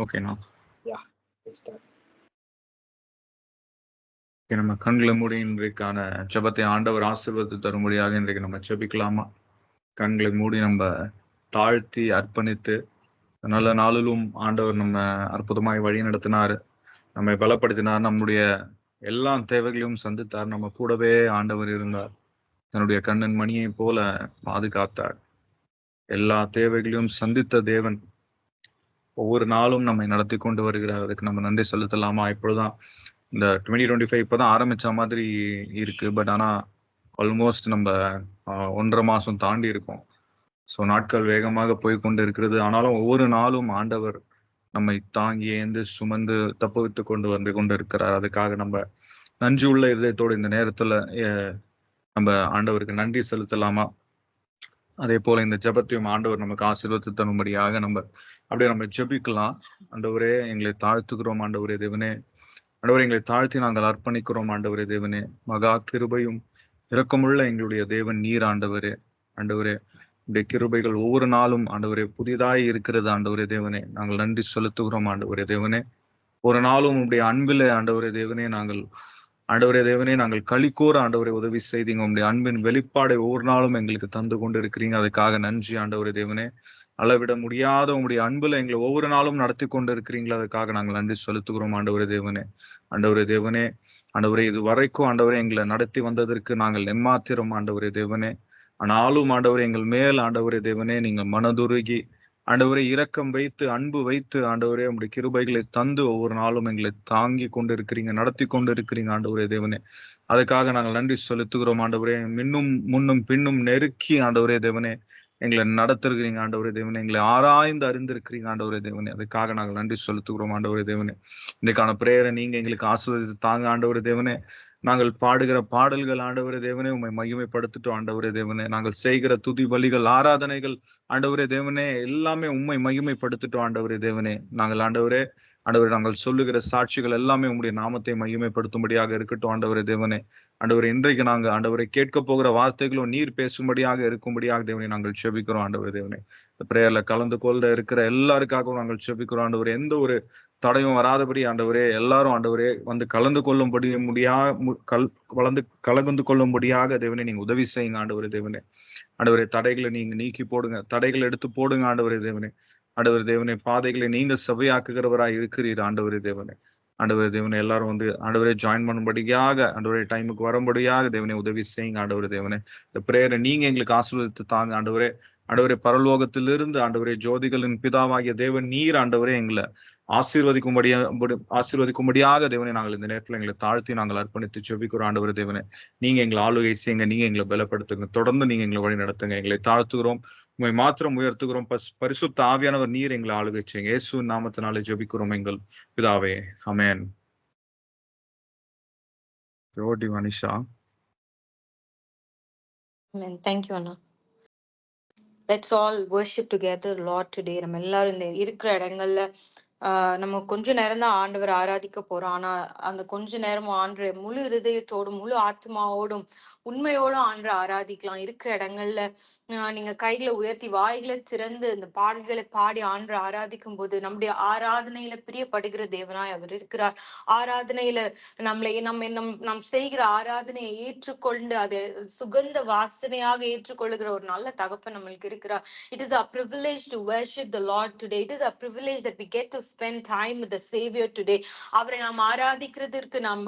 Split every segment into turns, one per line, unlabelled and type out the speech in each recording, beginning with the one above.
ஓகேண்ணா.
யா, let's start.
நம்ம கண்களை மூடி இன்றைக்கான ஜெபத்தை ஆண்டவர் ஆசீர்வாதத்தை தரும்படியாக இன்றைக்கு நம்ம ஜெபிக்கலாமா? கண்களை மூடி நம்ம தாழ்த்தி அர்ப்பணித்து, நல்ல நாளிலும் ஆண்டவர் நம்ம அற்புதமாய் வழி நடத்தினாரு, நம்மை பலப்படுத்தினார், நம்முடைய எல்லா தேவைகளையும் சந்தித்தார், நம்ம கூடவே ஆண்டவர் இருந்தார், தன்னுடைய கண்ணன் மணியை போல பாதுகாத்தார். எல்லா தேவைகளையும் சந்தித்த தேவன் ஒவ்வொரு நாளும் நம்மை நடத்தி கொண்டு வருகிறார். அதுக்கு நம்ம நன்றி செலுத்தலாமா? இப்பொழுதுதான் இந்த 2025 இப்பதான் ஆரம்பிச்ச மாதிரி இருக்கு. பட் ஆனா ஆல்மோஸ்ட் நம்ம 1.5 மாசம் தாண்டி இருக்கோம். ஸோ நாட்கள் வேகமாக போய் கொண்டு இருக்கிறது. ஆனாலும் ஒவ்வொரு நாளும் ஆண்டவர் நம்மை தாங்கி ஏந்து சுமந்து தப்புவித்து கொண்டு வந்து கொண்டு இருக்கிறார். அதுக்காக நம்ம நன்றி உள்ள இதயத்தோடு இந்த நேரத்துல நம்ம ஆண்டவருக்கு நன்றி செலுத்தலாமா? அதே போல இந்த ஜெபத்தையும் ஆண்டவர் நமக்கு ஆசீர்வாதத்தை தரும்படியாக நம்ம அப்படியே நம்ம ஜெபிக்கலாம். ஆண்டவரே, எங்களை தாழ்த்துக்கிறோம் ஆண்டவரே தேவனே. ஆண்டவரே, எங்களை தாழ்த்தி நாங்கள் அர்ப்பணிக்கிறோம் ஆண்டவரே தேவனே. மகா கிருபையும் இரக்கமுள்ள எங்களுடைய தேவன் நீர் ஆண்டவரே. ஆண்டவரே, உடைய கிருபைகள் ஒவ்வொரு நாளும் ஆண்டவரே புதிதாய் இருக்கிறது ஆண்டவரே தேவனே. நாங்கள் நன்றி செலுத்துகிறோம் ஆண்டவரே தேவனே. ஒரு நாளும் உடைய அன்பிலே ஆண்டவரே தேவனே நாங்கள் ஆண்டவரே தேவனே நாங்கள் களிக்கூற ஆண்டவரை உதவி செய்தீங்க. உங்களுடைய அன்பின் வெளிப்பாடை ஒவ்வொரு நாளும் எங்களுக்கு தந்து கொண்டு இருக்கிறீங்க. அதுக்காக நன்றி ஆண்டவரே தேவனே. அளவிட முடியாத உங்களுடைய அன்புல எங்களை ஒவ்வொரு நாளும் நடத்தி கொண்டு இருக்கிறீங்களா, அதுக்காக நாங்கள் நன்றி செலுத்துகிறோம் ஆண்டவரே தேவனே. ஆண்டவரே தேவனே, ஆண்டவரே இது வரைக்கும் ஆண்டவரே எங்களை நடத்தி வந்ததற்கு நாங்கள் எம்மாத்திரம் ஆண்டவரே தேவனே. ஆனாலும் ஆண்டவரே எங்கள் மேல் ஆண்டவரே தேவனே நீங்கள் மனதுருகி ஆண்டவரே இரக்கம் வைத்து அன்பு வைத்து ஆண்டவரே உங்களுடைய கிருபைகளை தந்து ஒவ்வொரு நாளும் எங்களை தாங்கி கொண்டு இருக்கிறீங்க, நடத்தி கொண்டு இருக்கிறீங்க ஆண்டவரே தேவனே. அதுக்காக நாங்கள் நன்றி செலுத்துகிறோம் ஆண்டவரே. முன்னும் பின்னும் நெருக்கி ஆண்டவரே தேவனே எங்களை நடத்திருக்கிறீங்க ஆண்டவரே தேவனே. எங்களை ஆராய்ந்து அறிந்திருக்கிறீங்க ஆண்டவரே தேவனே. அதுக்காக நாங்கள் நன்றி செலுத்துகிறோம் ஆண்டவரே தேவனே. இன்னைக்கான பிரேயரை நீங்க எங்களுக்கு ஆசீர்வதித்து தாங்க ஆண்டவரே தேவனே. நாங்கள் பாடுகிற பாடல்கள் ஆண்டவரே தேவனே உண்மை மகிமைப்படுத்திட்டோம் ஆண்டவரே தேவனே. நாங்கள் செய்கிற துதி பலிகள் ஆராதனைகள் ஆண்டவரே தேவனே எல்லாமே உண்மை மகிமைப்படுத்திட்டோம் ஆண்டவரே தேவனே. நாங்கள் ஆண்டவரே நாங்கள் சொல்லுகிற சாட்சிகள் எல்லாமே உங்களுடைய நாமத்தை மகிமைப்படுத்தும்படியாக இருக்கட்டும் ஆண்டவரே தேவனே. ஆண்டவரே, இன்றைக்கு நாங்கள் ஆண்டவரை கேட்க போகிற வார்த்தைகளும் நீர் பேசும்படியாக இருக்கும்படியாக தேவனே நாங்கள் செபிக்கிறோம் ஆண்டவரே தேவனே. இந்த பிரேயர்ல கலந்து கொள்ள இருக்கிற எல்லாருக்காகவும் நாங்கள் செபிக்கிறோம் ஆண்டவரே. எந்த ஒரு தடையும் வராதபடி ஆண்டவரே எல்லாரும் ஆண்டவரே வந்து கலந்து கொள்ளும்படி கலந்து கொள்ளும்படியாக தேவனே நீங்க உதவி செய்யுங்க ஆண்டவரே தேவனே. ஆண்டவரே, தடைகளை நீங்க நீக்கி போடுங்க, தடைகளை எடுத்து போடுங்க ஆண்டவரே தேவனே. ஆண்டவரே தேவனே, பாதைகளை நீங்க சபையாக்குகிறவராய் இருக்கிறீர் ஆண்டவரே தேவனே. ஆண்டவரே தேவனே, எல்லாரும் வந்து ஆண்டவரே ஜாயின் பண்ணும்படியாக ஆண்டவரே டைமுக்கு வரும்படியாக தேவனே உதவி செய்யுங்க ஆண்டவரே தேவனே. இந்த பிரேயரை நீங்க எங்களுக்கு ஆசீர்வதித்து தாங்க ஆண்டவரே. ஆண்டவரே, பரலோகத்திலிருந்து ஆண்டவரே ஜோதிகளின் பிதாவாகிய தேவன் நீர் ஆண்டவரே எங்களை ஆசீர்வதிக்கும்படியாக தேவனே நாங்கள் இந்த நேரத்தில் எங்களை தாழ்த்தி நாங்கள் அர்ப்பணித்து ஜெபிக்கிறோம் ஆண்டவரே தேவனே. நீங்க எங்களை ஆளுகை செய்யுங்க, நீங்க எங்களை பலப்படுத்துங்க, தொடர்ந்து நீங்க எங்களை வழி நடத்துங்க. எங்களை தாழ்த்துகிறோம், உண்மை மாத்திரம் உயர்த்துகிறோம். பரிசுத்த ஆவியானவர் நீர் எங்களை ஆளுகை செய்யுங்க. இயேசு நாமத்தினாலே ஜெபிக்கிறோம் எங்கள் பிதாவே, ஆமென். Manisha.
Amen. Thank you, Anna. Let's all worship together, Lord, today. நம்ம எல்லாரும் இந்த இருக்கிற இடங்கள்ல நம்ம கொஞ்ச நேரம் தான் ஆண்டவர் ஆராதிக்க போறோம். ஆனா அந்த கொஞ்ச நேரமும் ஆண்டு முழு இருதயத்தோடும் முழு ஆத்மாவோடும் உண்மையோடும் ஆண்டு ஆராதிக்கலாம். இருக்கிற இடங்கள்ல நீங்க கைகளை உயர்த்தி வாய்களை திறந்து இந்த பாடல்களை பாடி ஆண்டு ஆராதிக்கும் போது நம்முடைய ஆராதனையில பிரியப்படுகிற தேவனாய் அவர் இருக்கிறார். ஆராதனையில நம் செய்கிற ஆராதனையை ஏற்றுக்கொண்டு அதை சுகந்த வாசனையாக ஏற்றுக்கொள்ளுகிற ஒரு நல்ல தகப்பன் நம்மளுக்கு இருக்கிறார். It is our privilege to worship the Lord today. It is our privilege that we get to spend time with the Savior today. அவரை நாம் ஆராதிக்கிறதுக்கு நாம்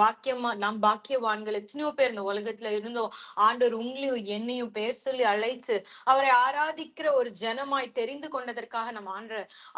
பாக்கியவான்கள். எத்தனையோ பேர் இந்த உலகத்துல இருந்தோம். ஆண்டவர் உங்களையும் என்னையும் பேர் சொல்லி அழைத்து அவரை ஆராதிக்கிற ஒரு ஜனமாய் தெரிந்து கொண்டதற்காக நம்ம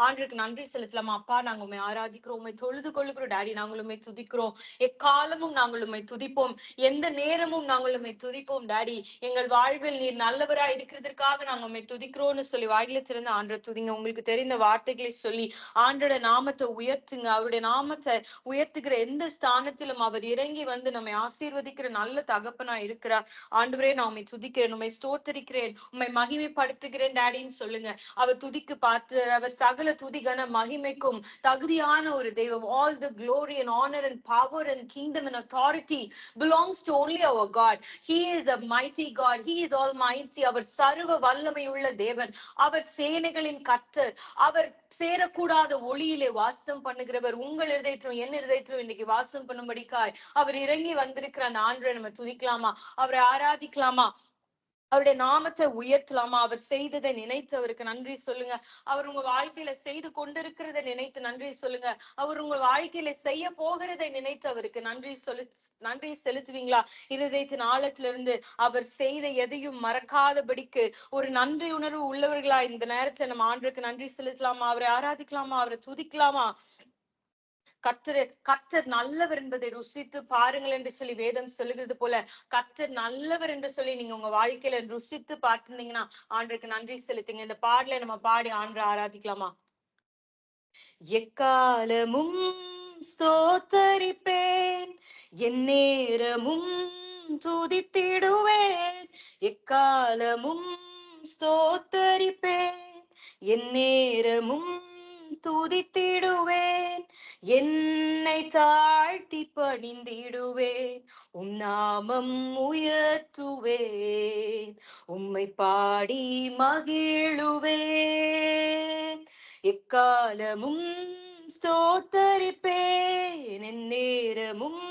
ஆண்டருக்கு நன்றி செலுத்தலாமா? அப்பா, நாங்க உண்மை ஆராதிக்கிறோம், உண்மை தொழுது கொள்ளுகிறோம். டாடி, நாங்கள் உண்மை துதிக்கிறோம். எக்காலமும் நாங்கள் உண்மை துதிப்போம், எந்த நேரமும் நாங்கள் உண்மை துதிப்போம். டாடி, எங்கள் வாழ்வில் நீர் நல்லவராய் இருக்கிறதுக்காக நாங்க உண்மை துதிக்கிறோம்னு சொல்லி வாயில திறந்து ஆண்டரை துதிங்க. உங்களுக்கு தெரிந்த வார்த்தைகளை சொல்லி ஆண்டோட நாமத்தை உயர்த்துங்க. அவருடைய நாமத்தை உயர்த்துகிற எந்த ஸ்தானத்திலும் அவர் இறங்கி வந்து நம்மை ஆசீர்வதிக்கிற நல்ல தகப்பனா இருக்கிறார். ஆண்டவரே நான் உண்மை துதிக்கிறேன், உண்மை ஸ்தோத்தரிக்கிறேன், உண்மை மகிமைப்படுத்துகிறேன் டாடின்னு சொல்லுங்க. அவர் துதிக்கு பாத்திரர், அவர் சகல துதிகன மகிமைக்கும் தகுதியான ஒரு தெய்வம். All the glory and honor and power and kingdom and authority belongs to only our God. He is a mighty God. He is almighty. அவர் சர்வ வல்லமை உள்ள தேவன். அவர் சேனைகளின் கர்த்தர். அவர் சேரக்கூடாத ஒளியிலே வாசம் பண்ணுகிறவர். உங்கள் இருதயத்திலும் என் இருதயத்திலும் இன்னைக்கு வாசம் பண்ணும்படிக்காய் அவர் இறங்கி வந்திருக்கிற அந்த ஆண்டவரை நம்ம துதிக்கலாமா, அவரை ஆராதிக்கலாமா, அவருடைய நாமத்தை உயர்த்தலாமா, அவர் செய்ததை நினைத்து அவருக்கு நன்றி சொல்லுங்க. அவர் உங்க வாழ்க்கையில செய்து கொண்டிருக்கிறதை நினைத்து நன்றி சொல்லுங்க. அவர் உங்க வாழ்க்கையில செய்ய போகிறதை நினைத்து அவருக்கு நன்றி செலுத்துவீங்களா? இருதயத்தின் ஆழத்திலிருந்து அவர் செய்த எதையும் மறக்காதபடிக்கு ஒரு நன்றி உணர்வு உள்ளவர்களா இந்த நேரத்துல நம்ம ஆண்டவருக்கு நன்றி செலுத்தலாமா, அவரை ஆராதிக்கலாமா, அவரை துதிக்கலாமா? கர்த்தர் நல்லவர் என்பதை ருசித்து பாருங்கள் என்று சொல்லி வேதம் சொல்லுகிறது போல, கர்த்தர் நல்லவர் என்று சொல்லி நீங்க உங்க வாழ்க்கையில ருசித்து பார்த்திருந்தீங்கன்னா ஆண்டவருக்கு நன்றி செலுத்துங்க. இந்த பாடலை நம்ம பாடி ஆண்டவரை ஆராதிக்கலாமா? எக்காலமும் ஸ்தோத்தரிப்பேன், எந்நேரமும் துதித்திடுவேன். எக்காலமும் ஸ்தோத்தரிப்பேன், எந்நேரமும் துதித்திடுவேன். என்னை தாழ்த்தி பணிந்திடுவேன், உம் நாமம் உயர்த்துவேன், உம்மை பாடி மகிழுவேன். எக்காலமும் ஸ்தோத்தரிப்பேன், எந்நேரமும்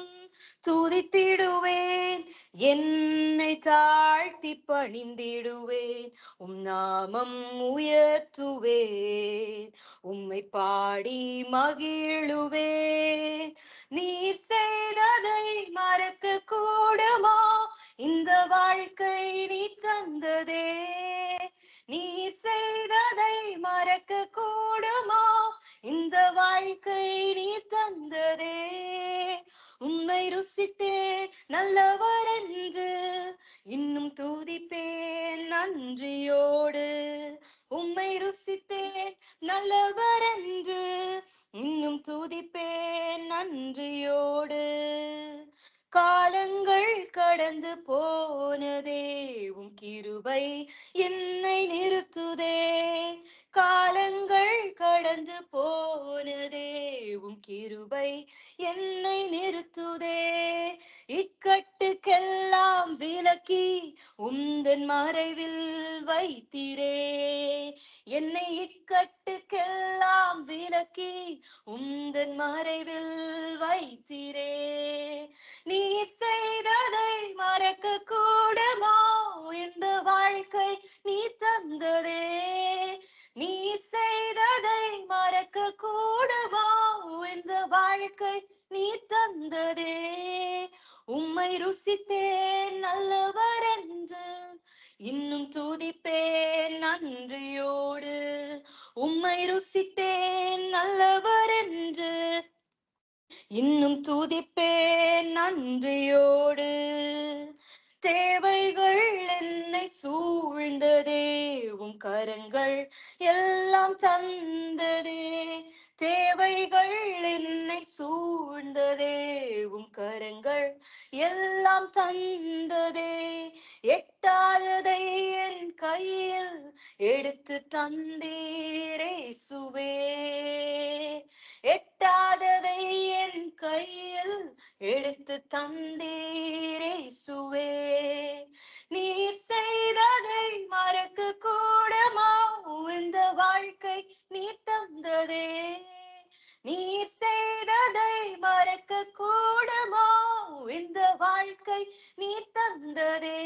துதித்திடுவேன். என்னை தாழ்த்தி பணிந்திடுவேன், உம் நாமம் உயர்த்துவேன், உம்மை பாடி மகிழுவேன். நீர் செய்ததை மறக்க கூடுமா, இந்த வாழ்க்கை நீ தந்ததே. நீர் செய்ததை மறக்க கூடுமா, இந்த வாழ்க்கை நீ தந்ததே. உம்மை ருசித்தேன் நல்லவர் என்று, இன்னும் துதிப்பேன் நன்றியோடு. உம்மை ருசித்தேன் நல்லவர் என்று, இன்னும் துதிப்பேன் நன்றியோடு. காலங்கள் கடந்து போனதே, உம் கிருபை என்னை நிறுத்துதே. காலங்கள் கடந்து போனதே, உம் கிருபை என்னை நிறுத்துதே. இக்கட்டுக்கெல்லாம் விலக்கி உந்தன் மறைவில் வைத்திரே. என்னை இக்கட்டுக்கெல்லாம் விலக்கி உந்தன் மறைவில் வைத்திரே. நீ செய்ததை மறக்க கூடுமா, இந்த வாழ்க்கை நீ தந்ததே. நீ செய்ததை மறக்க கூடுமா, இந்த வாழ்க்கை நீ தந்ததே. உம்மை ருசித்தேன் நல்லவர் என்று, இன்னும் துதிப்பேன் நன்றியோடு. உம்மை ருசித்தேன் நல்லவர் என்று, இன்னும் துதிப்பேன் நன்றியோடு. தேவைகள் என்னை சூழ்ந்ததே, உம் கரங்கள் எல்லாம் தந்ததே. தேவைகள் என்னை சூழ்ந்ததே, உம் கரங்கள் எல்லாம் தந்ததே. எட்டாததை என் கையில் எடுத்து தந்தீரே சுவே. எட்டாததை என் கையில் எடுத்து தந்தீரே சுவே. நீர் செய்ததை மறக்க கூடுமா, இந்த வாழ்க்கை நீ தந்ததே. நீர் செய்ததை மறக்க கூடுமா, இந்த வாழ்க்கை நீ தந்ததே.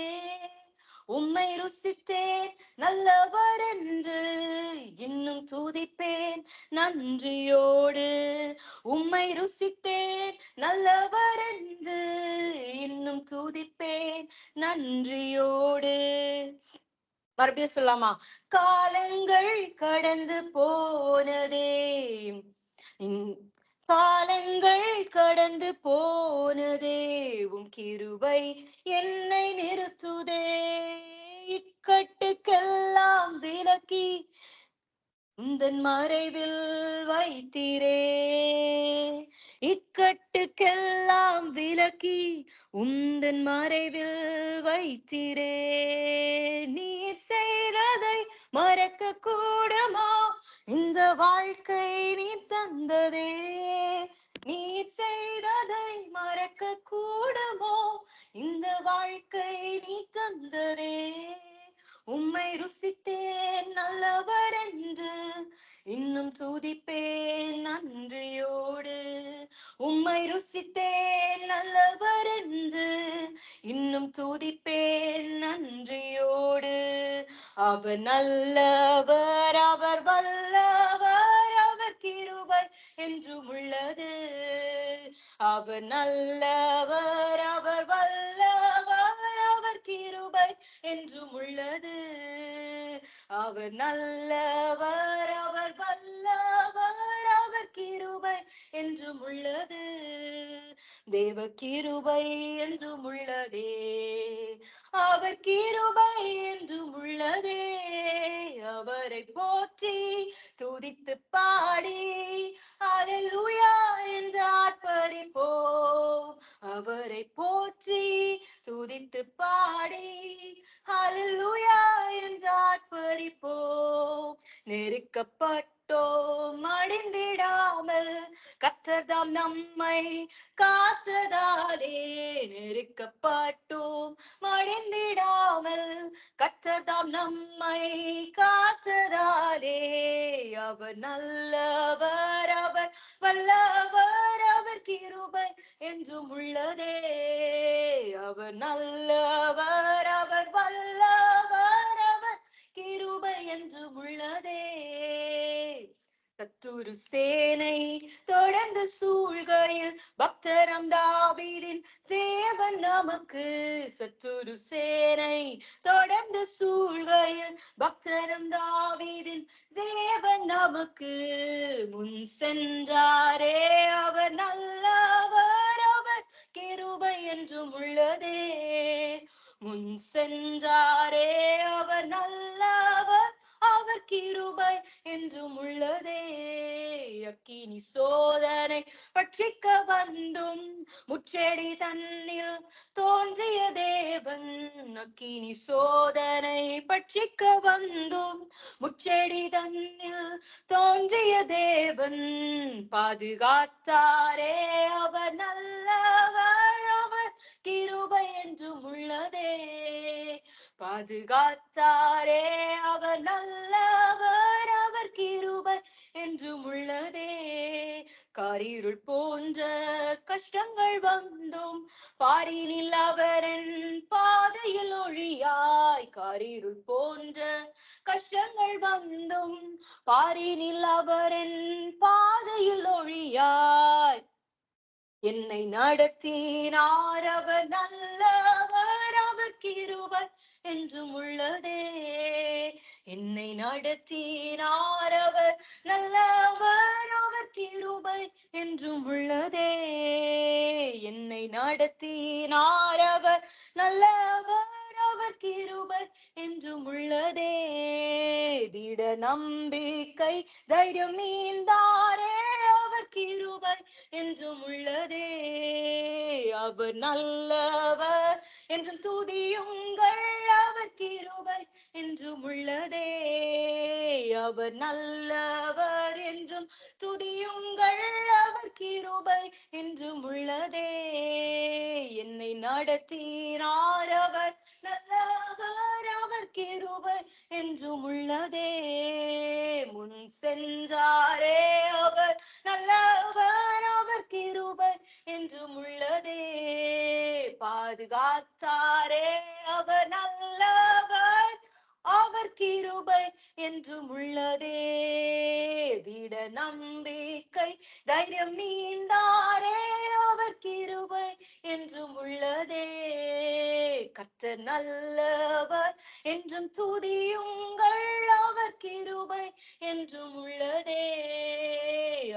உம்மை ருசித்தேன் நல்லவர் என்று, இன்னும் துதிப்பேன் நன்றியோடு. உம்மை ருசித்தேன் நல்லவர் என்று, இன்னும் துதிப்பேன் நன்றியோடு. மறுபடியும் சொல்லாமா? காலங்கள் கடந்து போனதே, காலங்கள் கடந்து போனதே, உம் கிருபை என்னை நிறுத்துதே. இக்கட்டுக்கெல்லாம் விலக்கி உந்தன் மறைவில் வைத்திரே. இக்கட்டுக்கெல்லாம் விலக்கி உந்தன் மறைவில் வைத்திரே. நீர் செய்ததை மறக்க கூடுமா? இந்த வாழ்க்கை நீ தந்ததே. நீர் செய்ததை மறக்க கூடுமோ? இந்த வாழ்க்கை நீ தந்ததே. உம்மை ருசித்தேன் நல்லவர் என்று இன்னும் துதிப்பேன் நன்றியோடு. உம்மை ருசித்தேன் நல்லவர் என்று இன்னும் துதிப்பேன் நன்றியோடு. அவர் நல்லவர், அவர் வல்லவர், அவர் கிருபை என்றும் உள்ளது. அவர் நல்லவர், அவர் வல்லவர், அவர் கிருபை என்றும் உள்ளது. அவர் நல்லவர், அவர் வல்லவர், அவர் கிருபை என்றும் உள்ளது. தேவ கிருபை என்றும் உள்ளதே. அவர் கிருபை என்றும் உள்ளதே. அவரை போற்றி துதித்து பாடி அல்லேலூயா என்று ஆர்ப்பரிப்போம். அவரை போற்றி துதித்து பாடி அல்லேலூயா என்று ஆர்ப்பரிப்போம். நெருக்கப்பட்டோம் அழிந்திடாமல் கர்த்தர்தாம் நம்மை காத்ததாலே. நெருக்கப்பட்டோம் அழிந்திடாமல் கர்த்தர்தாம் நம்மை காத்ததாலே. அவர் நல்லவர், அவர் வல்லவர், அவர் கிருபை என்றும் உள்ளதே. அவர் நல்லவர், அவர் வல்லவர், அவர் கிருபை என்றும் உள்ளதே. சத்துரு சேனை தொடர்ந்து சூழ்கையில் பக்தரம் தாவீதின் தேவன் நமக்கு. சத்துரு சேனை தொடர்ந்து சூழ்கையில் பக்தரம் தாவீதின் தேவன் நமக்கு முன் சென்றாரே. அவர் நல்லவர், அவர் கிருபை என்றும் உள்ளதே. முன் சென்றாரே. அவர் நல்லவர், அவர் கிருபை என்றும் உள்ளதே. அக்கினி சோதனை பட்சிக்க வந்தும் முச்செடி தன்னில் தோன்றிய தேவன். அக்கினி சோதனை பட்சிக்க வந்தும் முச்செடி தன்னில் தோன்றிய தேவன் பாதுகாத்தாரே. அவர் நல்லவர், அவர் கிருபை என்றும் உள்ளதே. பாதுகாத்தாரே. அவர் நல்லவர், அவர் கிருபை என்றும் உள்ளதே. காரிருள் போன்ற கஷ்டங்கள் வந்தும் பாரினில் அவரின் பாதையில் ஒளியாய். காரிருள் போன்ற கஷ்டங்கள் வந்தும் பாரினில் அவரின் பாதையில் ஒளியாய். என்னை நடத்தினார் அவர் நல்லவர், அவர் கிருபை என்றும் உள்ளதே. என்னை நடத்தினார் அவர் நல்லவர், அவர் கிருபை என்றும் உள்ளதே. என்னை நடத்தினார் அவர் நல்லவர், அவர் கிருபை என்றும் உள்ளதே. திட நம்பிக்கை தைரியம் நீந்தாரே. அவர் கிருபை என்றும் உள்ளதே. அவர் நல்லவர் என்றும் துதியுங்கள், அவர் கிருபை என்றும் உள்ளதே. அவர் நல்லவர் என்றும் துதியுங்கள், அவர் கிருபை என்றும் உள்ளதே. என்னை நடத்தினார் அவர் நல்லவர், அவர் கிருபை என்றும் உள்ளதே. முன் சென்றாரே. அவர் நல்லவர், அவர் கிருபை என்றும் உள்ளதே. பாதுகாத்தாரே. அவர் நல்லவர், அவர் கிருபை என்றும் உள்ளதே. திட நம்பிக்கை தைரியம் நீந்தாரே. அவர் கிருபை என்றும் உள்ளதே. கர்த்தர் நல்லவர் என்றும் துதியுங்கள், அவர் கிருபை என்றும் உள்ளதே.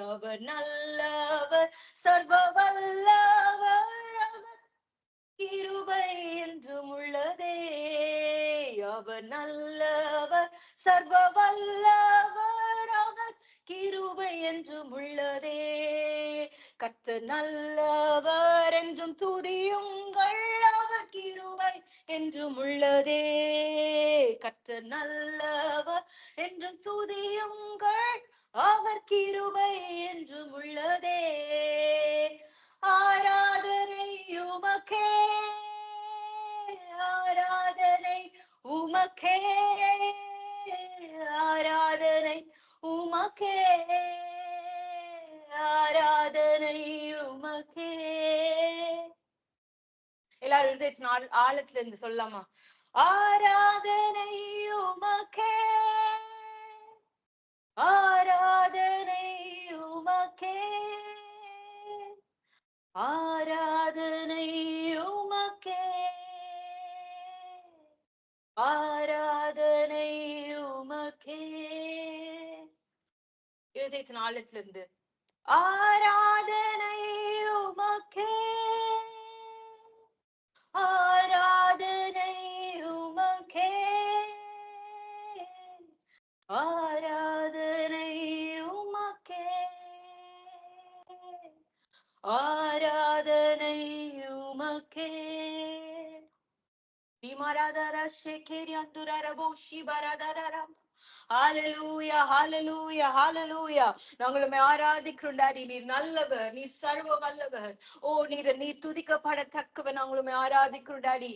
அவர் நல்லவர், சர்வ வல்லவர், அவர் கிருபை என்றும் உள்ளதே. அவர் நல்லவர், சர்வ வல்லவர், அவர் கிருபை என்றும் உள்ளதே. கர்த்தர் நல்லவர் என்றும் துதியுங்கள், அவர் கிருபை என்றும் உள்ளதே. கர்த்தர் நல்லவர் என்றும் துதியுங்கள், அவர் கிருபை என்றும் உள்ளதே. ஆராதனை உமக்கே, ஆராதனை உமக்கே, ஆராதனை உமக்கே, ஆராதனை உமக்கே. எல்லாரும் இருந்துச்சு ஆழத்துல இருந்து சொல்லாமா? ஆராதனை உமக்கே, ஆராதனை உமக்கே, ஆராதனை உமக்கே, ஆராதனை உமக்கே. இருதயத்தின் ஆழத்துல இருந்து ஆராதனை உமக்கே, ஆராதனை உமக்கே, ஆராதனை உமக்கே, ஆராதனை உமக்கே. இமராதரா ஷேகேரி அந்துரரபோ ஷிபரதரரா. ஹalleluya, hallelujah, hallelujah. நாங்களுமே ஆராதிக்கிறோம் டாடி. நீர் நல்லவர், நீர் சர்வ வல்லவர். ஓ நீர் துதிக்கப்படத்தக்கவர். நாங்களுமே ஆராதிக்கிறோம் டாடி.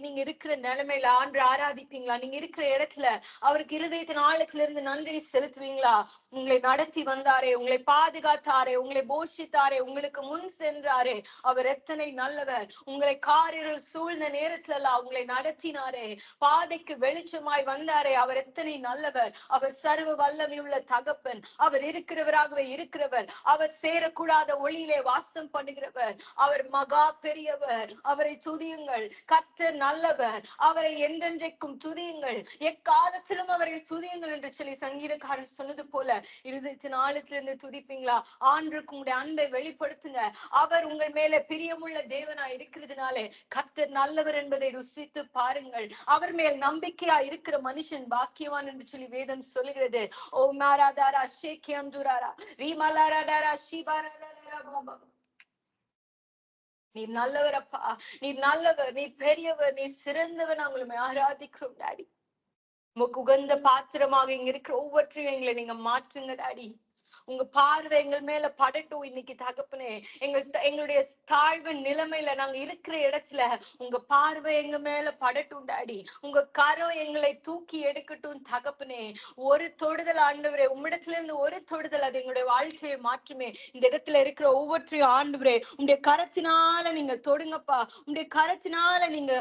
நீங்க இருக்கிற நிலைமையில ஆண்டு ஆராதிப்பீங்களா? நீங்க இருக்கிற இடத்துல அவருக்கு இருதயத்தின் ஆழத்துல இருந்து நன்றி செலுத்துவீங்களா? உங்களை நடத்தி வந்தாரே, உங்களை பாதுகாத்தாரே, உங்களை போஷித்தாரே, உங்களுக்கு முன் சென்றாரே, அவர் எத்தனை நல்லவர். உங்களை காரில் சூழ்ந்த நேரத்துல எல்லாம் உங்களை நடத்தினாரே, பாதைக்கு வெளிச்சமாய் வந்தாரே, அவர் எத்தனை நல்லவர். அவர் சர்வ வல்லமை உள்ள தகப்பன். அவர் இருக்கிறவராகவே இருக்கிறவர். அவர் சேரக்கூடாத ஒளியிலே வாசம் பண்ணுகிறவர். அவர் மகா பெரியவர். அவரை துதியுங்கள். கர்த்தர் நல்லவர். அவரை என்றென்றைக்கும் துதியுங்கள். எக்காலத்திலும் அவரை துதியுங்கள் என்று சொல்லி சங்கீதக்காரன் சொன்னது போல இருதயத்தின் ஆழத்திலிருந்து துதிப்பீங்களா? ஆண்டுக்கு உங்களுடைய அன்பை வெளிப்படுத்துங்க. அவர் உங்கள் மேல பிரியமுள்ள தேவனா இருக்கிறதுனாலே கர்த்தர் நல்லவர் என்பதை ருசித்து பாருங்கள். அவர் மேல் நம்பிக்கையா இருக்கிற மனுஷன் பாக்கியவான் என்று சொல்லி வேதம் சொல்லுகிறது. ஓ மாராதாரா ஷேக்கியந்துராரா ரீமலாராதாரா ஷிபாராதாரா பாபா. நீர் நல்லவர் அப்பா, நீர் நல்லவர், நீர் பெரியவர், நீர் சிறந்தவர். நாங்களுமே ஆராதிக்கிறோம் டாடி. உமக்கு உகந்த பாத்திரமாக இங்க இருக்கிற ஒவ்வொருத்தையும் எங்களை நீங்க மாற்றுங்க டாடி. உங்க பார்வை எங்கள் மேல படட்டும் இன்னைக்கு தகப்பனே. எங்களுடைய தாழ்வு நிலைமையில நாங்க இருக்கிற இடத்துல உங்க பார்வை எங்க மேல படட்டும் டாடி. உங்க கரம் எங்களை தூக்கி எடுக்கட்டும் தகப்பனே. ஒரு தொடுதல் ஆண்டவரே, உம்மிடத்துல இருந்து ஒரு தொடுதல் அது எங்களுடைய வாழ்க்கையை மாற்றுமே. இந்த இடத்துல இருக்கிற ஒவ்வொருத்தையும் ஆண்டவரே உங்களுடைய கரத்தினால நீங்க தொடுங்கப்பா. உங்களுடைய கரத்தினால நீங்க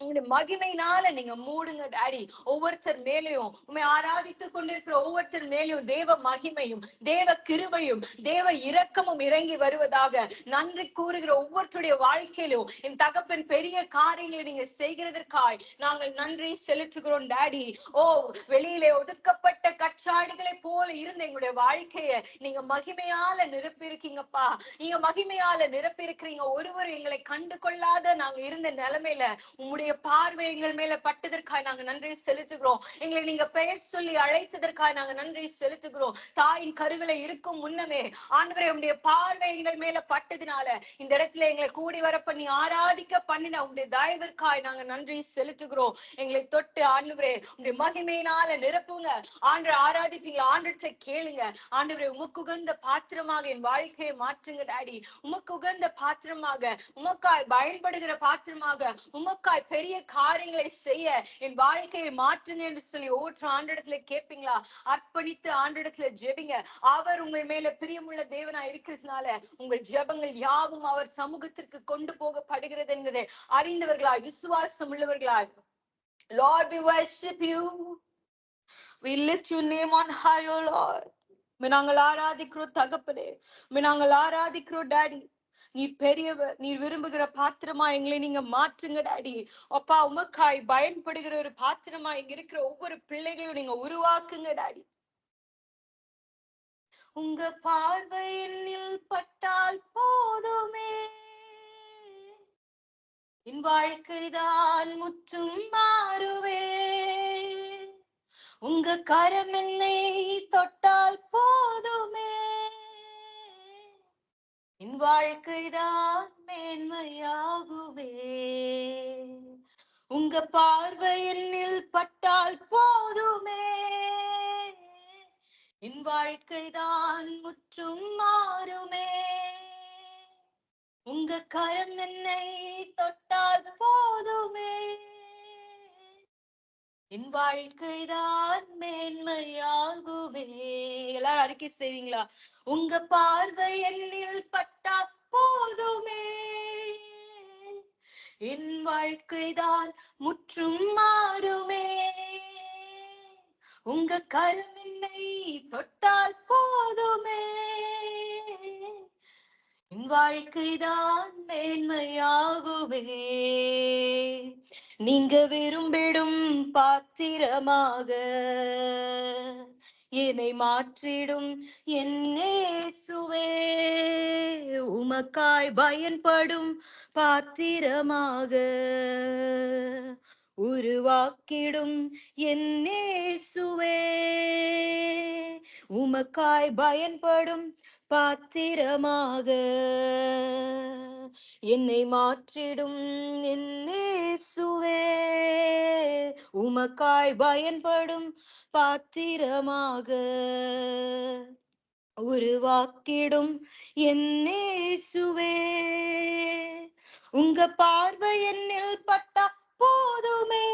உங்களுடைய மகிமையினால நீங்க மூடுங்க டாடி. ஒவ்வொருத்தர் மேலையும் உண்மை ஆராதித்து கொண்டிருக்கிற ஒவ்வொருத்தர் மேலையும் தேவ மகிமையும் தேவ கிருபையும் தேவ இரக்கமும் இறங்கி வருவதாக. நன்றி கூறுகிற ஒவ்வொருத்தருடைய வாழ்க்கையிலும் என் தகப்பன் பெரிய காரியங்களை நீங்க செய்கிறதற்காய் நாங்கள் நன்றி செலுத்துகிறோம் டாடி. ஓ வெளியிலே ஒதுக்கப்பட்ட கச்சாடிகளை போல இருந்த எங்களுடைய வாழ்க்கைய நீங்க மகிமையால நிரப்பியிருக்கீங்கப்பா. நீங்க மகிமையால நிரப்பியிருக்கிறீங்க. ஒருவர் எங்களை கண்டு கொள்ளாத நாங்க இருந்த நிலைமையில உங்களுடைய பார்வை எங்கள் மேல பட்டதற்காக நாங்க நன்றி செலுத்துகிறோம். எங்களை நீங்க பெயர் சொல்லி அழைத்ததற்காக நாங்க நன்றி செலுத்துகிறோம். தாயின் கருவில இருக்கும் முன்னமே ஆண்டவரே உங்களுடைய பார்வை எங்கள் மேல பட்டதினால இந்த இடத்துல எங்களை கூடி வர பண்ணி ஆராதிக்க பண்ணின உங்களுடைய தயவிற்காக நாங்க நன்றி செலுத்துகிறோம். எங்களை தொட்டு ஆண்டவரே உங்களுடைய மகிமையினால நிரப்புங்க. ஆண்டவர் ஆராதிப்பீங்களா? ஆண்டவரத்தை கேளுங்க. ஆண்டவரே உமக்கு உகந்த பாத்திரமாக என் வாழ்க்கையை மாற்றுங்க டாடி. உமக்கு உகந்த பாத்திரமாக, உமக்காய் பயன்படுகிற பாத்திரமாக, உமக்காய் பெரிய காரியங்களை செய்ய என் வாழ்க்கையை மாற்றுங்க என்று சொல்லி ஒவ்வொரு ஆண்டிடத்துல கேட்பீங்களா? அர்ப்பணித்து ஆண்டிடத்துல ஜெபிங்க. அவர் உங்கள் மேல பிரியமுள்ள தேவனா இருக்கிறதுனால உங்கள் ஜெபங்கள் யாவும் அவர் சமூகத்திற்கு கொண்டு போகப்படுகிறது என்பதை அறிந்தவர்களாய் விசுவாசம் உள்ளவர்களாய் Lord, we worship you. We lift your name on high, O Lord. நாங்கள் ஆராதிக்கிறோம் தகப்பனே. நாங்கள் ஆராதிக்கிறோம் டாடி. நீர் பெரியவர். நீர் விரும்புகிற பாத்திரமா எங்களை நீங்க மாற்றுங்க டாடி. அப்பா உமக்காய் பயன்படுகிற ஒரு பாத்திரமா இங்க இருக்கிற ஒவ்வொரு பிள்ளைகளையும் நீங்க உருவாக்குங்க டாடி. உங்க பார்வையில் பட்டால் போதுமே, என் வாழ்க்கைதான் முற்றும் மாறுவே. உங்க கரம் என்னை தொட்டால் போதுமே, என் வாழ்க்கைதான் மேன்மையாகுமே. உங்க பார்வை என்னில் பட்டால் போதுமே. என் வாழ்க்கைதான் முற்றும் மாறுமே. உங்க கரம் என்னை தொட்டால் போதுமே. என் வாழ்க்கைதான் மேன்மையாகுமே. எல்லாரும் அறிக்கை செய்வீங்களா? உங்க பார்வை என்னில் பட்டா போதுமே. என் வாழ்க்கைதான் முற்றும் மாறுமே. உங்க கரம் என்னை தொட்டால் போதுமே. என் வாழ்க்கைதான் மேன்மையாகுமே. நீங்க விரும்பிடும் பாத்திரமாக என்னை மாற்றிடும் என் இயேசுவே. உமக்காய் பயன்படும் பாத்திரமாக உருவாக்கிடும் என் இயேசுவே. உமக்காய் பயன்படும் பாத்திரமாக என்னை மாற்றிடும் என் இயேசுவே. உமக்காய் பயன்படும் பாத்திரமாக உருவாக்கிடும் என் இயேசுவே. உங்க பார்வை என்னில் பட்டா போதுமே.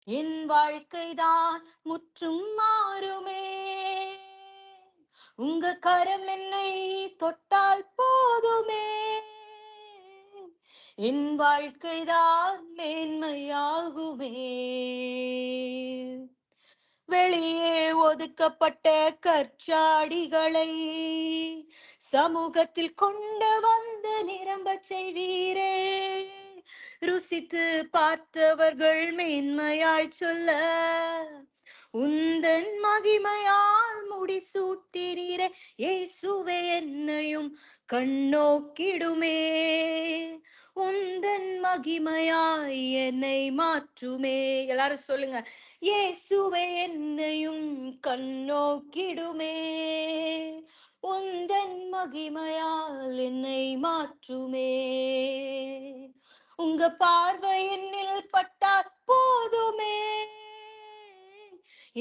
என் வாழ்க்கைதான் முற்றும் மாறுமே. உங்க கரம் என்னை தொட்டால் போதுமே. என் வாழ்க்கைதான் மேன்மையாகுமே. வெளியே ஒதுக்கப்பட்ட கற்சாடிகளை சமூகத்தில் கொண்டு வந்து நிரம்ப செய்தீரே. ருசித்து பார்த்தவர்கள் மேன்மையாய் சொல்ல உந்தன் மகிமையால் முடிசூட்டினீரே. இயேசுவே என்னையும் கண்ணோக்கிடுமே. உந்தன் மகிமையாய் என்னை மாற்றுமே. எல்லாரும் சொல்லுங்க. இயேசுவே என்னையும் கண்ணோக்கிடுமே. உந்தன் மகிமையால் என்னை மாற்றுமே. உங்க பார்வை என்னில் பட்டால் போதுமே.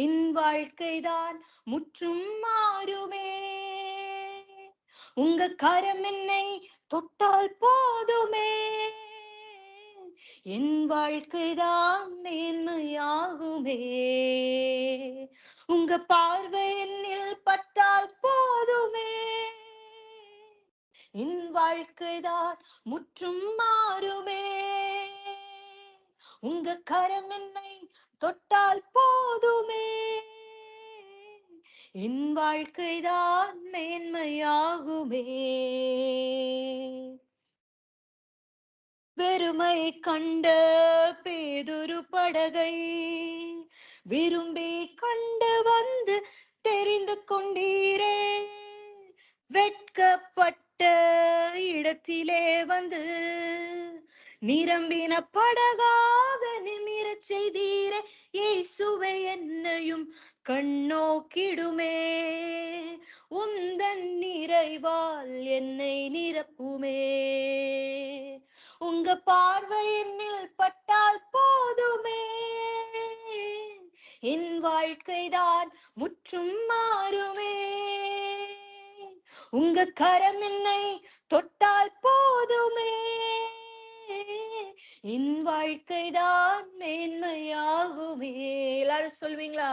என் வாழ்க்கைதான் முற்றும் மாறுமே. உங்க கரம் என்னை தொட்டால் போதுமே. என் வாழ்க்கைதான் மேன்மையாகுமே. உங்க பார்வை என்னில் பட்டால் போதுமே. என் வாழ்க்கைதான் முற்றும் மாறுமே. உங்க கரம் என்னை தொட்டால் போதுமே. என் வாழ்க்கைதான் மேன்மையாகுமே. வெறுமை கண்ட பேதுரு படகை விரும்பி கண்டு வந்து தெரிந்து கொண்டீரே. வெட்கப்பட்ட இடத்திலே வந்து நிரம்பின படகாக நிமிர செய்தீரே. இயேசுவே என்னையும் கண்ணோக்கிடுமே. உந்தன் நிறைவால் என்னை நிரப்புமே. உங்க பார்வை என்னில் பட்டால் போதுமே. என் வாழ்க்கைதான் முற்றும் மாறுமே. உங்க கரம் என்னை தொட்டால் போதுமே. என் வாழ்க்கைதான் மேன்மையாகுமே. எல்லாரும் சொல்வீங்களா?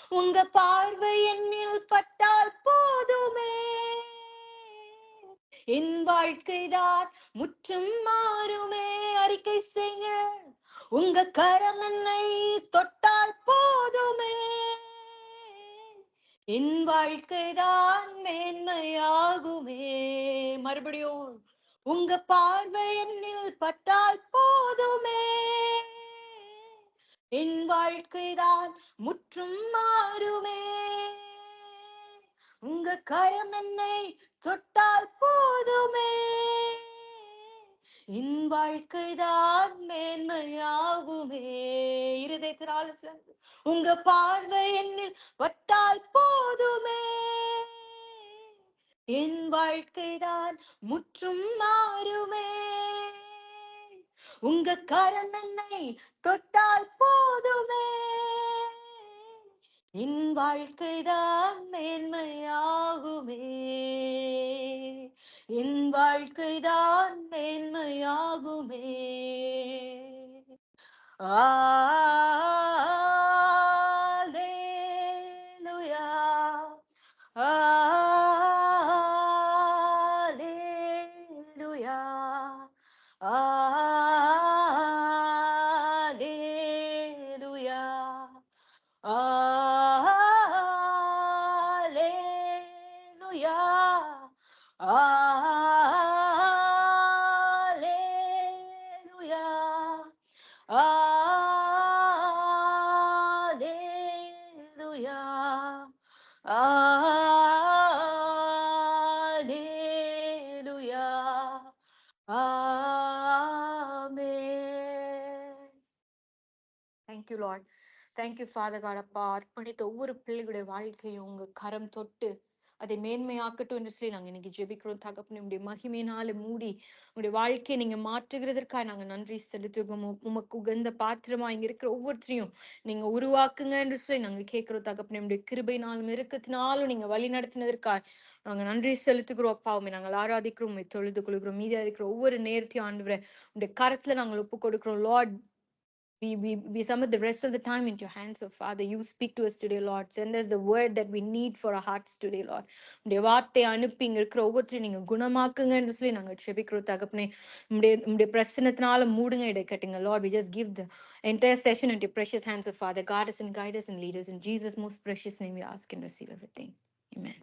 உங்க பார்வை என்னில் பட்டால் போதுமே. என் வாழ்க்கைதான் முற்றும் மாறுமே. அறிக்கை செய்ய. உங்க கரம் என்னை தொட்டால் போதுமே. என் வாழ்க்கைதான் மேன்மையாகுமே. மறுபடியும். உங்க பார்வை என்னில் பட்டால் போதுமே. என் வாழ்க்கைதான் முற்றும் மாறுமே. உங்க கரம் என்னை தொட்டால் போதுமே. என் வாழ்க்கைதான் மேன்மையாகுமே. இருதயத்தினால் உங்க பார்வை என்னில் பட்டால் போதுமே. என் வாழ்க்கைதான் முற்றும் மாறுமே. உங்க கரம் என்னை தொட்டால் போதுமே. என் வாழ்க்கைதான் மேன்மையாகுமே. என் வாழ்க்கைதான் மேன்மையாகுமே. Alleluia. Alleluia. Alleluia. Alleluia. Alleluia. Alleluia. Alleluia. Amen. Thank you, Lord. Thank you, Father God. அப்பா, அர்ப்பணித்த ஒவ்வொரு பிள்ளைகளுடைய வாழ்க்கையும் உங்க கரம் தொட்டு அதை மேன்மையாக்கட்டும் என்று சொல்லி நாங்க இன்னைக்கு ஜெபிக்கிறோம் தகப்பனே. உங்களுடைய மகிமையினால மூடி உங்களுடைய வாழ்க்கையை நீங்க மாற்றுகிறதற்காக நாங்க நன்றி செலுத்துகிறோம். உமக்கு உகந்த பாத்திரமா இங்க இருக்கிற ஒவ்வொருத்தரையும் நீங்க உருவாக்குங்க என்று சொல்லி நாங்க கேட்கிறோம் தகப்பனே. உங்களுடைய கிருபையினாலும் இறுக்கத்தினாலும் நீங்க வழி நடத்தினதற்காக நாங்க நன்றி செலுத்துகிறோம் அப்பாவுமே. நாங்கள் ஆராதிக்கிறோம், தொழுது கொள்கிறோம். மீதியா இருக்கிற ஒவ்வொரு நேரத்தையும் ஆண்டவரை உங்களுடைய கரத்துல நாங்கள் ஒப்பு கொடுக்கிறோம். Lord, we submit the rest of the time into your hands. So Father, you speak to us today, Lord. Send us the word that we need for our hearts today, Lord. உடைய வார்த்தை அனுப்பி இங்க இருக்கிற ஒவ்வொருத்தரையும் நீங்க குணமாக்குங்க என்று சொல்லி நாங்க செபிக்கிறோம் தகப்பனே. உடைய பிரசன்னத்தினால மூடுங்க இடை கட்டுங்க. Lord, we just give the entire session into your precious hands of Father. Guide us and guide us and lead us. In Jesus' most precious name we ask and receive everything. Amen.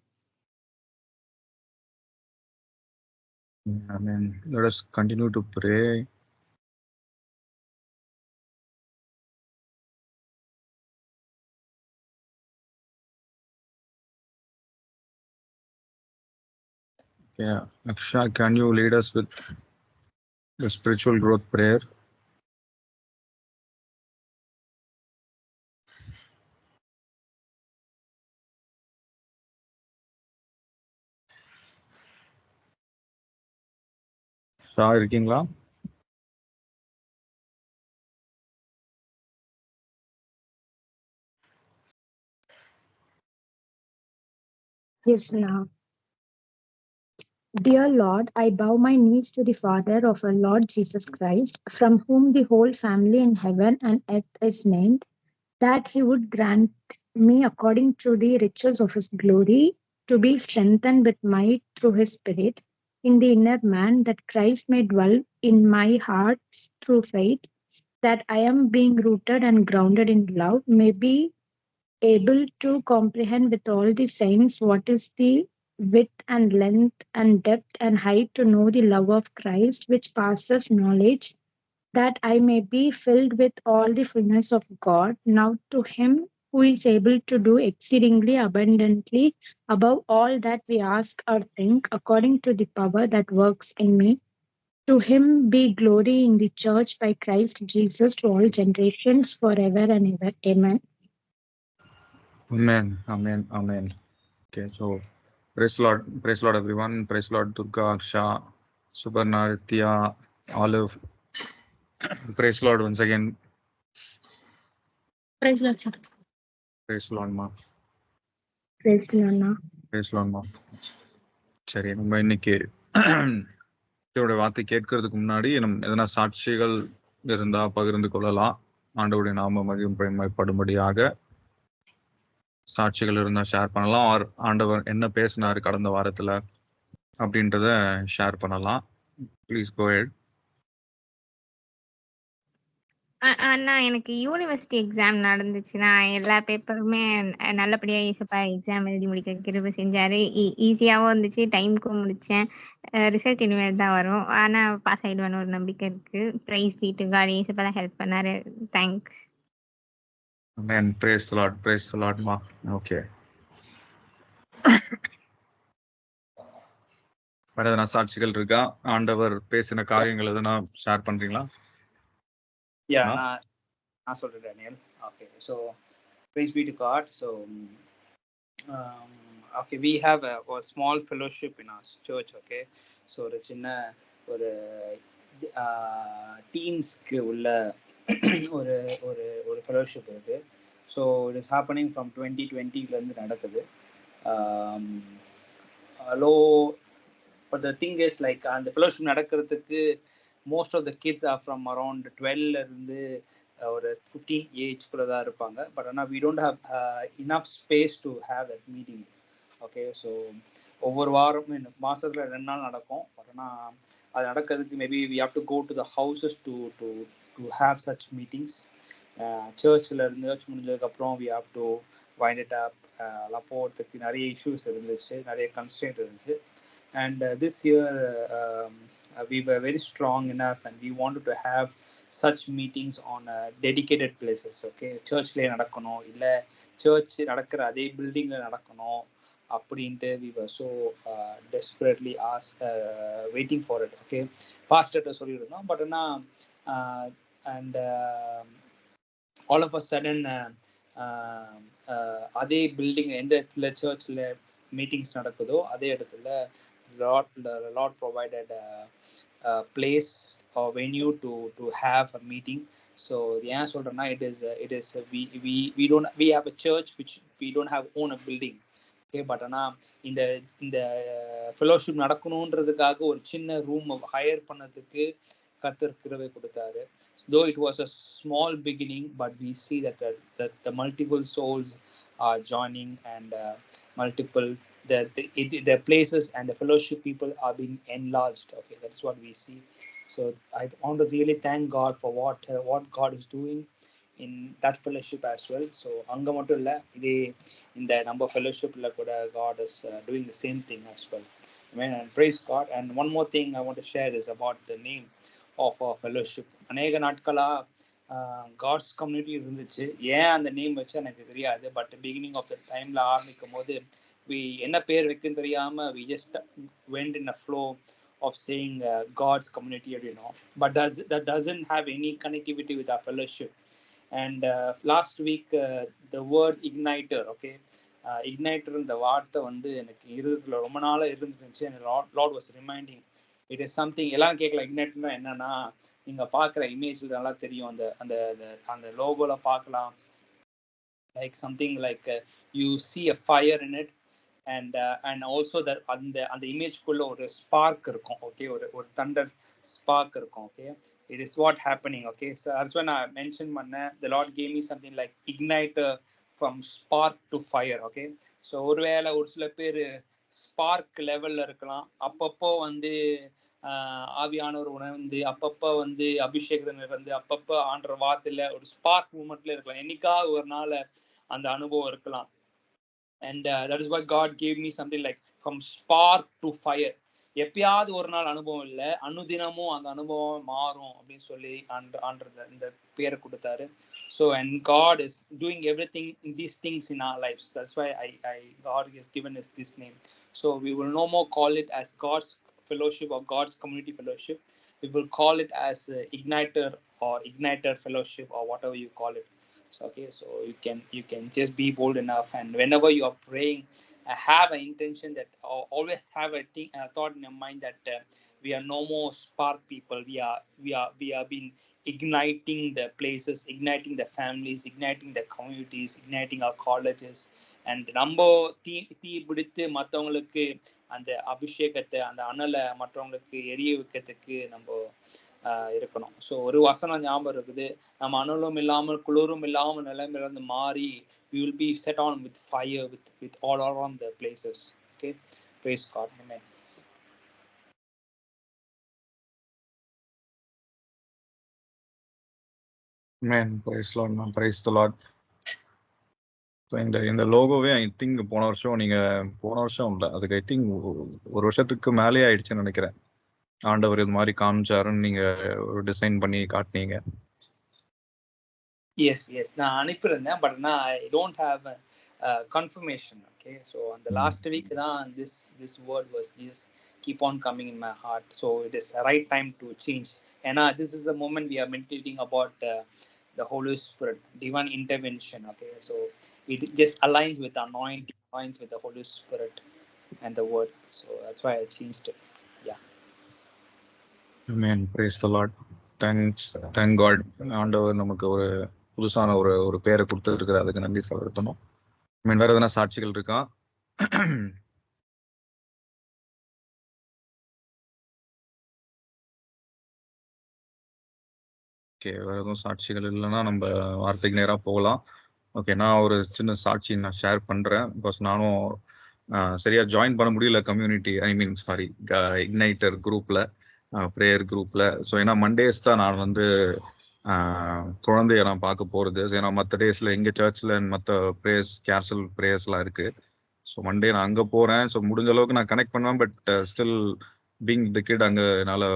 Amen. Let us continue to pray. Yeah, Aksha, can you lead us with the spiritual growth prayer? Sir இருக்கீங்களா?
Yes, now. Dear Lord, I bow my knees to the Father of our Lord Jesus Christ, from whom the whole family in heaven and earth is named, that he would grant me, according to the riches of his glory, to be strengthened with might through his Spirit in the inner man, that Christ may dwell in my heart through faith, that I am being rooted and grounded in love, may be able to comprehend with all the saints what is the width and length and depth and height, to know the love of Christ which passes knowledge, that I may be filled with all the fullness of God. Now to him who is able to do exceedingly abundantly above all that we ask or think, according to the power that works in me, to him be glory in the church by Christ Jesus to all generations forever and ever. Amen.
Amen. Amen. Amen. Okay, so praise Lord everyone. Praise Lord Durga, Aksha, Subarna, Ritya, Olive. Praise Lord once again.
Praise Lord, sir.
Praise Lord ma.
Praise Lord.
Praise Lord ma. சரி, நம்ம இன்னைக்கு இதோட வார்த்தை கேட்கறதுக்கு முன்னாடி நம்ம எதனா சாட்சிகள் இருந்தா பகிர்ந்து கொள்ளலாம். ஆண்டவருடைய நாம மகிமைப்படும்படியாக சாட்சிகள் இருந்தா ஷேர் பண்ணலாம். ஆண்டவர் என்ன பேசினாரு கடந்த வாரத்துல அப்படின்றத ஷேர் பண்ணலாம். Please go head.
அண்ணா, எனக்கு யூனிவர்சிட்டி எக்ஸாம் நடந்துச்சு. நான் எல்லா பேப்பருமே நல்லபடியா ஏசப்பா எக்ஸாம் எழுதி முடிக்க கிருபை செஞ்சாரு. ஈஸியாவும் இருந்துச்சு, டைமுக்கும் முடிச்சேன். ரிசல்ட் இனிமேல் தான் வரும். ஆனா பாஸ் ஆயிடுவேன்னு ஒரு நம்பிக்கை இருக்கு. Praise be to God. ஏசப்பா தான் ஹெல்ப் பண்ணாரு. Thanks.
Amen. Praise the Lord. Praise the Lord ma. Okay. வேற எதனா சாட்சிகள் இருக்கா? ஆண்டவர் பேசின காரியங்கள் எதனா ஷேர் பண்றீங்களா?
நான் சொல்றேன் Daniel. Okay, so praise be to God. So okay, we have a small fellowship in our church. Okay, so ஒரு சின்ன ஒரு டீன்ஸ்க்கு உள்ள ஒரு ஒரு ஒரு ஃபெலோஷிப் இருக்கு. So it is happening from 2020 நடக்குது. Hello, but the thing is like அந்த ஃபெலோஷிப் நடக்கிறதுக்கு most of the kids are from around 12 இருந்து ஒரு 15 ஏஜ்குள்ளே தான் இருப்பாங்க. பட் ஆனால் we don't have enough space to have that meeting. Okay, so ஒவ்வொரு வாரமும் மாதத்தில் 2 நாள் நடக்கும். பட் ஆனால் அது நடக்கிறதுக்கு maybe we have to go to the houses to to to have such meetings. Church முடிஞ்சதுக்கப்புறம் we have to wind it up. எல்லாம் போகிறதுக்கு நிறைய இஷ்யூஸ் இருந்துச்சு, நிறைய கன்ஸ்ட்ரெயின்ட் இருந்துச்சு. And this year we were very strong enough and we wanted to have such meetings on dedicated places. Okay, churchல நடக்கணும், இல்லை search நடக்கிற அதே பில்டிங்கில் நடக்கணும் அப்படின்ட்டு we were so desperately waiting for it. Okay, பாஸ்டர்கிட்ட சொல்லியிருந்தோம். பட் ஆனால் and all of a sudden அதே பில்டிங் எந்த இடத்துல சர்ச்சில் மீட்டிங்ஸ் நடக்குதோ அதே இடத்துல the Lord provided a place or venue to have a meeting. So ஏன் சொல்றேன்னா it is we have a church which we don't have own a building. Okay, but ஆனால் இந்த ஃபெலோஷிப் நடக்கணுன்றதுக்காக ஒரு சின்ன ரூம் ஹையர் பண்ணதுக்கு கர்த்தர் கிருபை கொடுத்தாரு. Though it was a small beginning, but we see that the multiple souls are joining and multiple the places and the fellowship people are being enlarged. Okay, that's what we see. So I want to really thank God for what God is doing in that fellowship as well. So anga mattum illa, idhe inda number fellowship la kuda God is doing the same thing as well. Amen, and praise God. And one more thing I want to share is about the name of our fellowship. அநேக நாட்களா God's community இருந்துச்சு. ஏன் அந்த name வச்சு எனக்கு தெரியாது. But beginning of the டைம்ல ஆரம்பிக்கும் போது என்ன பேர் வைக்குன்னு தெரியாம we just went in a flow of saying God's community, you know, but that doesn't have any connectivity with our fellowship. And last week the word igniter, okay, igniter இந்த வார்த்தை வந்து எனக்கு இருதயத்துல ரொம்ப நாளா இருந்துச்சு. and Lord was reminding, it is something எல்லாரும் கேட்கல igniterனா என்னன்னா, நீங்க பாக்குற இமேஜ்ல நல்லா தெரியும். அந்த அந்த அந்த லோகோல பார்க்கலாம், like something like you see a fire in it. And also that அந்த இமேஜ்க்குள்ள ஒரு ஸ்பார்க் இருக்கும். ஓகே, ஒரு தண்டர் ஸ்பார்க் இருக்கும். Okay, it is what happening. Okay, so that's when I mentioned பண்ணேன், the Lord gave me something like igniter from spark to fire. Okay, so ஒருவேளை ஒரு சில பேர் ஸ்பார்க் லெவல்ல இருக்கலாம். அப்பப்போ வந்து ஆவியானவர் உணர்ந்து, அப்பப்போ வந்து அபிஷேகம் இருந்து, அப்பப்போ ஆண்ட வார்த்தையில ஒரு ஸ்பார்க் மூமெண்ட்ல இருக்கலாம். என்னைக்காவது ஒரு நாள் அந்த அனுபவம் இருக்கலாம். And that is why God gave me something like from spark to fire. எப்பயாவது ஒரு நாள் அனுபவம் இல்லை, அனுதினமும் அந்த அனுபவம் மாறும் அப்படின்னு சொல்லி இந்த பேரை கொடுத்தாரு. So and God is doing everything in these things in our lives. That's why God has given us this name. So we will no more call it as God's fellowship or God's community fellowship. We will call it as igniter or igniter fellowship or whatever you call it. So, okay, so you can just be bold enough, and whenever you are praying, have an intention that always have a thought in your mind that we are no more spark people. We are being igniting the places, igniting the families, igniting the communities, igniting our colleges. And நம்ம தீ பிடித்து மற்றவங்களுக்கு அந்த அபிஷேகத்தை, அந்த அனலை மற்றவங்களுக்கு எரிய வைக்கிறதுக்கு நம்ம இருக்கணும். ஸோ ஒரு வசனம் ஞாபகம் இருக்குது, நம்ம அனலும் இல்லாமல் குளிரும் இல்லாமல் நிலைமையிலிருந்து மாறி we will be set on with fire with all around the places. Okay, praise God. Amen.
Amen, praise Lord, man, praise the Lord. So இந்த லோகோவே ஐ திங்க் போன வருஷம் இல்லை, அதுக்கு ஐ திங்க் ஒரு வருஷத்துக்கு மேலே ஆயிடுச்சுன்னு நினைக்கிறேன். ஆண்டவர் இது மாதிரி காமிச்சாருன்னு நீங்க ஒரு டிசைன் பண்ணி காட்டினீங்க.
எஸ் நான் அனுப்பியிருந்தேன். பட் நான் I don't have confirmation. Okay, so அந்த லாஸ்ட் வீக் தான் this word was just keep on coming in my heart. So it is the right time to change. ஏன்னா this is a moment we are meditating about the Holy Spirit, divine intervention. Okay, so it just aligns with the anointing, aligns with the Holy Spirit and the word. So that's why I changed it. Yeah.
Amen. Praise the Lord. Thank God. ஆண்டவர் நமக்கு ஒரு புதுசான ஒரு பேரை கொடுத்துருக்குற, அதுக்கு நன்றி செலுத்தணும். வேற எதனா சாட்சிகள் இருக்கா? ஓகே, வேற எதுவும் சாட்சிகள் இல்லைன்னா நம்ம வார்த்தைக்கு நேராக போகலாம். ஓகே, நான் ஒரு சின்ன சாட்சி நான் ஷேர் பண்றேன். பிகாஸ் நானும் சரியா ஜாயின் பண்ண முடியல கம்யூனிட்டி, இக்னைட்டர் குரூப்ல, ப்ரேயர் குரூப்ல. ஸோ ஏன்னா மண்டேஸ் தான் நான் வந்து குழந்தைய நான் பார்க்க போறது. ஏன்னா மற்ற டேஸ்ல எங்க சர்ச்ல மற்ற ப்ரேயர்ஸ், கேர்சல் ப்ரேயர்ஸ்லாம் இருக்கு. ஸோ மண்டே நான் அங்கே போறேன். ஸோ முடிஞ்ச அளவுக்கு நான் கனெக்ட் பண்ணுவேன். But still being the kid அங்கே என்னால்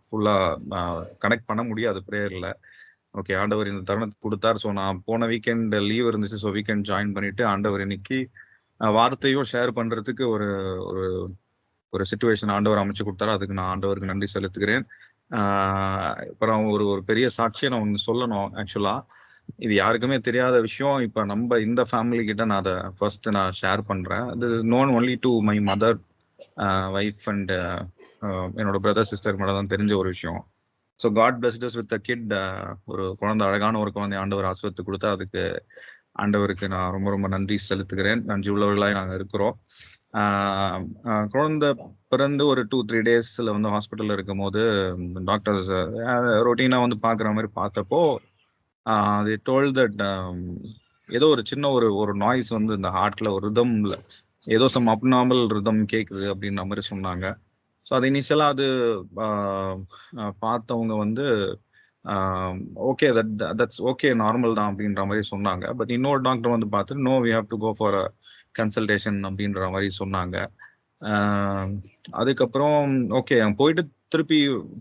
ஃபுல்லாக கனெக்ட் பண்ண முடியாது ப்ரேயரில். ஓகே, ஆண்டவர் இந்த தருணத்தை கொடுத்தார். ஸோ நான் போன வீக்கெண்ட் லீவ் இருந்துச்சு. ஸோ வீக்கெண்ட் ஜாயின் பண்ணிட்டு ஆண்டவர் இன்னைக்கு வார்த்தையும் ஷேர் பண்றதுக்கு ஒரு ஒரு சுச்சுவேஷன் ஆண்டவர் அமைச்சு கொடுத்தாரு. அதுக்கு நான் ஆண்டவருக்கு நன்றி செலுத்துகிறேன். அப்புறம் ஒரு பெரிய சாட்சியை நான் ஒன்று சொல்லணும். ஆக்சுவலா இது யாருக்குமே தெரியாத விஷயம். இப்ப நம்ம இந்த ஃபேமிலி கிட்ட நான் அதை ஃபர்ஸ்ட் நான் ஷேர் பண்றேன். This is known only to my mother, wife and என்னோட பிரதர் சிஸ்டர் மட்டும் தான் தெரிஞ்ச ஒரு விஷயம். So God blessed us with a kid. ஒரு குழந்தை, அழகான ஒரு குழந்தை ஆண்டவர் ஆசீர்வாதத்தை கொடுத்தா அதுக்கு ஆண்டவருக்கு நான் ரொம்ப ரொம்ப நன்றி செலுத்துகிறேன். நன்றி உள்ளவர்களாய் நாங்கள் இருக்கிறோம். குழந்தை பிறந்து ஒரு 2-3 டேஸ்ல வந்து ஹாஸ்பிட்டல்ல இருக்கும் போது டாக்டர்ஸ் ரொட்டீனா வந்து பாக்குற மாதிரி பார்த்தப்போ they told that ஏதோ ஒரு சின்ன ஒரு நாய்ஸ் வந்து இந்த ஹார்ட்ல ஒரு ரிதம்ல ஏதோ சம் அப்நார்மல் ரிதம் கேக்குது அப்படின்ற மாதிரி சொன்னாங்க. ஸோ அது இனிஷியலா அது பார்த்தவங்க வந்து ஓகே தட்ஸ் ஓகே நார்மல் தான் அப்படின்ற மாதிரி சொன்னாங்க. பட் இன்னொரு டாக்டர் வந்து பார்த்துட்டு no we have to go for a consultation அப்படின்ற மாதிரி சொன்னாங்க. அதுக்கப்புறம் ஓகே போயிட்டு திருப்பி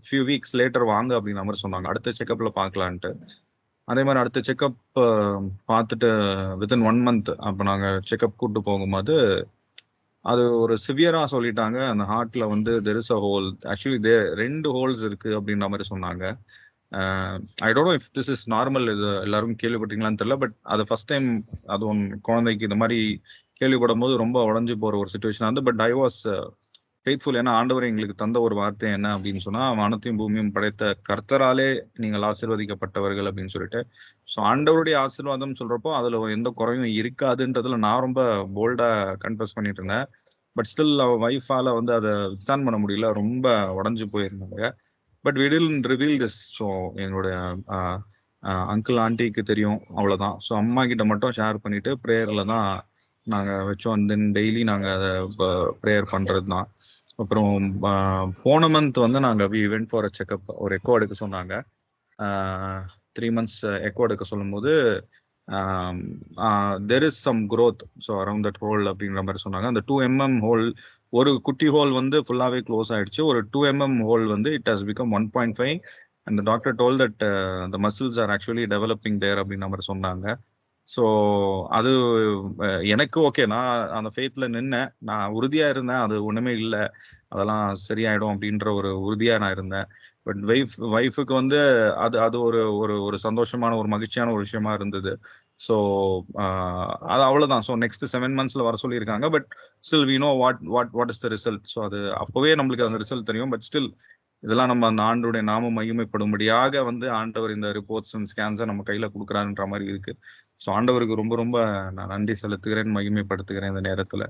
ஃபியூ வீக்ஸ் லேட்டர் வாங்க அப்படின்ற மாதிரி சொன்னாங்க, அடுத்த செக்அப்ல பார்க்கலான்ட்டு. அதே மாதிரி அடுத்த செக்அப் பார்த்துட்டு வித்தின் 1 month அப்போ நாங்கள் செக்அப் கூப்பிட்டு போகும்போது அது ஒரு சிவியரா சொல்லிட்டாங்க. அந்த ஹார்ட்ல வந்து there is a whole, actually 2 holes இருக்கு அப்படின்ற மாதிரி சொன்னாங்க. I don't know if this is normal, இது எல்லாரும் கேள்விப்பட்டீங்களான்னு தெரியல. பட் அது ஃபர்ஸ்ட் டைம் அது குழந்தைக்கு இந்த மாதிரி கேள்விப்படும் போது ரொம்ப உடஞ்சு போற ஒரு சுச்சுவேஷன் வந்து. But I was faithful. ஏன்னா ஆண்டவர் எங்களுக்கு தந்த ஒரு வார்த்தை என்ன அப்படின்னு சொன்னா, வானத்தையும் பூமியும் படைத்த கர்த்தராலே நீங்கள் ஆசீர்வதிக்கப்பட்டவர்கள் அப்படின்னு சொல்லிட்டு. ஸோ ஆண்டவருடைய ஆசீர்வாதம் சொல்றப்போ அதுல எந்த குறையும் இருக்காதுன்றதுல நான் ரொம்ப போல்டா கன்ஃபஸ் பண்ணிட்டு இருந்தேன். பட் ஸ்டில் அவ வைஃபால வந்து அதை வித்தான் பண்ண முடியல, ரொம்ப உடஞ்சு போயிருந்தாங்க. But we didn't reveal this. So என்னுடைய அங்கிள் ஆண்டிக்கு தெரியும், அவ்வளோதான். ஸோ அம்மா கிட்ட மட்டும் ஷேர் பண்ணிட்டு ப்ரேயர்ல தான் நாங்கள் வச்சோம். தென் டெய்லி நாங்கள் அதை ப்ரேயர் பண்ணுறது தான். அப்புறம் போன மந்த் வந்து நாங்கள் we went for a checkup. ஒரு எக்கோ எடுக்க சொன்னாங்க. 3 months எக்கோ எடுக்க சொல்லும்போது there is some growth, so around that hole அப்படின்ற மாதிரி சொன்னாங்க. அந்த 2 mm ஹோல், ஒரு குட்டி ஹோல் வந்து ஃபுல்லாவே க்ளோஸ் ஆயிடுச்சு. ஒரு 2 mm ஹோல் வந்து it has become 1.5 and the doctor told that the muscles are actually developing there அப்படின்ற மாதிரி சொன்னாங்க. ஸோ அது எனக்கு ஓகே, நான் அந்த ஃபெய்த்ல நின்னேன், நான் உறுதியா இருந்தேன். அது ஒண்ணுமே இல்லை, அதெல்லாம் சரியாயிடும் அப்படின்ற ஒரு உறுதியா நான் இருந்தேன். பட் வைஃபுக்கு வந்து அது ஒரு சந்தோஷமான ஒரு மகிழ்ச்சியான ஒரு விஷயமா இருந்தது. ஸோ அது அவ்வளவுதான். ஸோ நெக்ஸ்ட் 7 monthsல வர சொல்லியிருக்காங்க. But still we know what is the result. So அது அப்பவே நம்மளுக்கு அந்த ரிசல்ட் தெரியும். பட் ஸ்டில் இதெல்லாம் நம்ம அந்த ஆண்டோடைய நாமம் மகிமைப்படும்படியாக வந்து ஆண்டவர் இந்த ரிப்போர்ட்ஸ் அண்ட் ஸ்கேன்ஸை நம்ம கையில கொடுக்குறாருன்ற மாதிரி இருக்கு. ஸோ ஆண்டவருக்கு ரொம்ப ரொம்ப நான் நன்றி செலுத்துகிறேன், மகிமைப்படுத்துகிறேன் இந்த நேரத்துல.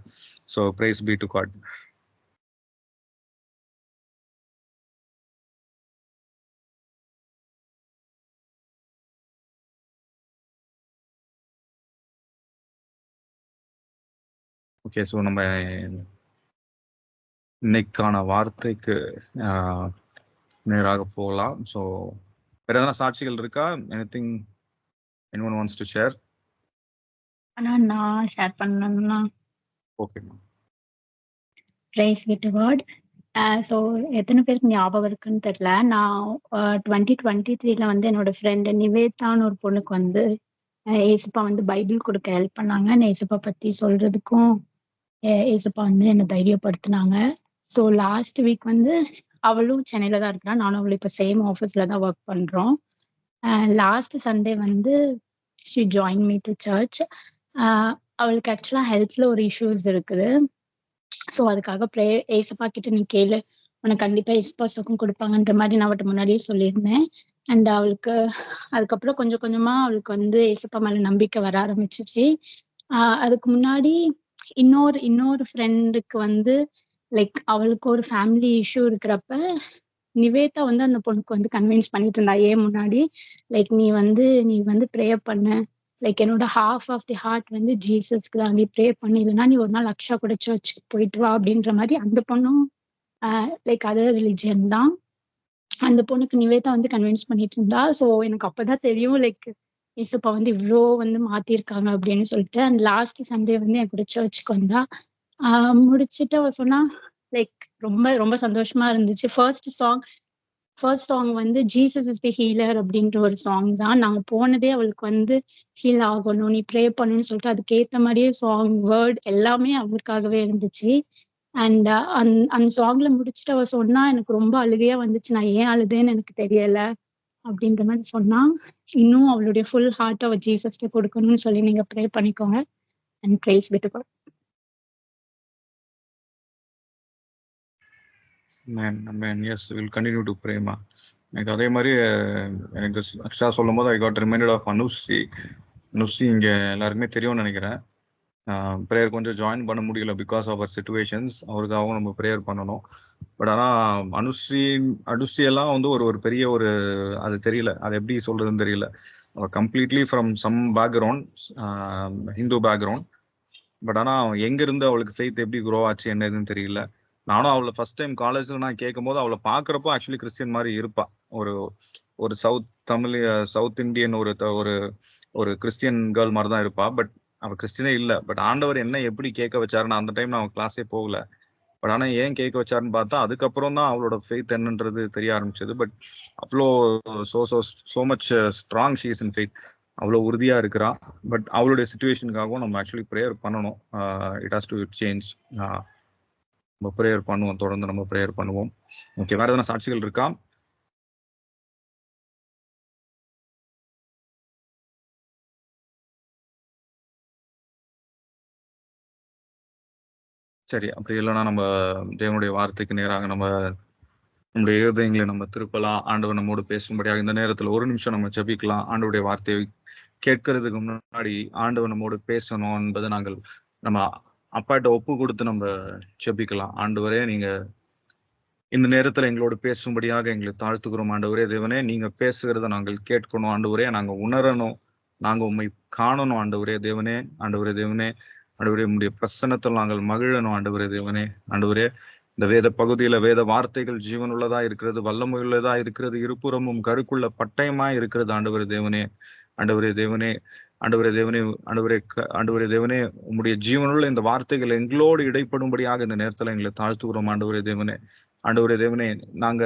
So praise be to God. Okay, so நம்ம இன்னைக்கான வார்த்தைக்கு நேராக போகலாம். ஸோ வேற எதனா சாட்சிகள் இருக்கா? Anything anyone wants to share?
ஆனா நான் ஷேர் பண்ணணும்னா
okay,
praise be to God. So எத்தனை பேருக்கு ஞாபகம் இருக்குன்னு தெரியல. நான் 2023 வந்து என்னோட ஃப்ரெண்டு நிவேதான்னு ஒரு பொண்ணுக்கு வந்து ஏசப்பா வந்து பைபிள் கொடுக்க ஹெல்ப் பண்ணாங்க. நான் ஏசப்பா பத்தி சொல்றதுக்கும் ஏசப்பா வந்து என்னை தைரியப்படுத்தினாங்க. ஸோ லாஸ்ட் வீக் வந்து அவளும் சென்னையில தான் இருக்கிறா, நானும் அவளும் இப்போ சேம் ஆஃபீஸ்ல தான் ஒர்க் பண்றோம். லாஸ்ட் சண்டே வந்து she join me to church. அவளுக்கு ஆக்சுவலா ஹெல்த்ல ஒரு இஷ்யூஸ் இருக்குது. ஸோ அதுக்காக ஏசப்பா கிட்ட நீ கேளு, உனக்கு கண்டிப்பா ஏசப்பா சுகம் கொடுப்பாங்கன்ற மாதிரி நான் அவட்ட முன்னாடியே சொல்லியிருந்தேன். அண்ட் அவளுக்கு அதுக்கப்புறம் கொஞ்சம் கொஞ்சமா அவளுக்கு வந்து ஏசப்பா மேல நம்பிக்கை வர ஆரம்பிச்சிச்சு. அதுக்கு முன்னாடி இன்னொரு ஃப்ரெண்டுக்கு வந்து லைக் அவளுக்கு ஒரு ஃபேமிலி இஷ்யூ இருக்கிறப்ப நிவேதா வந்து அந்த பொண்ணுக்கு வந்து கன்வின்ஸ் பண்ணிட்டு இருந்தா ஏன் முன்னாடி, லைக் நீ வந்து ப்ரேயர் பண்ண, லைக் என்னோட ஹாஃப் ஆஃப் தி ஹார்ட் வந்து ஜீசஸ்க்கு தான், நீ ப்ரே பண்ணி இல்லைன்னா நீ ஒரு நாள் அக்ஷா கூட சர்ச்சுக்கு போயிட்டு வா அப்படின்ற மாதிரி அந்த பொண்ணும் லைக் அதர் ரிலிஜியன் தான். அந்த பொண்ணுக்கு நிவேதா வந்து கன்வின்ஸ் பண்ணிட்டு இருந்தா. ஸோ எனக்கு அப்பதான் தெரியும் லைக் ஏசப்பா வந்து இவ்வளோ வந்து மாத்திருக்காங்க அப்படின்னு சொல்லிட்டு. அண்ட் லாஸ்ட் சண்டே வந்து என் கூட சர்ச்சுக்கு வந்தா. முடிச்சுட்டு அவ சொன்னா லைக் ரொம்ப ரொம்ப சந்தோஷமா இருந்துச்சு. ஃபர்ஸ்ட் சாங் வந்து ஜீசஸ் இஸ் தி ஹீலர் அப்படின்ற ஒரு சாங் தான். நாங்க போனதே அவளுக்கு வந்து ஹீல் ஆகணும், நீ ப்ரே பண்ணணும்னு சொல்லிட்டு அதுக்கேற்ற மாதிரியே சாங் வேர்ட் எல்லாமே அவளுக்காகவே இருந்துச்சு. அண்ட் அந்த சாங்ல முடிச்சுட்டு அவ சொன்னா எனக்கு ரொம்ப அழுகையா வந்துச்சு, நான் ஏன் அழுதேன்னு எனக்கு தெரியல அப்படின்ற மாதிரி சொன்னா. இன்னும் அவளுடைய ஃபுல் ஹார்ட் அவ ஜீசஸ்க்கு கொடுக்கணும்னு சொல்லி நீங்க ப்ரே பண்ணிக்கோங்க. And praise be to God.
Yes will continue to Prema. எனக்கு அதே மாதிரி எனக்கு அக்ஷா சொல்லும் போது I got reminded of Anushree. இங்கே எல்லாருக்குமே தெரியும்னு நினைக்கிறேன். ப்ரேயர் கொஞ்சம் ஜாயின் பண்ண முடியல பிகாஸ் ஆஃப் அவர் சிச்சுவேஷன்ஸ். அவருக்காகவும் நம்ம ப்ரேயர் பண்ணணும். பட் ஆனால் அனுஸ்ரீ எல்லாம் வந்து ஒரு பெரிய ஒரு அது தெரியல, அது எப்படி சொல்றதுன்னு தெரியல. Completely from some background, Hindu background. But ஆனால் எங்கேருந்து அவளுக்கு ஃபெய்த் எப்படி க்ரோ ஆச்சு என்னதுன்னு தெரியல. நானும் அவளை ஃபர்ஸ்ட் டைம் காலேஜில் நான் கேட்கும் போது அவளை பார்க்குறப்போ ஆக்சுவலி கிறிஸ்டியன் மாதிரி இருப்பா. ஒரு சவுத் இந்தியன் ஒரு கிறிஸ்டியன் கேர்ள் மாதிரி தான் இருப்பா. பட் அவள் கிறிஸ்டியனே இல்லை. பட் ஆண்டவர் என்ன எப்படி கேட்க வச்சாருன்னு அந்த டைம் நான் கிளாஸே போகல. பட் ஆனால் ஏன் கேட்க வச்சாருன்னு பார்த்தா அதுக்கப்புறம் தான் அவளோட ஃபெய்த் என்னன்றது தெரிய ஆரம்பிச்சது. பட் அவ்வளோ so much strong she is in faith. அவ்வளோ உறுதியா இருக்கிறா. பட் அவளுடைய சிச்சுவேஷனுக்காகவும் நம்ம ஆக்சுவலி ப்ரேயர் பண்ணணும். It has to change. நம்ம ப்ரேயர் பண்ணுவோம், தொடர்ந்து நம்ம ப்ரேயர் பண்ணுவோம். ஓகே, வேற எதனா சாட்சிகள் இருக்கா? சரி, அப்படி இல்லைன்னா நம்ம தேவனுடைய வார்த்தைக்கு நேராக நம்முடைய இருதயங்களை நம்ம திருப்பலாம். ஆண்டவர் நம்மோடு பேசும்படியாக இந்த நேரத்தில் ஒரு நிமிஷம் நம்ம ஜெபிக்கலாம். ஆண்டவருடைய வார்த்தையை கேட்கறதுக்கு முன்னாடி ஆண்டவர் நம்மோடு பேசணும் என்பதை நம்ம அப்பாட்ட ஒப்பு கொடுத்து நம்ம ஜெபிக்கலாம். ஆண்டவரே, நீங்க இந்த நேரத்துல எங்களோடு பேசும்படியாக எங்களை தாழ்த்துக்கிறோம். ஆண்டவரே தேவனே, நீங்க பேசுகிறத நாங்கள் கேட்கணும். ஆண்டவரே, நாங்க உணரணும், நாங்க உண்மை காணணும். ஆண்டவரே தேவனே, உம்முடைய பிரசன்னத்தில் நாங்கள் மகிழணும். ஆண்டவரே தேவனே, இந்த வேத பகுதியில வேத வார்த்தைகள் ஜீவனுள்ளதா இருக்கிறது, வல்லமையுள்ளதா இருக்கிறது, இருபுறமும் கருக்குள்ள பட்டயமா இருக்கிறது. ஆண்டவரே தேவனே, உம்முடைய ஜீவனுள்ள இந்த வார்த்தைகள் எங்களோடு இடைப்படும்படியாக இந்த நேரத்துல எங்களை தாழ்த்துக்கிறோம். ஆண்டவரே தேவனே, நாங்க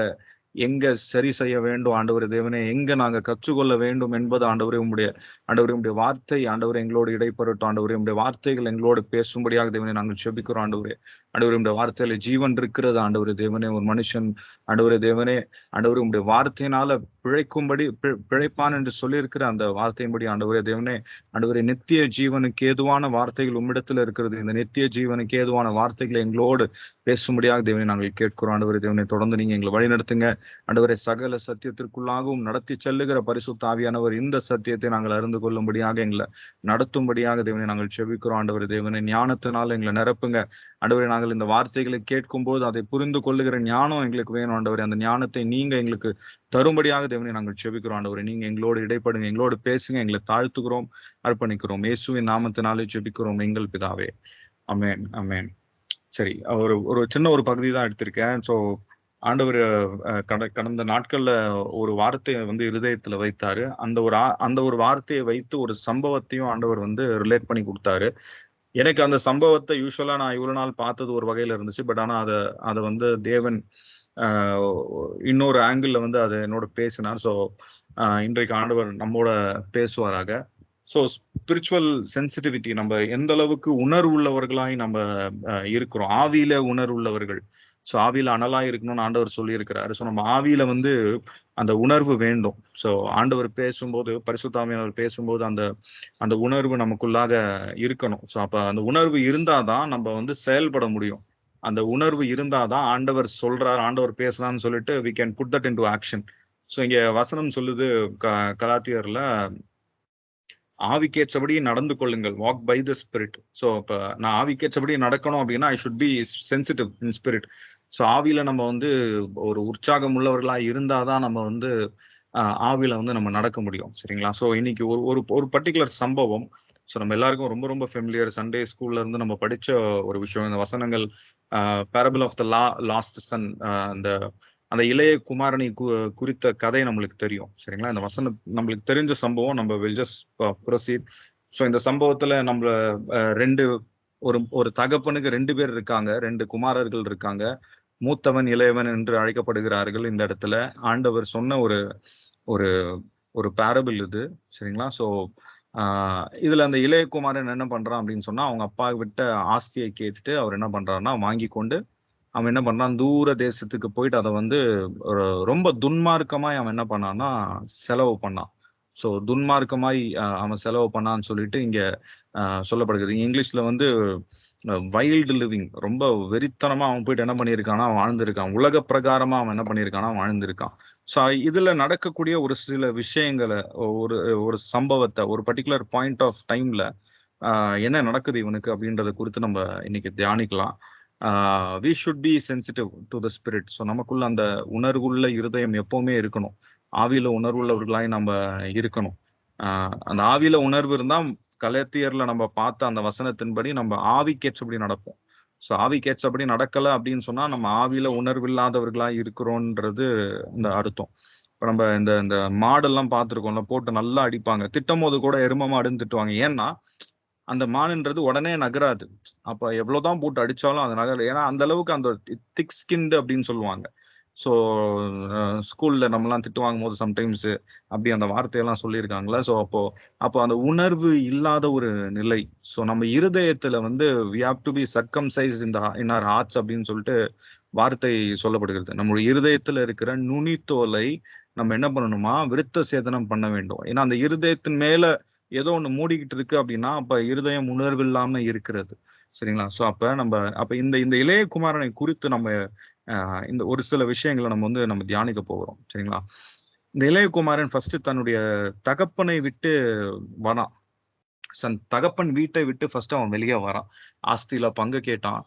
எங்க சரி செய்ய வேண்டும், ஆண்டவரே தேவனே, எங்க நாங்க கற்றுக்கொள்ள வேண்டும் என்பது ஆண்டவரே உம்முடைய வார்த்தை ஆண்டவரே எங்களோடு இடைப்படட்டும். ஆண்டவரே உம்முடைய வார்த்தைகள் எங்களோடு பேசும்படியாக தேவனே நாங்கள் ஜெபிக்கிறோம். ஆண்டவரே உம்முடைய வார்த்தையில ஜீவன் இருக்கிறது. ஆண்டவரே தேவனே, ஒரு மனுஷன் ஆண்டவரே உம்முடைய வார்த்தையினால பிழைப்பான் என்று சொல்லியிருக்கிற அந்த வார்த்தையின்படி ஆண்டவரே நித்திய ஜீவனுக்கு ஏதுவான வார்த்தைகள் உம்மிடத்துல இருக்கிறது. இந்த நித்திய ஜீவனுக்கு ஏதுவான வார்த்தைகளை எங்களோடு பேசும்படியாக தேவனை நாங்கள் கேட்கிறோம். ஆண்டவரே தேவனை, தொடர்ந்து நீங்க எங்களை வழி நடத்துங்க. ஆண்டவரே, சகல சத்தியத்திற்குள்ளாகவும் நடத்தி செல்லுகிற பரிசுத்த ஆவியானவர் இந்த சத்தியத்தை நாங்கள் அறிந்து கொள்ளும்படியாக எங்களை நடத்தும்படியாக தேவனை நாங்கள் செபிக்கிறோம். ஆண்டவரே தேவனை, ஞானத்தினால எங்களை நிரப்புங்க. ஆண்டவரே, நாங்கள் இந்த வார்த்தைகளை கேட்கும் போது அதை புரிந்து கொள்ளுகிற ஞானம் எங்களுக்கு வேணும். ஆண்டவரே, அந்த ஞானத்தை நீங்க எங்களுக்கு தரும்படியாக தேவனை நாங்கள் செபிக்கிறோம். ஆண்டவரே, நீங்க எங்களோடு இடைப்படுங்க, எங்களோடு பேசுங்க, எங்களை தாழ்த்துகிறோம், அர்ப்பணிக்கிறோம். இயேசுவின் நாமத்தினாலே ஜெபிக்கிறோம் எங்கள் பிதாவே. ஆமென், ஆமென். சரி, ஒரு சின்ன ஒரு பகுதி தான் எடுத்திருக்கேன். ஸோ ஆண்டவர் கடந்த நாட்கள்ல ஒரு வார்த்தையை இருதயத்துல வைத்தாரு. அந்த ஒரு வார்த்தையை வைத்து ஒரு சம்பவத்தையும் ஆண்டவர் ரிலேட் பண்ணி கொடுத்தாரு. எனக்கு அந்த சம்பவத்தை யூஸ்வலா நான் இவ்வளவு நாள் பார்த்தது ஒரு வகையில இருந்துச்சு. பட் ஆனா அதை தேவன் இன்னொரு ஆங்கிள் அதை என்னோட பேசினார். ஸோ இன்றைக்கு ஆண்டவர் நம்மோட பேசுவாராக. ஸோ ஸ்பிரிச்சுவல் சென்சிட்டிவிட்டி, நம்ம எந்த அளவுக்கு உணர்வுள்ளவர்களாய் நம்ம இருக்கிறோம், ஆவியில உணர்வுள்ளவர்கள். ஸோ ஆவியில அனலா இருக்கணும்னு ஆண்டவர் சொல்லி இருக்கிறாரு. ஸோ நம்ம ஆவியில வந்து அந்த உணர்வு வேண்டும். ஸோ ஆண்டவர் பேசும்போது, பரிசுத்த ஆவியானவர் பேசும்போது அந்த அந்த உணர்வு நமக்குள்ளாக இருக்கணும். ஸோ அப்ப அந்த உணர்வு இருந்தாதான் நம்ம வந்து செயல்பட முடியும். அந்த உணர்வு இருந்தாதான் ஆண்டவர் சொல்றார், ஆண்டவர் பேசலாம்னு சொல்லிட்டு we can put that into action. So இங்க வசனம் சொல்லுது கலாத்தியர்ல, ஆவிக்கேற்றபடி நடந்து கொள்ளுங்கள், walk by the spirit. So இப்போ நான் ஆவிக்கேற்றபடி நடக்கணும் அப்படின்னா I should be sensitive in spirit. So ஆவியில நம்ம வந்து ஒரு உற்சாகம் உள்ளவர்களா இருந்தாதான் நம்ம வந்து ஆவியில வந்து நம்ம நடக்க முடியும். சரிங்களா? ஸோ இன்னைக்கு ஒரு ஒரு ஒரு பர்டிகுலர் சம்பவம், ஸோ நம்ம எல்லாருக்கும் ரொம்ப ரொம்ப ஃபெமிலியர், சண்டே ஸ்கூல்ல இருந்து நம்ம படிச்ச ஒரு விஷயம். இந்த வசனங்கள் parable of the lost son, அந்த அந்த இளைய குமாரனை குறித்த கதை நம்மளுக்கு தெரியும். சரிங்களா? இந்த வசனம் நம்மளுக்கு தெரிஞ்ச சம்பவம், நம்ம வில் ஜஸ்ட் ப்ரொசீட். ஸோ இந்த சம்பவத்துல நம்ம ரெண்டு ஒரு தகப்பனுக்கு 2 பேர் இருக்காங்க, 2 குமாரர்கள் இருக்காங்க. மூத்தவன் இளையவன் என்று அழைக்கப்படுகிறார்கள். இந்த இடத்துல ஆண்டவர் சொன்ன ஒரு ஒரு ஒரு பேரபிள் இது. சரிங்களா? ஸோ இதுல அந்த இளைய குமாரன் என்ன பண்றான் அப்படின்னு சொன்னா, அவங்க அப்பா விட்ட ஆஸ்தியை கேட்டுட்டு அவர் என்ன பண்றாருன்னா வாங்கி கொண்டு அவன் என்ன பண்ணான், தூர தேசத்துக்கு போயிட்டு அதை வந்து ரொம்ப துன்மார்க்கமாய் அவன் என்ன பண்ணான்னா செலவு பண்ணான். ஸோ துன்மார்க்கமாய் அவன் செலவு பண்ணான்னு சொல்லிட்டு இங்க சொல்லப்படுகிறது. இங்கிலீஷ்ல வந்து வைல்டு லிவிங், ரொம்ப வெறித்தனமா அவன் போயிட்டு என்ன பண்ணியிருக்கானா வாழ்ந்திருக்கான். உலக பிரகாரமா அவன் என்ன பண்ணியிருக்கானா வாழ்ந்திருக்கான். ஸோ இதுல நடக்கக்கூடிய ஒரு சில விஷயங்களை, ஒரு ஒரு சம்பவத்தை, ஒரு பர்டிகுலர் பாயிண்ட் ஆஃப் டைம்ல என்ன நடக்குது இவனுக்கு அப்படின்றத குறித்து நம்ம இன்னைக்கு தியானிக்கலாம். we should be sensitive to the spirit. So நமக்குள்ள அந்த உணர்வுள்ள இருதயம் எப்பவுமே இருக்கணும். ஆவியில உணர்வுள்ளவர்களாய் நம்ம இருக்கணும். அந்த ஆவியில உணர்வு இருந்தா கலாத்தியர்ல நம்ம பார்த்த அந்த வசனத்தின்படி நம்ம ஆவிக்கேற்றபடி நடப்போம். ஸோ ஆவிக்கேற்றபடி நடக்கல அப்படின்னு சொன்னா நம்ம ஆவியில உணர்வு இல்லாதவர்களா இருக்கிறோன்றது இந்த அர்த்தம். இப்ப நம்ம இந்த இந்த மாடெல்லாம் பார்த்துருக்கோம்ல, போட்டு நல்லா அடிப்பாங்க, திட்டம் போது கூட எரும மாடுன்னு திட்டுவாங்க. ஏன்னா அந்த மானுன்றது உடனே நகராது. அப்ப எவ்வளவுதான் போட்டு அடிச்சாலும் அது நகர, ஏன்னா அந்த அளவுக்கு அந்த திக் ஸ்கின்டு அப்படின்னு சொல்லுவாங்க. ஸோ ஸ்கூல்ல நம்மலாம் திட்டு வாங்கும் போது சம்டைம்ஸ் அப்படி அந்த வார்த்தையெல்லாம் சொல்லியிருக்காங்களா. ஸோ அப்போ அந்த உணர்வு இல்லாத ஒரு நிலை. ஸோ நம்ம இருதயத்துல வந்து we have to be circumcised in our hearts அப்படின்னு சொல்லிட்டு வார்த்தை சொல்லப்படுகிறது. நம்மளுடைய இருதயத்துல இருக்கிற நுனித்தோலை நம்ம என்ன பண்ணணுமா, விருத்த சேதனம் பண்ண வேண்டும். ஏன்னா அந்த இருதயத்தின் மேல ஏதோ ஒண்ணு மூடிக்கிட்டு இருக்கு அப்படின்னா அப்ப இருதயம் உணர்வு இல்லாம இருக்கிறது. சரிங்களா? ஸோ அப்ப இந்த இந்த இளைய குமாரனை குறித்து நம்ம இந்த ஒரு சில விஷயங்களை நம்ம தியானிக்க போகிறோம். சரிங்களா? இந்த இளைய குமாரன் ஃபர்ஸ்ட் தன்னுடைய தகப்பனை விட்டு வரான். தகப்பன் வீட்டை விட்டு ஃபர்ஸ்ட் அவன் வெளியே வரான். ஆஸ்தியில பங்கு கேட்டான்.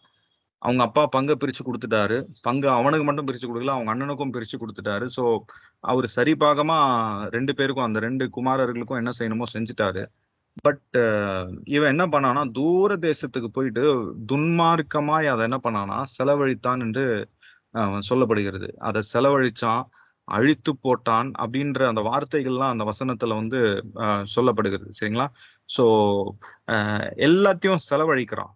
அவங்க அப்பா பங்கை பிரிச்சு கொடுத்துட்டாரு. பங்கு அவனுக்கு மட்டும் பிரிச்சு கொடுக்கல, அவங்க அண்ணனுக்கும் பிரிச்சு கொடுத்துட்டாரு. ஸோ அவர் சரிபாகமா 2 பேருக்கும், அந்த 2 குமாரர்களுக்கும் என்ன செய்யணுமோ செஞ்சுட்டாரு. பட் இவன் என்ன பண்ணானா, தூர தேசத்துக்கு போயிட்டு துன்மார்க்கமாய் அதை என்ன பண்ணானா செலவழித்தான் என்று சொல்லப்படுகிறது. அதை செலவழிச்சான், அழித்து போட்டான் அப்படின்ற அந்த வார்த்தைகள்லாம் அந்த வசனத்துல வந்து சொல்லப்படுகிறது. சரிங்களா? ஸோ எல்லாத்தையும் செலவழிக்கிறான்.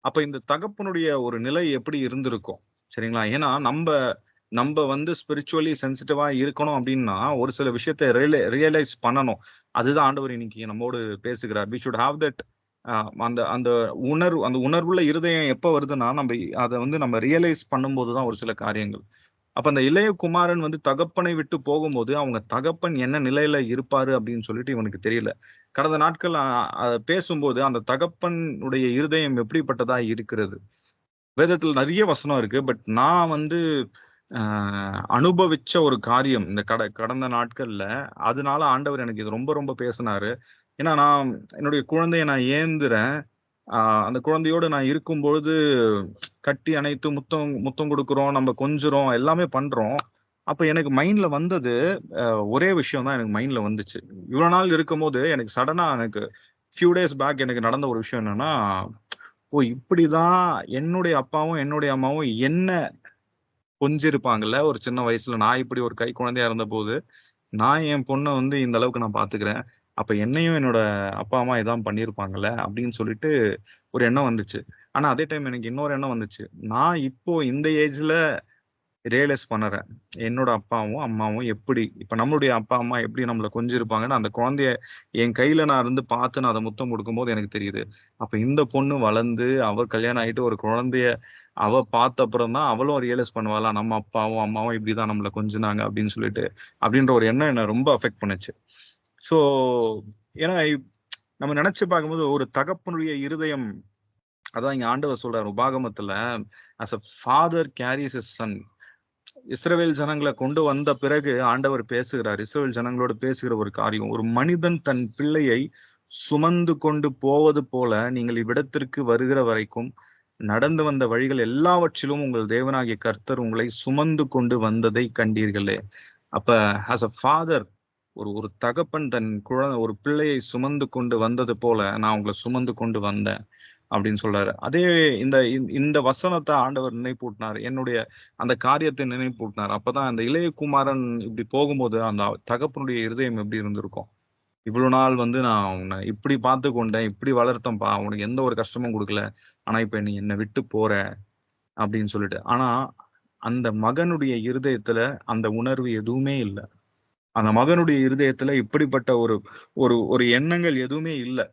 அப்ப இந்த தகப்பனுடைய ஒரு நிலை எப்படி இருந்திருக்கும்? சரிங்களா? ஏன்னா நம்ம வந்து ஸ்பிரிச்சுவலி சென்சிட்டிவா இருக்கணும் அப்படின்னா ஒரு சில விஷயத்தை ரியலைஸ் பண்ணணும். அதுதான் ஆண்டவர் இன்னைக்கு நம்மோடு பேசுகிறார். we should have that அந்த அந்த உணர்வுள்ள இருதயம் எப்ப வருதுன்னா நம்ம அதை வந்து நம்ம ரியலைஸ் பண்ணும்போதுதான் ஒரு சில காரியங்கள். அப்ப அந்த இளைய குமாரன் வந்து தகப்பனை விட்டு போகும்போது அவங்க தகப்பன் என்ன நிலையில இருப்பாரு அப்படின்னு சொல்லிட்டு இவனுக்கு தெரியல. கடந்த நாட்கள் பேசும்போது அந்த தகப்பனுடைய இருதயம் எப்படிப்பட்டதா இருக்கிறது, வேதத்துல நிறைய வசனம் இருக்கு. பட் நான் வந்து அனுபவிச்ச ஒரு காரியம் இந்த கடந்த நாட்கள்ல, அதனால ஆண்டவர் எனக்கு இது ரொம்ப ரொம்ப பேசினாரு. ஏன்னா நான் என்னுடைய குழந்தைய நான் ஏந்துறேன். அந்த குழந்தையோடு நான் இருக்கும்பொழுது கட்டி அணைத்து முத்தம் கொடுக்குறோம், நம்ம கொஞ்சுறோம், எல்லாமே பண்றோம். அப்ப எனக்கு மைண்ட்ல வந்தது ஒரே விஷயம் தான் எனக்கு மைண்ட்ல வந்துச்சு. இவ்வளவு நாள் இருக்கும் போது எனக்கு சடனா எனக்கு ஃபியூ டேஸ் பேக் எனக்கு நடந்த ஒரு விஷயம் என்னன்னா, ஓ இப்படிதான் என்னுடைய அப்பாவும் என்னுடைய அம்மாவும் என்ன கொஞ்சிருப்பாங்கல்ல ஒரு சின்ன வயசுல. நான் இப்படி ஒரு கை குழந்தையா இருந்த போது நான் என் பொண்ணை வந்து இந்த அளவுக்கு நான் பாத்துக்கிறேன், அப்ப என்னையும் என்னோட அப்பா அம்மா இதான் பண்ணியிருப்பாங்கல்ல அப்படின்னு சொல்லிட்டு ஒரு எண்ணம் வந்துச்சு. ஆனா அதே டைம் எனக்கு இன்னொரு எண்ணம் வந்துச்சு. நான் இப்போ இந்த ஏஜ்ல ரியலைஸ் பண்ணுறேன் என்னோட அப்பாவும் அம்மாவும் எப்படி, இப்ப நம்மளுடைய அப்பா அம்மா எப்படி நம்மளை கொஞ்சிருப்பாங்கன்னு அந்த குழந்தைய என் கையில நான் இருந்து பார்த்து நான் அதை முத்தம் கொடுக்கும்போது எனக்கு தெரியுது. அப்ப இந்த பொண்ணு வளர்ந்து அவர் கல்யாணம் ஆயிட்டு ஒரு குழந்தைய அவ பார்த்த அப்புறம் தான் அவளும் ரியலைஸ் பண்ணுவாளா, நம்ம அப்பாவும் அம்மாவும் இப்படிதான் நம்மள கொஞ்சினாங்க அப்படின்னு சொல்லிட்டு, அப்படின்ற ஒரு எண்ணம் என்ன ரொம்ப அஃபெக்ட் பண்ணுச்சு. ஸோ ஏன்னா நம்ம நினைச்சு பார்க்கும்போது ஒரு தகப்பனுடைய இருதயம், அதான் இங்க ஆண்டவர் சொல்றாரு உபாகமத்துல, as a father carries his son. இஸ்ரவேல் ஜனங்களை கொண்டு வந்த பிறகு ஆண்டவர் பேசுகிறார். இஸ்ரவேல் ஜனங்களோட பேசுகிற ஒரு காரியம், ஒரு மனிதன் தன் பிள்ளையை சுமந்து கொண்டு போவது போல நீங்கள் இவ்விடத்திற்கு வருகிற வரைக்கும் நடந்து வந்த வழிகள் எல்லாவற்றிலும் உங்கள் தேவனாகிய கர்த்தர் உங்களை சுமந்து கொண்டு வந்ததை கண்டீர்களே. அப்ப ஆஸ் அ ஃபாதர், ஒரு தகப்பன் தன் குழந்தை ஒரு பிள்ளையை சுமந்து கொண்டு வந்தது போல நான் உங்களை சுமந்து கொண்டு வந்தேன் அப்படின்னு சொல்றாரு. அதே இந்த வசனத்தை ஆண்டவர் நினைப்பூட்டினார், என்னுடைய அந்த காரியத்தை நினைப்பூட்டினார். அப்பதான் அந்த இளைய குமாரன் இப்படி போகும்போது அந்த தகப்பனுடைய இருதயம் எப்படி இருந்திருக்கும். இவ்வளவு நாள் நான் உன்னை இப்படி பார்த்து கொண்டேன், இப்படி வளர்த்தேன்ப்பா, உனக்கு எந்த ஒரு கஷ்டமும் கொடுக்கல, ஆனா இப்ப நீ என்னை விட்டு போற அப்படின்னு சொல்லிட்டு. ஆனா அந்த மகனுடைய இருதயத்துல அந்த உணர்வு எதுவுமே இல்லை. அந்த மகனுடைய இருதயத்துல இப்படிப்பட்ட ஒரு ஒரு ஒரு எண்ணங்கள் எதுவுமே இல்லை.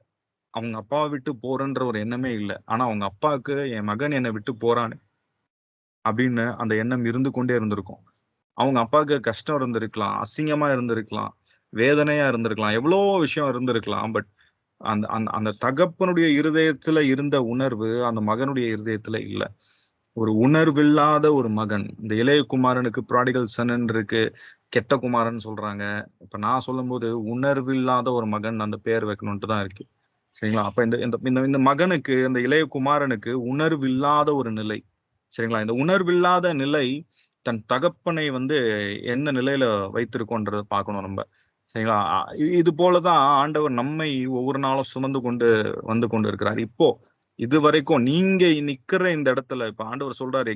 அவங்க அப்பாவை விட்டு போறன்ற ஒரு எண்ணமே இல்லை. ஆனா அவங்க அப்பாவுக்கு என் மகன் என்னை விட்டு போறான்னு அப்படின்னு அந்த எண்ணம் இருந்து கொண்டே இருந்திருக்கும். அவங்க அப்பாவுக்கு கஷ்டம் இருந்திருக்கலாம், அசிங்கமா இருந்திருக்கலாம், வேதனையா இருந்திருக்கலாம், எவ்வளோ விஷயம் இருந்திருக்கலாம். பட் அந்த அந்த அந்த தகப்பனுடைய இருதயத்துல இருந்த உணர்வு அந்த மகனுடைய இருதயத்துல இல்லை. ஒரு உணர்வில்லாத ஒரு மகன். இந்த இளைய குமாரனுக்கு ப்ராடிகல் சன் இருக்கு, கெட்ட குமாரன் சொல்றாங்க. இப்ப நான் சொல்லும் போது உணர்வில்லாத ஒரு மகன் அந்த பேர் வைக்கணும்ட்டு தான் இருக்கு. சரிங்களா? அப்ப இந்த மகனுக்கு, இந்த இளைய குமாரனுக்கு உணர்வில்லாத ஒரு நிலை. சரிங்களா? இந்த உணர்வில்லாத நிலை தன் தகப்பனை எந்த நிலையில வைத்திருக்கோன்றத பார்க்கணும் நம்ம. சரிங்களா? இது போலதான் ஆண்டவர் நம்மை ஒவ்வொரு நாளும் சுமந்து கொண்டு வந்து கொண்டு இருக்கிறார். இப்போ இது வரைக்கும் நீங்க நிக்கிற இந்த இடத்துல இப்ப ஆண்டவர் சொல்றாரு,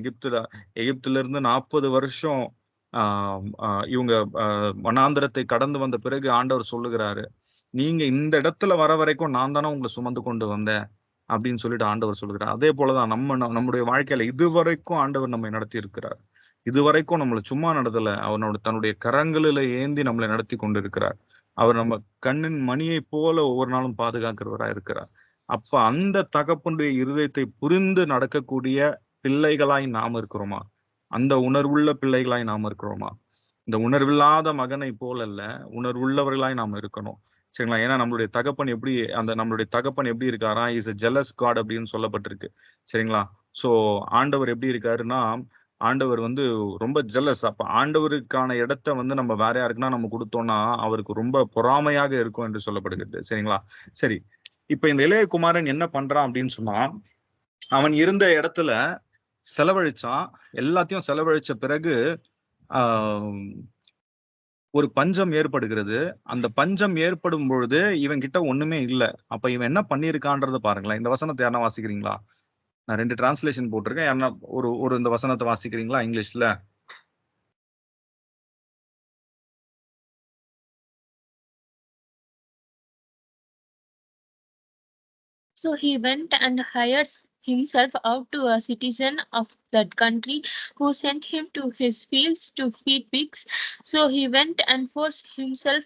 எகிப்துல இருந்து 40 வருஷம் இவங்க வனாந்திரத்தை கடந்து வந்த பிறகு ஆண்டவர் சொல்லுகிறாரு, நீங்க இந்த இடத்துல வர வரைக்கும் நான் தானே உங்களை சுமந்து கொண்டு வந்தேன் அப்படின்னு சொல்லிட்டு ஆண்டவர் சொல்லுகிறார். அதே போலதான் நம்முடைய வாழ்க்கையில இதுவரைக்கும் ஆண்டவர் நம்மை நடத்தி இருக்கிறார். இதுவரைக்கும் நம்மளை சும்மா நடத்தல, அவனோட தன்னுடைய கரங்களில ஏந்தி நம்மளை நடத்தி கொண்டு இருக்கிறார். அவர் நம்ம கண்ணின் மணியை போல ஒவ்வொரு நாளும் பாதுகாக்கிறவராக இருக்கிறார். அப்ப அந்த தகப்பனுடைய இருதயத்தை புரிந்து நடக்கக்கூடிய பிள்ளைகளாய் நாம் இருக்கிறோமா? அந்த உணர்வுள்ள பிள்ளைகளாய் நாம் இருக்கிறோமா? இந்த உணர்வில்லாத மகனை போல அல்ல, உணர்வுள்ளவர்களாய் நாம் இருக்கணும். சரிங்களா? ஏன்னா நம்மளுடைய தகப்பன் எப்படி இருக்காரா, இஸ் a jealous God அப்படின்னு சொல்லப்பட்டிருக்கு. சரிங்களா? சோ ஆண்டவர் எப்படி இருக்காருன்னா, ஆண்டவர் ரொம்ப ஜெலஸ். அப்ப ஆண்டவருக்கான இடத்தை நம்ம வேற யாருக்குன்னா நம்ம கொடுத்தோம்னா அவருக்கு ரொம்ப பொறாமையாக இருக்கும் என்று சொல்லப்படுகிறது. சரிங்களா? சரி, இப்ப இந்த இளைய குமாரன் என்ன பண்றான் அப்படின்னு சொன்னா, அவன் இருந்த இடத்துல செலவழிச்சான். எல்லாத்தையும் செலவழிச்ச பிறகு ஒரு பஞ்சம் ஏற்படுகிறது. அந்த பஞ்சம் ஏற்படும் பொழுது இவன் கிட்ட ஒண்ணுமே இல்லை. அப்ப இவன் என்ன பண்ணிருக்கான்றத பாருங்களேன். இந்த வசனத்தை யாரா வாசிக்கிறீங்களா? நான் 2 டிரான்ஸ்லேஷன் போட்டிருக்கேன். யாரா ஒரு இந்த வசனத்தை வாசிக்கிறீங்களா இங்கிலீஷ்ல?
So he went and hired himself out to a citizen of that country who sent him to his fields to feed pigs. So he went and forced himself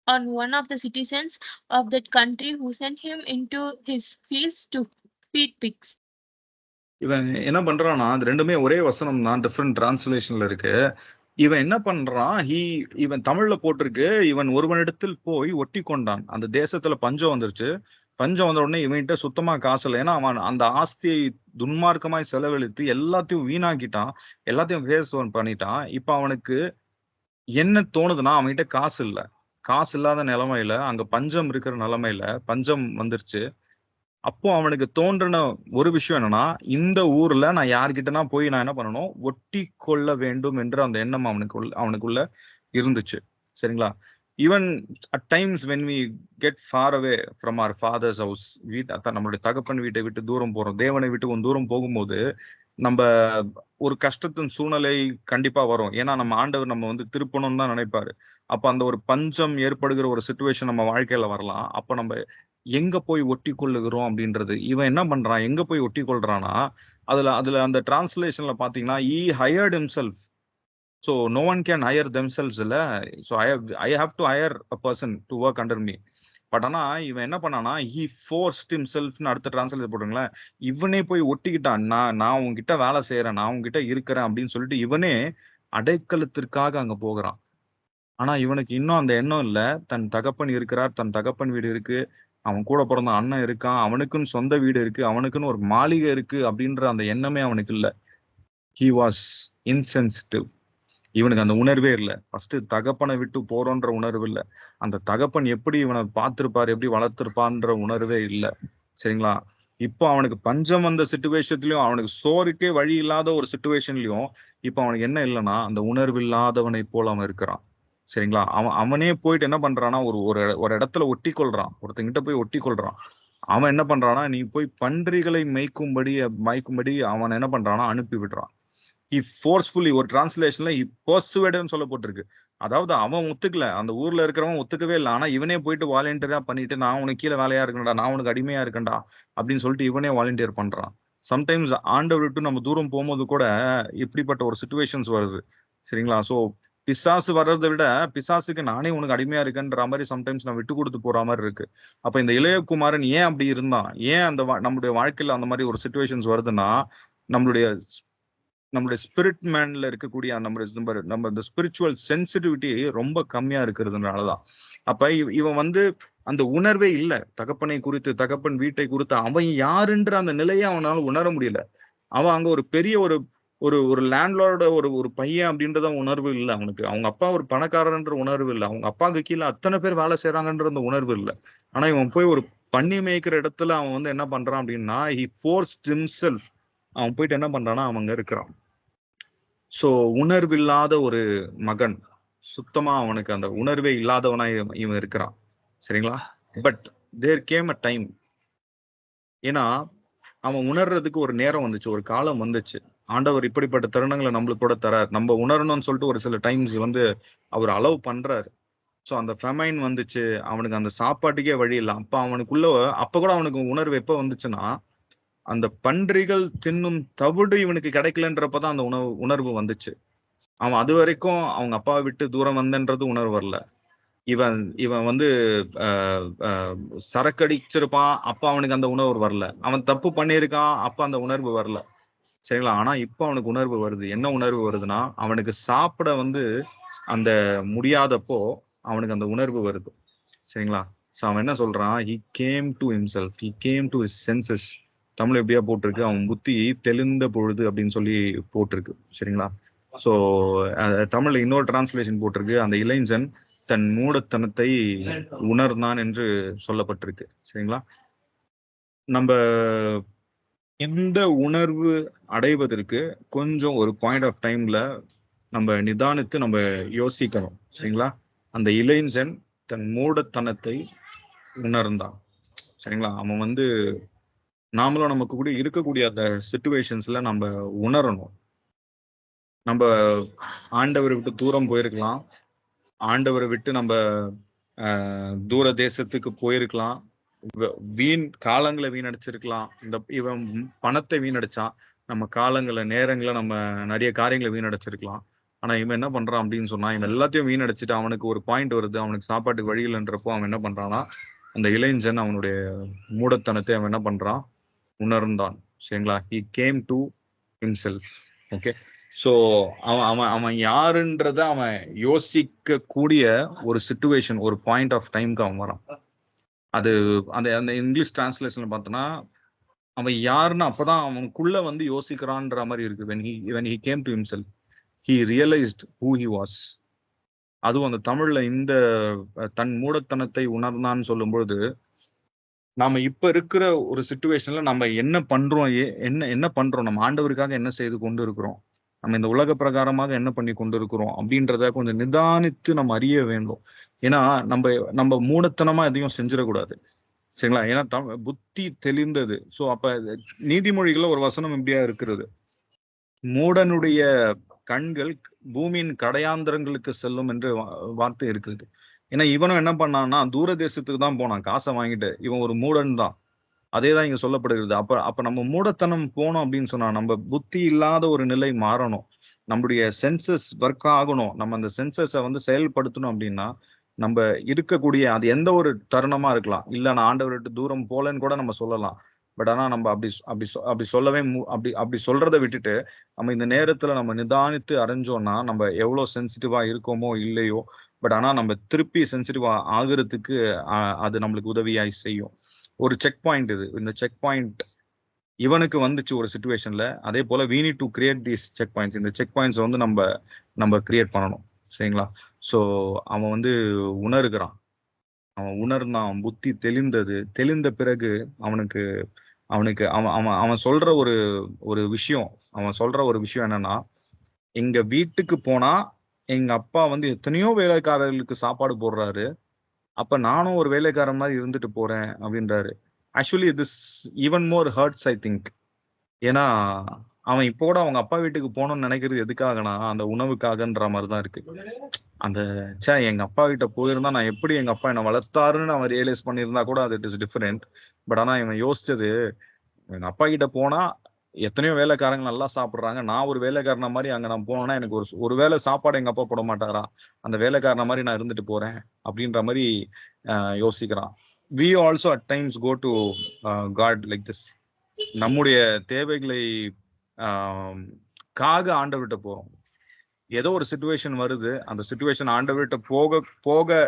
on one of the citizens of that country who sent him into his fields to feed pigs.
இவன் என்ன பண்றான்னா, அது ரெண்டுமே ஒரே வசனம் தான், different டிரான்ஸ்லேஷன்ல இருக்கு. இவன் என்ன பண்றான், இவன் தமிழ்ல போட்டிருக்கு, இவன் ஒருவனிடத்தில் போய் ஒட்டி கொண்டான். அந்த தேசத்துல பஞ்சம் வந்துருச்சு. பஞ்சம் வந்த உடனே இவன்கிட்ட சுத்தமா காசு இல்லை. ஏன்னா அவன் அந்த ஆஸ்தியை துன்மார்க்கமாய் செலவழித்து எல்லாத்தையும் வீணாக்கிட்டான், எல்லாத்தையும் வேஸ்ட் பண்ணிட்டான். இப்ப அவனுக்கு என்ன தோணுதுன்னா, அவன்கிட்ட காசு இல்லை. காசு இல்லாத நிலைமையில, அங்க பஞ்சம் இருக்கிற நிலைமையில பஞ்சம் வந்துருச்சு. அப்போ அவனுக்கு தோன்றின ஒரு விஷயம் என்னன்னா, இந்த ஊர்ல நான் யார்கிட்டனா போய் நான் என்ன பண்ணணும், ஒட்டி கொள்ள வேண்டும் என்ற அந்த எண்ணம் அவனுக்குள்ள இருந்துச்சு. சரிங்களா? Even at times when we get far away from our father's house, நம்மளுடைய தகப்பன் வீட்டை விட்டு தூரம் போறோம், தேவனை விட்டு கொஞ்சம் தூரம் போகும்போது நம்ம ஒரு கஷ்டத்தின் சூழ்நிலை கண்டிப்பா வரும். ஏன்னா நம்ம ஆண்டவர் நம்ம திருப்பணும்னு தான் நினைப்பாரு. அப்ப அந்த ஒரு பஞ்சம் ஏற்படுகிற ஒரு சிச்சுவேஷன் நம்ம வாழ்க்கையில வரலாம். அப்ப நம்ம எங்க போய் ஒட்டி கொள்ளுகிறோம் அப்படின்றது. இவன் என்ன பண்றான், எங்க போய் ஒட்டி கொள்றானா, அதுல அந்த டிரான்ஸ்லேஷன்ல பாத்தீங்கன்னா, he hired himself. So no one can hire themselves இல்ல. So I have to hire a person to work under me. But ஆனா இவன் என்ன பண்ணானா, he forced himself ன்னு அடுத்த டிரான்ஸ்லேட் போடுங்களேன், இவனே போய் ஒட்டிக்கிட்டான். நான் உங்ககிட்ட வேலை செய்யறேன், நான் உங்ககிட்ட இருக்கிறேன் அப்படின்னு சொல்லிட்டு இவனே அடைக்கலத்திற்காக அங்க போகிறான். ஆனா இவனுக்கு இன்னும் அந்த எண்ணம் இல்ல. தன் தகப்பன் இருக்கிறார், தன் தகப்பன் வீடு இருக்கு, அவன் கூட பிறந்த அண்ணன் இருக்கான், அவனுக்குன்னு சொந்த வீடு இருக்கு, அவனுக்குன்னு ஒரு மாளிகை இருக்கு அப்படின்ற அந்த எண்ணமே அவனுக்கு இல்ல. he was insensitive. இவனுக்கு அந்த உணர்வே இல்லை. ஃபர்ஸ்ட் தகப்பனை விட்டு போறோன்ற உணர்வு இல்லை, அந்த தகப்பன் எப்படி இவனை பார்த்திருப்பார், எப்படி வளர்த்திருப்பான்ற உணர்வே இல்லை. சரிங்களா? இப்போ அவனுக்கு பஞ்சம் வந்த சிச்சுவேஷன்லயும், அவனுக்கு சோறுக்கே வழி இல்லாத ஒரு சிச்சுவேஷன்லயும் இப்போ அவனுக்கு என்ன இல்லைன்னா அந்த உணர்வு இல்லாதவனை போல அவன் இருக்கிறான். சரிங்களா? அவனே போயிட்டு என்ன பண்றான்னா, ஒரு இடத்துல ஒட்டி கொள்றான், ஒருத்தங்கிட்ட போய் ஒட்டி கொள்றான். அவன் என்ன பண்றானா, நீ போய் பன்றிகளை மயக்கும்படி அவன் என்ன பண்றானா அனுப்பி விடுறான். ஃபோர்ஸ்ஃபுல்லி, ஒரு டிரான்ஸ்லேஷன்ல பர்சுவேட்னு சொல்ல போட்டிருக்கு. அதாவது அவன் ஒத்துக்கல, அந்த ஊர்ல இருக்கிறவன் ஒத்துக்கவே இல்லை, ஆனா இவனே போயிட்டு வாலண்டியரா பண்ணிட்டு, நான் உனக்கு கீழே வேலையா இருக்கேன்டா, நான் உனக்கு அடிமையா இருக்கேன்டா அப்படின்னு சொல்லிட்டு இவனே வாலண்டியர் பண்றான். சம்டைம்ஸ் ஆண்டவர் விட்டு நம்ம தூரம் போகும்போது கூட இப்படிப்பட்ட ஒரு சிச்சுவேஷன்ஸ் வருது. சரிங்களா? சோ பிசாசு வர்றதை விட பிசாசுக்கு நானே உனக்கு அடிமையா இருக்கேன்ற மாதிரி சம்டைம்ஸ் நான் விட்டு கொடுத்து போற மாதிரி இருக்கு. அப்ப இந்த இளையகுமாரன் ஏன் அப்படி இருந்தான், ஏன் அந்த நம்மளுடைய வாழ்க்கையில அந்த மாதிரி ஒரு சிச்சுவேஷன்ஸ் வருதுன்னா, நம்மளுடைய ஸ்பிரிட் மேன்ல இருக்கக்கூடிய நம்ம இந்த ஸ்பிரிச்சுவல் சென்சிட்டிவிட்டி ரொம்ப கம்மியா இருக்கிறதுனாலதான். அப்ப இவன் வந்து அந்த உணர்வே இல்லை, தகப்பனை குறித்து, தகப்பன் வீட்டை குறித்து அவன் யாருன்ற அந்த நிலையை அவனால உணர முடியல. அவன் அங்க ஒரு பெரிய ஒரு லேண்ட்லார்டோட ஒரு பையன் அப்படின்றத உணர்வு இல்லை அவனுக்கு. அவங்க அப்பா ஒரு பணக்காரன்ற உணர்வு இல்லை, அவங்க அப்பாவுக்கு கீழே அத்தனை பேர் வேலை செய்யறாங்கன்ற அந்த உணர்வு இல்லை. ஆனா இவன் போய் ஒரு பண்ணி மேய்க்கிற இடத்துல அவன் வந்து என்ன பண்றான் அப்படின்னா, he forced himself. அவன் போயிட்டு என்ன பண்றான்னா அவங்க இருக்கிறான். சோ உணர்வு இல்லாத ஒரு மகன், சுத்தமா அவனுக்கு அந்த உணர்வே இல்லாதவனா இவன் இருக்கிறான். சரிங்களா? But there came a time, ஏன்னா அவன் உணர்றதுக்கு ஒரு நேரம் வந்துச்சு, ஒரு காலம் வந்துச்சு. ஆண்டவர் இப்படிப்பட்ட தருணங்களை நம்மளுக்கு கூட தரார், நம்ம உணரணும்னு சொல்லிட்டு ஒரு சில டைம்ஸ் வந்து அவர் அலோவ் பண்றாரு. சோ அந்த ஃபெமைன் வந்துச்சு, அவனுக்கு அந்த சாப்பாட்டுக்கே வழி இல்லை. அப்ப கூட அவனுக்கு உணர்வு எப்ப வந்துச்சுன்னா, அந்த பன்றிகள் தின்னும் தவிடு இவனுக்கு கிடைக்கலன்றப்பதான் அந்த உணர்வு வந்துச்சு. அவன் அது வரைக்கும் அவங்க அப்பாவை விட்டு தூரம் வந்தன்றது உணர்வு வரல. இவன் வந்து சரக்கடிச்சிருப்பான், அப்ப அவனுக்கு அந்த உணர்வு வரல. அவன் தப்பு பண்ணியிருக்கான், அப்ப அந்த உணர்வு வரல. சரிங்களா? ஆனா இப்ப அவனுக்கு உணர்வு வருது. என்ன உணர்வு வருதுன்னா, அவனுக்கு சாப்பிட வந்து அந்த முடியாதப்போ அவனுக்கு அந்த உணர்வு வருது. சரிங்களா? சோ அவன் என்ன சொல்றான், he came to himself, he came to his senses. Tamil எப்படியா போட்டிருக்கு, அவன் புத்தி தெளிந்த பொழுது அப்படின்னு சொல்லி போட்டிருக்கு. சரிங்களா? சோ தமிழ்ல இன்னொரு டிரான்ஸ்லேஷன் போட்டிருக்கு, அந்த இளைஞன் தன் மூடத்தனத்தை உணர்ந்தான் என்று சொல்லப்பட்டிருக்கு. சரிங்களா? நம்ம இந்த உணர்வு அடைவதற்கு கொஞ்சம் ஒரு பாயிண்ட் ஆஃப் டைம்ல நம்ம நிதானித்து நம்ம யோசிக்கணும். சரிங்களா? அந்த இளைஞன் தன் மூடத்தனத்தை உணர்ந்தான். சரிங்களா? அவன் வந்து நாமளும் நமக்கு கூட இருக்கக்கூடிய அந்த சிச்சுவேஷன்ஸ்ல நம்ம உணரணும். நம்ம ஆண்டவரை விட்டு தூரம் போயிருக்கலாம், ஆண்டவரை விட்டு நம்ம தூர தேசத்துக்கு போயிருக்கலாம், வீண் காலங்களை வீணடிச்சிருக்கலாம். இவன் பணத்தை வீணடிச்சான், நம்ம காலங்களை நேரங்களை நம்ம நிறைய காரியங்களை வீணடிச்சிருக்கலாம். ஆனா இவன் என்ன பண்றான் அப்படின்னு சொன்னா, இவன் எல்லாத்தையும் வீணடிச்சுட்டு அவனுக்கு ஒரு பாயிண்ட் வருது, அவனுக்கு சாப்பாட்டுக்கு வழி இல்லைன்றப்போ அவன் என்ன பண்றான்னா, அந்த இளைஞன் அவனுடைய மூடத்தனத்தை அவன் என்ன பண்றான், உணர்ந்தான். சரிங்களா? he came to himself. Okay, so அவன் யாருன்றத அவன் யோசிக்க கூடிய ஒரு சிச்சுவேஷன், ஒரு பாயிண்ட் ஆஃப் டைம்க்கு அவன் வரான். அது அந்த இங்கிலீஷ் டிரான்ஸ்லேஷன்ல பார்த்தோன்னா, அவன் யாருன்னு அப்பதான் அவனுக்குள்ள வந்து யோசிக்கிறான்ற மாதிரி இருக்கு. when he came to himself, he realized who he was. அதுவும் அந்த தமிழ்ல இந்த தன் மூடத்தனத்தை உணர்ந்தான்னு சொல்லும்போது, நாம இப்ப இருக்கிற ஒரு சிச்சுவேஷன்ல நம்ம என்ன பண்றோம், என்ன பண்றோம், நம்ம ஆண்டவருக்காக என்ன செய்து கொண்டு இருக்கிறோம், நம்ம இந்த உலக பிரகாரமாக என்ன பண்ணி கொண்டு இருக்கிறோம் அப்படின்றத கொஞ்சம் நிதானித்து நம்ம அறிய வேண்டும். ஏன்னா நம்ம மூடத்தனமா எதையும் செஞ்சிடக்கூடாது. சரிங்களா? ஏன்னா புத்தி தெளிந்தது. சோ அப்ப நீதிமொழிகள்ல ஒரு வசனம் இப்படியா இருக்கிறது, மூடனுடைய கண்கள் பூமியின் கடையாந்திரங்களுக்கு செல்லும் என்று வார்த்தை இருக்குது. ஏன்னா இவனும் என்ன பண்ணான்னா, தூர தேசத்துக்கு தான் போனான் காசை வாங்கிட்டு. இவன் ஒரு மூடன் தான், அதேதான் இங்க சொல்லப்படுகிறது. அப்ப நம்ம மூடத்தனம் போனோம் அப்படின்னு சொன்னா, நம்ம புத்தி இல்லாத ஒரு நிலை மாறணும், நம்முடைய சென்சஸ் ஒர்க் ஆகணும், நம்ம அந்த சென்சஸை வந்து செயல்படுத்தணும் அப்படின்னா நம்ம இருக்கக்கூடிய அது எந்த ஒரு தருணமா இருக்கலாம். இல்ல நான் ஆண்டவரை விட்டு தூரம் போலன்னு கூட நம்ம சொல்லலாம். பட் ஆனா நம்ம அப்படி சொல்லவே அப்படி சொல்றதை விட்டுட்டு நம்ம இந்த நேரத்துல நம்ம நிதானித்து அறிஞ்சோம்னா நம்ம எவ்வளவு சென்சிட்டிவா இருக்கோமோ இல்லையோ, பட் ஆனா நம்ம திருப்பி சென்சிட்டிவா ஆகுறதுக்கு அது நம்மளுக்கு உதவியாய் செய்யும். ஒரு செக் பாயிண்ட் இது. இந்த செக் பாயிண்ட் இவனுக்கு வந்துச்சு ஒரு சிச்சுவேஷன்ல. அதே போல we need to create these check points. இந்த செக் பாயிண்ட்ஸ் வந்து நம்ம கிரியேட் பண்ணணும். சரிங்களா? ஸோ அவன் வந்து உணர்கிறான், அவன் உணர்ந்தான், புத்தி தெளிந்த பிறகு அவனுக்கு அவனுக்கு அவன் அவன் அவன் சொல்ற ஒரு விஷயம் என்னன்னா, எங்க வீட்டுக்கு போனா எங்க அப்பா வந்து எத்தனையோ வேலைக்காரர்களுக்கு சாப்பாடு போடுறாரு, அப்ப நானும் ஒரு வேலைக்காரன் மாதிரி இருந்துட்டு போறேன் அப்படின்றாரு. Actually this even more hurts I think. ஏன்னா அவன் இப்போ கூட அவங்க அப்பா வீட்டுக்கு போகணும்னு நினைக்கிறது எதுக்காகனா அந்த உணவுக்காகன்ற மாதிரிதான் இருக்கு. அந்த எங்க அப்பா கிட்ட போயிருந்தா நான் எப்படி எங்க அப்பா என்னை வளர்த்தாருன்னு அவன் ரியலைஸ் பண்ணியிருந்தா கூட அது இட் இஸ் டிஃபரெண்ட். பட் ஆனா இவன் யோசிச்சது, எங்க அப்பா கிட்ட போனா எத்தனையோ வேலைக்காரங்க நல்லா சாப்பிடுறாங்க, நான் ஒரு வேலைக்காரன மாதிரி அங்க நான் போனேன்னா எனக்கு ஒரு வேளை சாப்பாடு எங்க அப்பா போட மாட்டாரா, அந்த வேலைக்காரன மாதிரி நான் இருந்துட்டு போறேன் அப்படின்ற மாதிரி யோசிக்கிறான். we also at times go to God like this. நம்முடைய தேவைகளை காக ஆண்டவர்கிட்ட போறோம். ஏதோ ஒரு சிச்சுவேஷன் வருது, அந்த சிச்சுவேஷன் ஆண்டவர்கிட்ட போக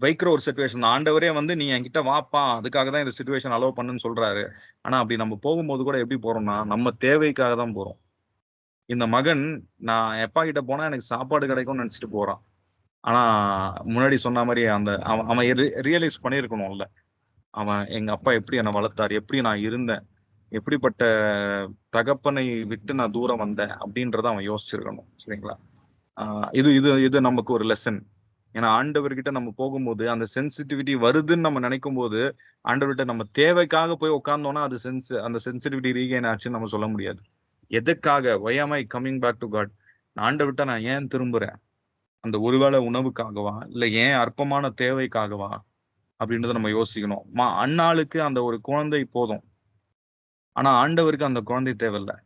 வைக்கிற ஒரு சிச்சுவேஷன். ஆண்டவரே வந்து நீ என்கிட்ட வாப்பா, அதுக்காக தான் இந்த சிச்சுவேஷன் அலோவ் பண்ணுன்னு சொல்றாரு. ஆனா அப்படி நம்ம போகும்போது கூட எப்படி போறோம்னா நம்ம தேவைக்காக தான் போறோம். இந்த மகன் நான் எப்பா கிட்ட போனா எனக்கு சாப்பாடு கிடைக்கும்னு நினைச்சிட்டு போறான். ஆனா முன்னாடி சொன்ன மாதிரி அவன் ரியலைஸ் பண்ணியிருக்கணும்ல, அவன் எங்க அப்பா எப்படி என்னை வளர்த்தாரு, எப்படி நான் இருந்தேன், எப்படிப்பட்ட தகப்பனை விட்டு நான் தூரம் வந்தேன் அப்படின்றத அவன் யோசிச்சிருக்கணும். சரிங்களா? இது இது இது நமக்கு ஒரு லெசன். ஏன்னா ஆண்டவர்கிட்ட நம்ம போகும்போது அந்த சென்சிட்டிவிட்டி வருதுன்னு நம்ம நினைக்கும் போது ஆண்டவர்கிட்ட நம்ம தேவைக்காக போய் உட்கார்ந்தோம்னா அது அந்த சென்சிட்டிவிட்டி ரீகெயின் ஆச்சுன்னு நம்ம சொல்ல முடியாது. எதுக்காக? why am I coming back to God? ஆண்டவர்கிட்ட நான் ஏன் திரும்புறேன்? அந்த ஒருவேளை உணவுக்காகவா, இல்ல ஏன் அற்பமான தேவைக்காகவா அப்படின்றத நம்ம யோசிக்கணும். அண்ணாளுக்கு அந்த ஒரு குழந்தை போதும், ஆனா ஆண்டவருக்கு அந்த குழந்தை தேவையில்லை.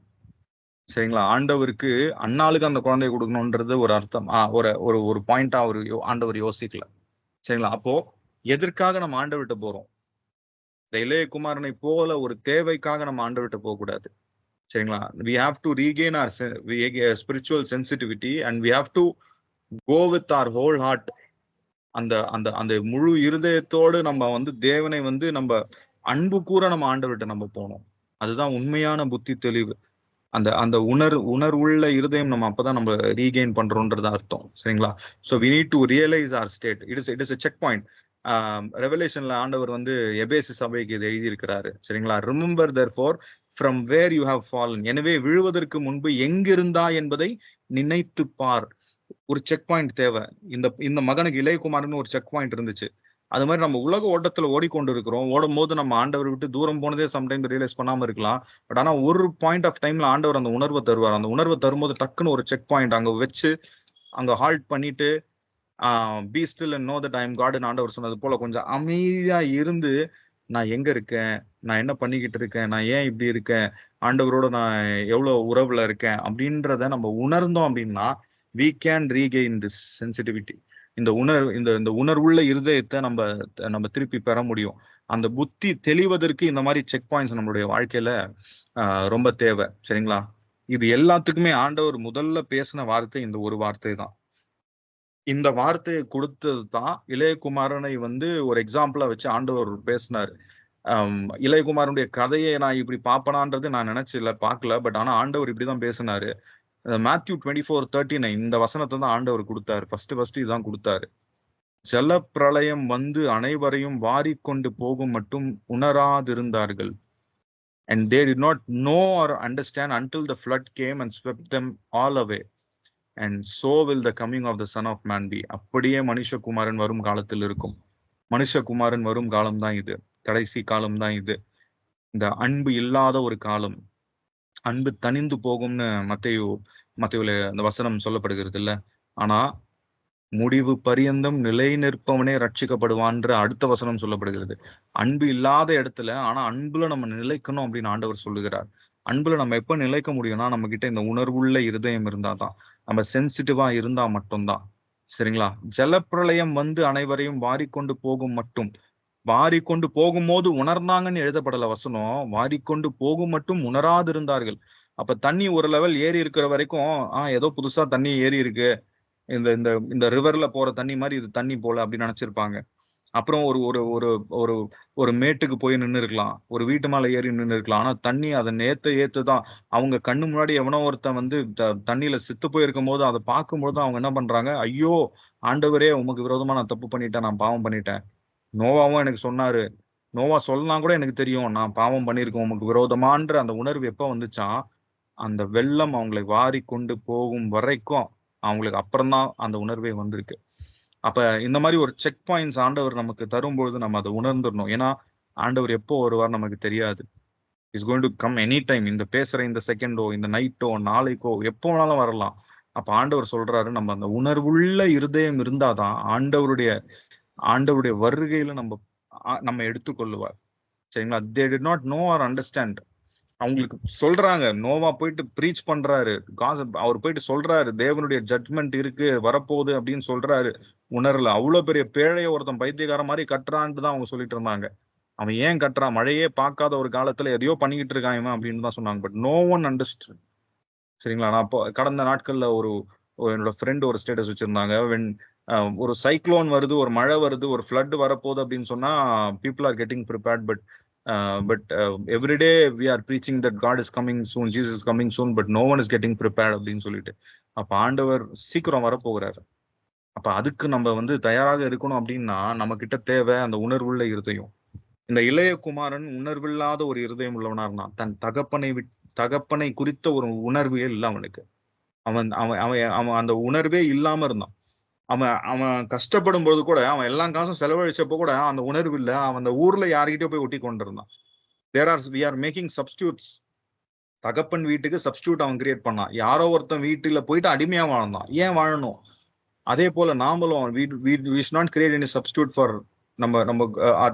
சரிங்களா? ஆண்டவருக்கு அண்ணாளுக்கு அந்த குழந்தைய கொடுக்கணும்ன்றது ஒரு அர்த்தம், ஒரு பாயிண்டா ஆண்டவர் யோசிக்கல. சரிங்களா? அப்போ எதற்காக நம்ம ஆண்டவர்கிட்ட போறோம்? இளைய குமாரனை போல ஒரு தேவைக்காக நம்ம ஆண்டவர்கிட்ட போக கூடாது. சரிங்களா? we have to regain our spiritual sensitivity and we have to go with our whole heart. அந்த அந்த அந்த முழு இருதயத்தோடு நம்ம வந்து தேவனை வந்து நம்ம அன்பு கூற நம்ம ஆண்டவர்கிட்ட நம்ம போனோம். அதுதான் உண்மையான புத்தி தெளிவு. அந்த அந்த உணர்வுள்ள இருதயம் நம்ம அப்பதான் நம்ம ரீகெயின் பண்றோம்ன்றது அர்த்தம். சரிங்களா? So we need to realize our state. it is a check point. ரெவலேஷன்ல ஆண்டவர் வந்து எபேசு சபைக்கு இது எழுதியிருக்கிறாரு. சரிங்களா? Remember therefore from where you have fallen. எனவே விழுவதற்கு முன்பு எங்கிருந்தா என்பதை நினைத்து பார். ஒரு செக் பாயிண்ட் தேவை. இந்த மகனுக்கு இளையகுமாரன்னு ஒரு செக் பாயிண்ட் இருந்துச்சு. அது மாதிரி நம்ம உலக ஓட்டத்துல ஓடிக்கொண்டு இருக்கிறோம். ஓடும் போது நம்ம ஆண்டவர் விட்டு தூரம் போனதே சம்டைம் ரியலைஸ் பண்ணாம இருக்கலாம். பட் ஆனா ஒரு பாயிண்ட் ஆஃப் டைம்ல ஆண்டவர் அந்த உணர்வை தருவார். அந்த உணர்வை தரும்போது டக்குன்னு ஒரு செக் பாயிண்ட் அங்க வச்சு அங்க ஹால்ட் பண்ணிட்டு be still and know that I am காட்னு ஆண்டவர் சொன்னது போல கொஞ்சம் அமைதியா இருந்து நான் எங்க இருக்கேன், நான் என்ன பண்ணிக்கிட்டு இருக்கேன், நான் ஏன் இப்படி இருக்கேன், ஆண்டவரோட நான் எவ்வளவு உறவுல இருக்கேன் அப்படின்றத நம்ம உணர்ந்தோம் அப்படின்னா we can regain this sensitivity. இந்த உணர்வுள்ள இருதயத்தை நம்ம திருப்பி பெற முடியும். அந்த புத்தி தெளிவதற்கு இந்த மாதிரி செக் பாயிண்ட்ஸ் நம்மளுடைய வாழ்க்கையில ரொம்ப தேவை. சரிங்களா? இது எல்லாத்துக்குமே ஆண்டவர் முதல்ல பேசின வார்த்தை இந்த ஒரு வார்த்தை தான். இந்த வார்த்தையை கொடுத்தது தான் இளையகுமாரனை வந்து ஒரு எக்ஸாம்பிளா வச்சு ஆண்டவர் பேசினாரு. இளையகுமாரனுடைய கதையை நான் இப்படி பாப்பனான்றது நான் நினைச்சல பார்க்கல. பட் ஆனா ஆண்டவர் இப்படிதான் பேசினாரு. மேத்யூ 24:39 இந்த வசனத்தை தான் ஆண்டவர் கொடுத்தாரு. ஃபர்ஸ்ட் இதான் கொடுத்தாரு. ஜல பிரளயம் வந்து அனைவரையும் வாரிக்கொண்டு போகும் மட்டும் உணராதிருந்தார்கள். And they did not know or understand until the flood came and swept them all away. And so will the coming of the Son of Man be. அப்படியே மனுஷகுமாரன் வரும் காலத்தில் இருக்கும். மனுஷகுமாரன் வரும் காலம் தான் இது, கடைசி காலம் தான் இது. இந்த அன்பு இல்லாத ஒரு காலம், அன்பு தனிந்து போகும்னு மத்தேயுல அந்த வசனம் சொல்லப்படுகிறது இல்ல. ஆனா முடிவு பரியந்தம் நிலை நிற்பவனே ரட்சிக்கப்படுவான்ற அடுத்த வசனம் சொல்லப்படுகிறது. அன்பு இல்லாத இடத்துல ஆனா அன்புல நம்ம நிலைக்கணும் அப்படின்னு ஆண்டவர் சொல்லுகிறார். அன்புல நம்ம எப்ப நிலைக்க முடியும்னா நம்ம கிட்ட இந்த உணர்வுள்ள இருதயம் இருந்தாதான், நம்ம சென்சிட்டிவா இருந்தா மட்டும்தான். சரிங்களா? ஜலப்பிரளயம் வந்து அனைவரையும் வாரிக்கொண்டு போகும் மட்டும், வாரிக்கொண்டு போகும்போது உணர்ந்தாங்கன்னு எழுதப்படல வசனம், வாரிக்கொண்டு போகும் மட்டும் உணராதிருந்தார்கள். அப்ப தண்ணி ஒரு லெவல் ஏறி இருக்கிற வரைக்கும் ஏதோ புதுசா தண்ணி ஏறி இருக்கு, இந்த இந்த இந்த ரிவர்ல போற தண்ணி மாதிரி இது தண்ணி போல அப்படின்னு நினைச்சிருப்பாங்க. அப்புறம் ஒரு ஒரு ஒரு ஒரு ஒரு மேட்டுக்கு போய் நின்று இருக்கலாம், ஒரு வீட்டு மேல ஏறி நின்று இருக்கலாம். ஆனா தண்ணி அதை ஏத்துதான் அவங்க கண்ணு முன்னாடி எவனோ ஒருத்தன் வந்து தண்ணியில செத்து போயிருக்கும் போது அதை பார்க்கும்போது அவங்க என்ன பண்றாங்க, ஐயோ ஆண்டவரே உமக்கு விரோதமா நான் தப்பு பண்ணிட்டேன், நான் பாவம் பண்ணிட்டேன். நோவாவும் எனக்கு சொன்னாரு, நோவா சொல்லலாம் கூட எனக்கு தெரியும் நான் பாவம் பண்ணியிருக்கேன் உமக்கு விரோதமான்ற அந்த உணர்வு எப்ப வந்துச்சான், அந்த வெள்ளம் அவங்களை வாரி கொண்டு போகும் வரைக்கும் அவங்களுக்கு அப்புறம்தான் அந்த உணர்வே வந்திருக்கு. அப்ப இந்த மாதிரி ஒரு செக் பாயிண்ட்ஸ் ஆண்டவர் நமக்கு தரும்பொழுது நம்ம அதை உணர்ந்துடணும். ஏன்னா ஆண்டவர் எப்போ வருவார் நமக்கு தெரியாது. Is going to come any time. இந்த பேசுற இந்த செகண்டோ, இந்த நைட்டோ, நாளைக்கோ, எப்போ வேணாலும் வரலாம். அப்ப ஆண்டவர் சொல்றாரு, நம்ம அந்த உணர்வுள்ள இருதயம் இருந்தாதான் ஆண்டவருடைய வருகையில நம்ம எடுத்துக்கொள்ளுவார். சரிங்களா? they did not know or understand. அவங்களுக்கு சொல்றாங்க, நோவா போயிட்டு ப்ரீச் பண்றாரு, அவர் போயிட்டு சொல்றாரு தேவனுடைய ஜட்மெண்ட் இருக்கு வரப்போகுது அப்படின்னு சொல்றாரு. உணரல. அவ்வளவு பெரிய பேழைய ஒருத்தன் பைத்தியக்கார மாதிரி கட்டுறான்ட்டு தான் அவங்க சொல்லிட்டு இருந்தாங்க. அவன் ஏன் கட்டுறான், மழையே பார்க்காத ஒரு காலத்துல எதையோ பண்ணிக்கிட்டு இருக்கான் இவன் அப்படின்னு தான் சொன்னாங்க. But no one understand. சரிங்களா? நான் கடந்த நாட்கள்ல என்னோட ஃப்ரெண்ட் ஒரு ஸ்டேட்டஸ் வச்சிருந்தாங்க, ஒரு சைக்ளோன் வருது, ஒரு மழை வருது, ஒரு ஃப்ளட் வரப்போகுது அப்படின்னு சொன்னா people are getting prepared. But everyday we are preaching that God is coming soon, Jesus is coming soon, but no one is getting prepared அப்படின்னு சொல்லிட்டு. அப்ப ஆண்டவர் சீக்கிரம் வரப்போகிறாரு. அப்ப அதுக்கு நம்ம வந்து தயாராக இருக்கணும். அப்படின்னா நம்ம கிட்ட தேவை அந்த உணர்வுள்ள இருதயம். இந்த இளைய குமாரன் உணர்வில்லாத ஒரு இருதயம் உள்ளவனா இருந்தான். தன் தகப்பனை குறித்த ஒரு உணர்வே இல்லை அவனுக்கு. அவன் அவன் அவன் அவன் அந்த உணர்வே இல்லாம இருந்தான். அவன் கஷ்டப்படும் போது கூட, அவன் எல்லா காசும் செலவழிச்சப்போ கூட அந்த உணர்வு இல்லை. அவன் அந்த ஊர்ல யார்கிட்டயோ போய் ஒட்டி கொண்டிருந்தான். we are making substitutes. தகப்பன் வீட்டுக்கு சப்ஸ்டியூட் அவன் கிரியேட் பண்ணான். யாரோ ஒருத்தன் வீட்டுல போயிட்டு அடிமையா வாழ்ந்தான். ஏன் வாழணும்? அதே போல நாமளும் we should not create any substitute for நம்ம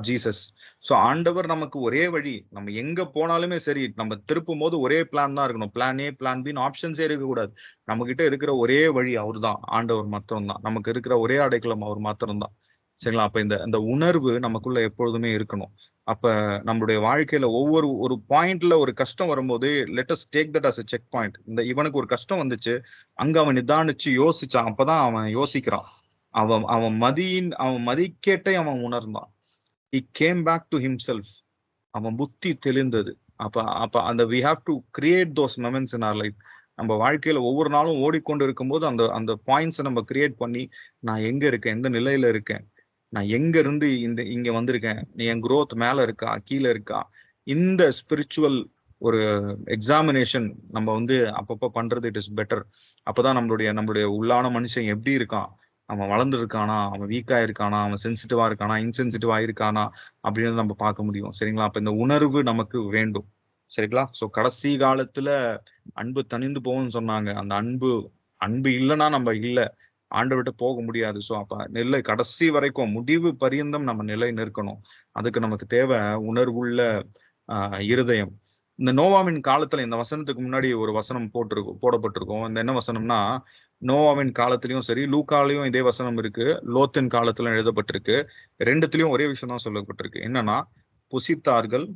ஜீசஸ். ஸோ ஆண்டவர் நமக்கு ஒரே வழி. நம்ம எங்க போனாலுமே சரி, நம்ம திருப்பும் போது ஒரே பிளான் தான் இருக்கணும். பிளான் ஏ, பிளான் பின்னு ஆப்ஷன்ஸே இருக்கக்கூடாது. நம்ம கிட்ட இருக்கிற ஒரே வழி அவர் தான், ஆண்டவர் மாத்திரம் தான். நமக்கு இருக்கிற ஒரே அடைக்கலம் அவர் மாத்திரம் தான். சரிங்களா? அப்ப இந்த உணர்வு நமக்குள்ள எப்பொழுதுமே இருக்கணும். அப்ப நம்மளுடைய வாழ்க்கையில ஒரு பாயிண்ட்ல ஒரு கஷ்டம் வரும்போது, let us take that as a check point. இவனுக்கு ஒரு கஷ்டம் வந்துச்சு, அங்க அவன் நிதானிச்சு யோசிச்சான். அப்பதான் அவன் யோசிக்கிறான். அவன் மதிக்கேட்டை அவன் உணர்ந்தான். he came back to himself. அவன் புத்தி தெளிந்தது. அப்ப அந்த we have to create those moments in our life. நம்ம வாழ்க்கையில ஒவ்வொரு நாளும் ஓடிக்கொண்டு இருக்கும்போது அந்த பாயிண்ட்ஸை நம்ம கிரியேட் பண்ணி, நான் எங்க இருக்கேன், எந்த நிலையில இருக்கேன், நான் எங்க இருந்து இங்க வந்திருக்கேன், என் growth மேல இருக்கா கீழே இருக்கா, இந்த ஸ்பிரிச்சுவல் ஒரு எக்ஸாமினேஷன் நம்ம வந்து அப்பப்ப பண்றது இட் இஸ் பெட்டர். அப்பதான் நம்மளுடைய உள்ளான மனுஷன் எப்படி இருக்கான், அவன் வளர்ந்து இருக்கானா, அவன் வீக்கா இருக்கானா, அவன் சென்சிட்டிவா இருக்கானா, இன்சென்சிட்டிவா இருக்கானா அப்படின்னு நம்ம பார்க்க முடியும். சரிங்களா? அப்ப இந்த உணர்வு நமக்கு வேண்டும். சரிங்களா? ஸோ கடைசி காலத்துல அன்பு தணிந்து போகும்னு சொன்னாங்க. அந்த அன்பு இல்லைன்னா நம்ம இல்லை, ஆண்டவர்கிட்ட போக முடியாது. ஸோ அப்ப கடைசி வரைக்கும் முடிவு பரியந்தம் நம்ம நிலை நிற்கணும். அதுக்கு நமக்கு தேவை உணர்வுள்ள இருதயம். இந்த நோவாவின் காலத்துல இந்த வசனத்துக்கு முன்னாடி ஒரு வசனம் போடப்பட்டிருக்கும். இந்த என்ன வசனம்னா, நோவாவின் காலத்திலயும் சரி, லூக்காலையும் இதே வசனம் இருக்கு, லோத்தின் காலத்துல எழுதப்பட்டிருக்கு. ரெண்டுத்திலயும் ஒரே விஷயம் தான் சொல்லப்பட்டிருக்கு. என்னன்னா, புசித்தார்கள்,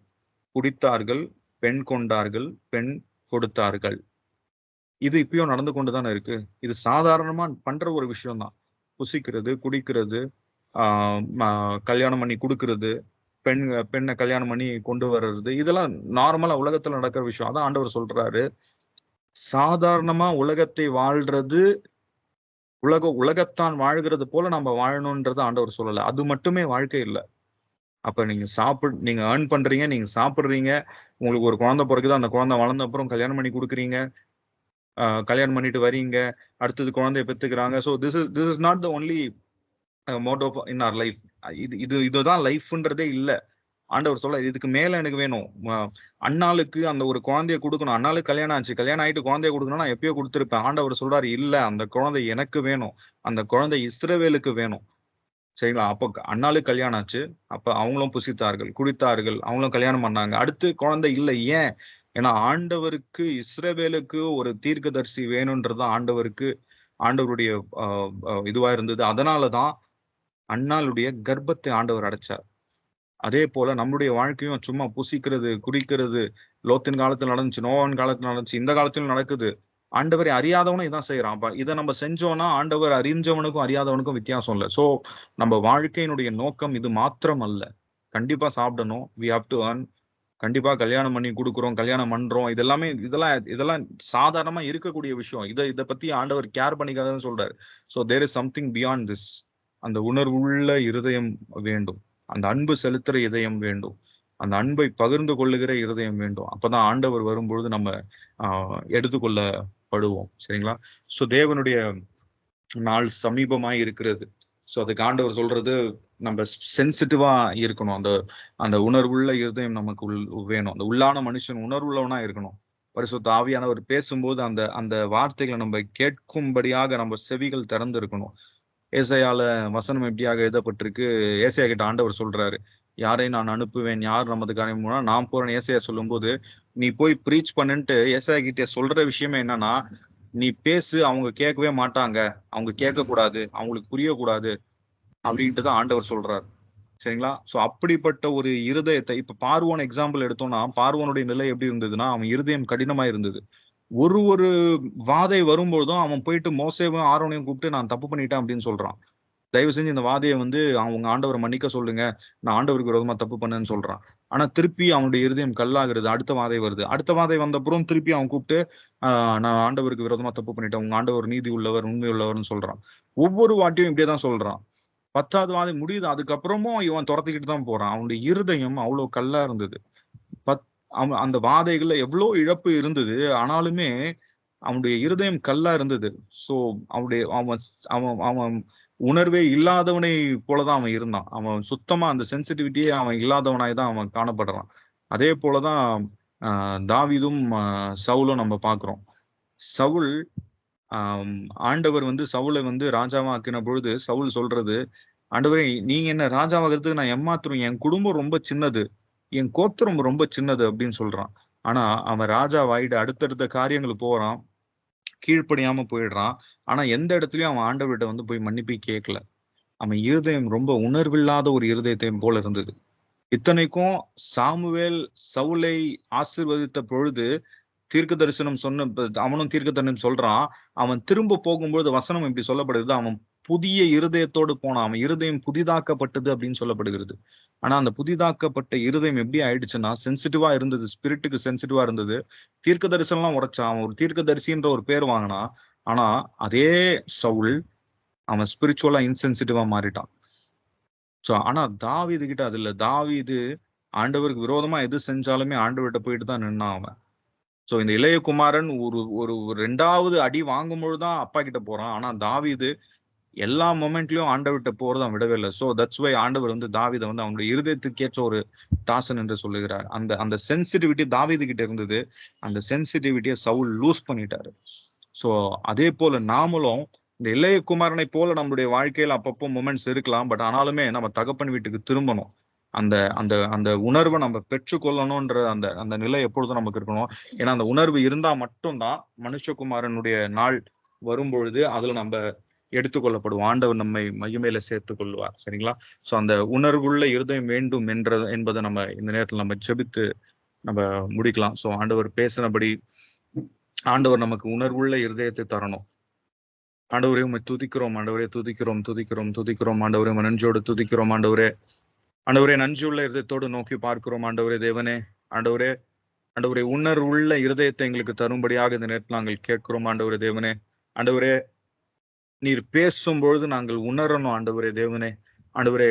குடித்தார்கள், பெண் கொண்டார்கள், பெண் கொடுத்தார்கள். இது இப்பயும் நடந்து கொண்டுதானே இருக்கு. இது சாதாரணமா பண்ற ஒரு விஷயம் தான். புசிக்கிறது, குடிக்கிறது, கல்யாணம் பண்ணி கொடுக்கறது, பெண்ணை கல்யாணம் பண்ணி கொண்டு வர்றது, இதெல்லாம் நார்மலா உலகத்துல நடக்கிற விஷயம். அதான் ஆண்டவர் சொல்றாரு, சாதாரணமா உலகத்தை வாழ்றது, உலகத்தான் வாழ்கிறது போல நம்ம வாழணும்ன்றது ஆண்டவர் சொல்லல. அது மட்டுமே வாழ்க்கை இல்லை. அப்ப நீங்க ஏர்ன் பண்றீங்க, நீங்க சாப்பிடுறீங்க, உங்களுக்கு ஒரு குழந்தை பிறகுதான், அந்த குழந்தை வளர்ந்த அப்புறம் கல்யாணம் பண்ணி கொடுக்குறீங்க, கல்யாணம் பண்ணிட்டு வரீங்க, அடுத்தது குழந்தைய பெத்துக்கிறாங்க. So this is not the only mode of in our life. இதுதான் லைஃப்ன்றதே இல்லை. ஆண்டவர் சொல்ல, இதுக்கு மேல எனக்கு வேணும். அண்ணாளுக்கு அந்த ஒரு குழந்தைய கொடுக்கணும். அண்ணாளுக்கு கல்யாணம் ஆச்சு, கல்யாணம் ஆயிட்டு குழந்தைய கொடுக்கணும், நான் எப்பயோ கொடுத்துருப்பேன். ஆண்டவர் சொல்றாரு, இல்ல, அந்த குழந்தை எனக்கு வேணும், அந்த குழந்தை இஸ்ரவேலுக்கு வேணும். சரிங்களா? அப்போ அண்ணாளுக்கு கல்யாணம் ஆச்சு, அப்ப அவங்களும் புசித்தார்கள், குடித்தார்கள், அவங்களும் கல்யாணம் பண்ணாங்க. அடுத்து குழந்தை இல்லை. ஏன்? ஏன்னா ஆண்டவருக்கு இஸ்ரவேலுக்கு ஒரு தீர்க்கதரிசி வேணும்ன்றது ஆண்டவருக்கு ஆண்டவருடைய இதுவா இருந்தது. அதனாலதான் அன்னாளுடைய கர்ப்பத்தை ஆண்டவர் அடைச்சார். அதே போல நம்மளுடைய வாழ்க்கையும் சும்மா புசிக்கிறது, குடிக்கிறது லோத்தின் காலத்துல நடந்துச்சு, நோவான் காலத்துல நடந்துச்சு, இந்த காலத்திலும் நடக்குது. ஆண்டவரை அறியாதவனும் இதான் செய்யறான். அப்ப இதை நம்ம செஞ்சோம்னா ஆண்டவர் அறிஞ்சவனுக்கும் அறியாதவனுக்கும் வித்தியாசம் இல்லை. சோ நம்ம வாழ்க்கையினுடைய நோக்கம் இது மாத்திரம் அல்ல. கண்டிப்பா சாப்பிடணும், we have to earn. கண்டிப்பா கல்யாணம் பண்ணி கொடுக்குறோம், கல்யாணம் பண்றோம், இதெல்லாம் சாதாரணமா இருக்கக்கூடிய விஷயம். இதை பத்தி ஆண்டவர் கேர் பண்ணிக்காதன்னு சொல்றாரு. So there is something beyond this. அந்த உணர்வுள்ள இருதயம் வேண்டும், அந்த அன்பு செலுத்துற இதயம் வேண்டும், அந்த அன்பை பகிர்ந்து கொள்ளுகிற இருதயம் வேண்டும். அப்பதான் ஆண்டவர் வரும்பொழுது நம்ம எடுத்துக்கொள்ளப்படுவோம். சரிங்களா? ஸோ தேவனுடைய நாள் சமீபமாய் இருக்கிறது. ஸோ அதுக்கு ஆண்டவர் சொல்றது நம்ம சென்சிட்டிவா இருக்கணும். அந்த உணர்வுள்ள இருதயம் நமக்கு வேணும். அந்த உள்ளான மனுஷன் உணர்வுள்ளவனா இருக்கணும். பரிசுத்த ஆவியானவர் பேசும்போது அந்த வார்த்தைகளை நம்ம கேட்கும்படியாக நம்ம செவிகள் திறந்து இருக்கணும். ஏசாயால வசனம் எப்படியாக எழுதப்பட்டிருக்கு? ஏசாயா கிட்ட ஆண்டவர் சொல்றாரு, யாரை நான் அனுப்புவேன், யார் நமது காரியம் நான் போறேன். ஏசாயா சொல்லும் போது நீ போய் ப்ரீச் பண்ணுன்ட்டு ஏசாயா கிட்ட சொல்ற விஷயமே என்னன்னா, நீ பேசு, அவங்க கேட்கவே மாட்டாங்க, அவங்க கேட்க கூடாது, அவங்களுக்கு புரியக்கூடாது அப்படின்ட்டு தான் ஆண்டவர் சொல்றாரு. சரிங்களா? சோ அப்படிப்பட்ட ஒரு இருதயத்தை, இப்ப பார்வோன் எக்ஸாம்பிள் எடுத்தோம்னா, பார்வோனுடைய நிலை எப்படி இருந்ததுன்னா, அவன் இருதயம் கடினமா இருந்தது. ஒரு வாதை வரும்போதும் அவன் போயிட்டு மோசேவும் ஆரோனையும் கூப்பிட்டு நான் தப்பு பண்ணிட்டேன் அப்படின்னு சொல்றான். தயவு செஞ்சு இந்த வாதையை அவங்க ஆண்டவரை மன்னிக்க சொல்லுங்க, நான் ஆண்டவருக்கு விரோதமா தப்பு பண்ணேன்னு சொல்றான். ஆனா திருப்பி அவனுடைய இருதயம் கல்லாகிறது. அடுத்த வாதை வருது. அடுத்த வாதை வந்தப்புறம் திருப்பி அவன் கூப்பிட்டு நான் ஆண்டவருக்கு விரோதமா தப்பு பண்ணிட்டேன், உங்க ஆண்டவர் நீதி உள்ளவர், உண்மை உள்ளவர்னு சொல்றான். ஒவ்வொரு வாட்டியும் இப்படியேதான் சொல்றான். 10வது வாதை முடியுது, அதுக்கப்புறமும் இவன் துரத்திக்கிட்டு தான் போறான். அவனுடைய இருதயம் அவ்வளவு கல்லா இருந்தது. அந்த வாதைகள்ல எவ்வளவு இழப்பு இருந்தது, ஆனாலுமே அவனுடைய இருதயம் கல்லா இருந்தது. சோ அவன் உணர்வே இல்லாதவனை போலதான் அவன் இருந்தான். அவன் சுத்தமா அந்த சென்சிட்டிவிட்டியே அவன் இல்லாதவனாய் தான் அவன் காணப்படுறான். அதே போலதான் தாவீதும் சவுலும் நம்ம பாக்குறோம். சவுல் ஆண்டவர் சவுலை ராஜாவாக்கின பொழுது சவுல் சொல்றது, ஆண்டவரே நீங்க என்ன ராஜாவாகிறதுக்கு நான் ஏமாத்துறேன், என் குடும்பம் ரொம்ப சின்னது, என் கோத்திரம் ரொம்ப சின்னது அப்படின்னு சொல்றான். ஆனா அவன் ராஜாவாயிட்டு அடுத்தடுத்த காரியங்களுக்கு போறான், கீழ்ப்படியாம போயிடுறான். ஆனா எந்த இடத்துலயும் அவன் ஆண்டவர்கிட்ட போய் மன்னிப்பை கேட்கல. அவன் இருதயம் ரொம்ப உணர்வில்லாத ஒரு இருதயத்தையும் போல இருந்தது. இத்தனைக்கும் சாமுவேல் சவுலை ஆசீர்வதித்த பொழுது தீர்க்க தரிசனம் அவனும் தீர்க்க தரிசனம் சொல்றான். அவன் திரும்ப போகும்போது வசனம் இப்படி சொல்லப்படுகிறது, அவன் புதிய இருதயத்தோடு போனான், அவன் இருதயம் புதிதாக்கப்பட்டது அப்படின்னு சொல்லப்படுகிறது. ஆனா அந்த புதிதாக்கப்பட்ட இருதயம் எப்படி ஆயிடுச்சுன்னா, சென்சிட்டிவா இருந்தது, ஸ்பிரிட்டுக்கு சென்சிட்டிவா இருந்தது. தீர்க்க தரிசனம்லாம் உரைச்சான், அவன் ஒரு தீர்க்க தரிசின்ற ஒரு பேர் வாங்கினான். ஆனா அதே சவுல் அவன் ஸ்பிரிச்சுவலா இன்சென்சிட்டிவா மாறிட்டான். சோ ஆனா தாவீது கிட்ட அது இல்ல. தாவீது ஆண்டவருக்கு விரோதமா எது செஞ்சாலுமே ஆண்டவர்கிட்ட போயிட்டு தான் நின்னான் அவன். சோ இந்த இளைய குமாரன் ஒரு 2வது அடி வாங்கும் பொழுதுதான் அப்பா கிட்ட போறான். ஆனா தாவீது எல்லா மொமெண்ட்லயும் ஆண்டவர்கிட்ட போறது அவன் விடவே இல்லை. சோ தட்ஸ் வை ஆண்டவர் தாவீதை அவனுடைய இருதயத்துக்கு ஏற்ற ஒரு தாசன் என்று சொல்லுகிறார். அந்த சென்சிட்டிவிட்டி தாவீது கிட்ட இருந்தது, அந்த சென்சிட்டிவிட்டியை சவுல் லூஸ் பண்ணிட்டாரு. சோ அதே போல நாமளும் இந்த இளைய குமாரனை போல நம்மளுடைய வாழ்க்கையில அப்பப்போ மொமெண்ட்ஸ் இருக்கலாம். பட் ஆனாலுமே நம்ம தகப்பன் வீட்டுக்கு திரும்பணும். அந்த அந்த அந்த உணர்வை நம்ம பெற்றுக்கொள்ளணும்ன்ற அந்த நிலை எப்பொழுதும் நமக்கு இருக்கணும். ஏன்னா அந்த உணர்வு இருந்தா மட்டும்தான் மனுஷகுமாரனுடைய நாள் வரும்பொழுது அதுல நம்ம எடுத்துக்கொள்ளப்படுவோம். ஆண்டவர் நம்மை மகிமையில சேர்த்துக் கொள்வார். சரிங்களா? சோ அந்த உணர்வுள்ள இருதயம் வேண்டும் என்பதை நம்ம இந்த நேரத்தில் நம்ம ஜெபித்து நம்ம முடிக்கலாம். சோ ஆண்டவர் பேசினபடி ஆண்டவர் நமக்கு உணர்வுள்ள இருதயத்தை தரணும். ஆண்டவரே உண்மை துதிக்கிறோம், ஆண்டவரே துதிக்கிறோம் துதிக்கிறோம் துதிக்கிறோம் ஆண்டவரே, நன்றியோடு துதிக்கிறோம் ஆண்டவரே. ஆண்டவரே நன்றியுள்ள இருதயத்தோடு நோக்கி பார்க்கிறோம் ஆண்டவரே. தேவனே ஆண்டவரே, ஆண்டவரே உணர்வுள்ள இருதயத்தை எங்களுக்கு தரும்படியாக இந்த நேரத்தில் நாங்கள் கேட்கிறோம் ஆண்டவரே. தேவனே ஆண்டவரே, நீர் பேசும்பொழுது நாங்கள் உணரணும் ஆண்டவரே. தேவனே ஆண்டவரே,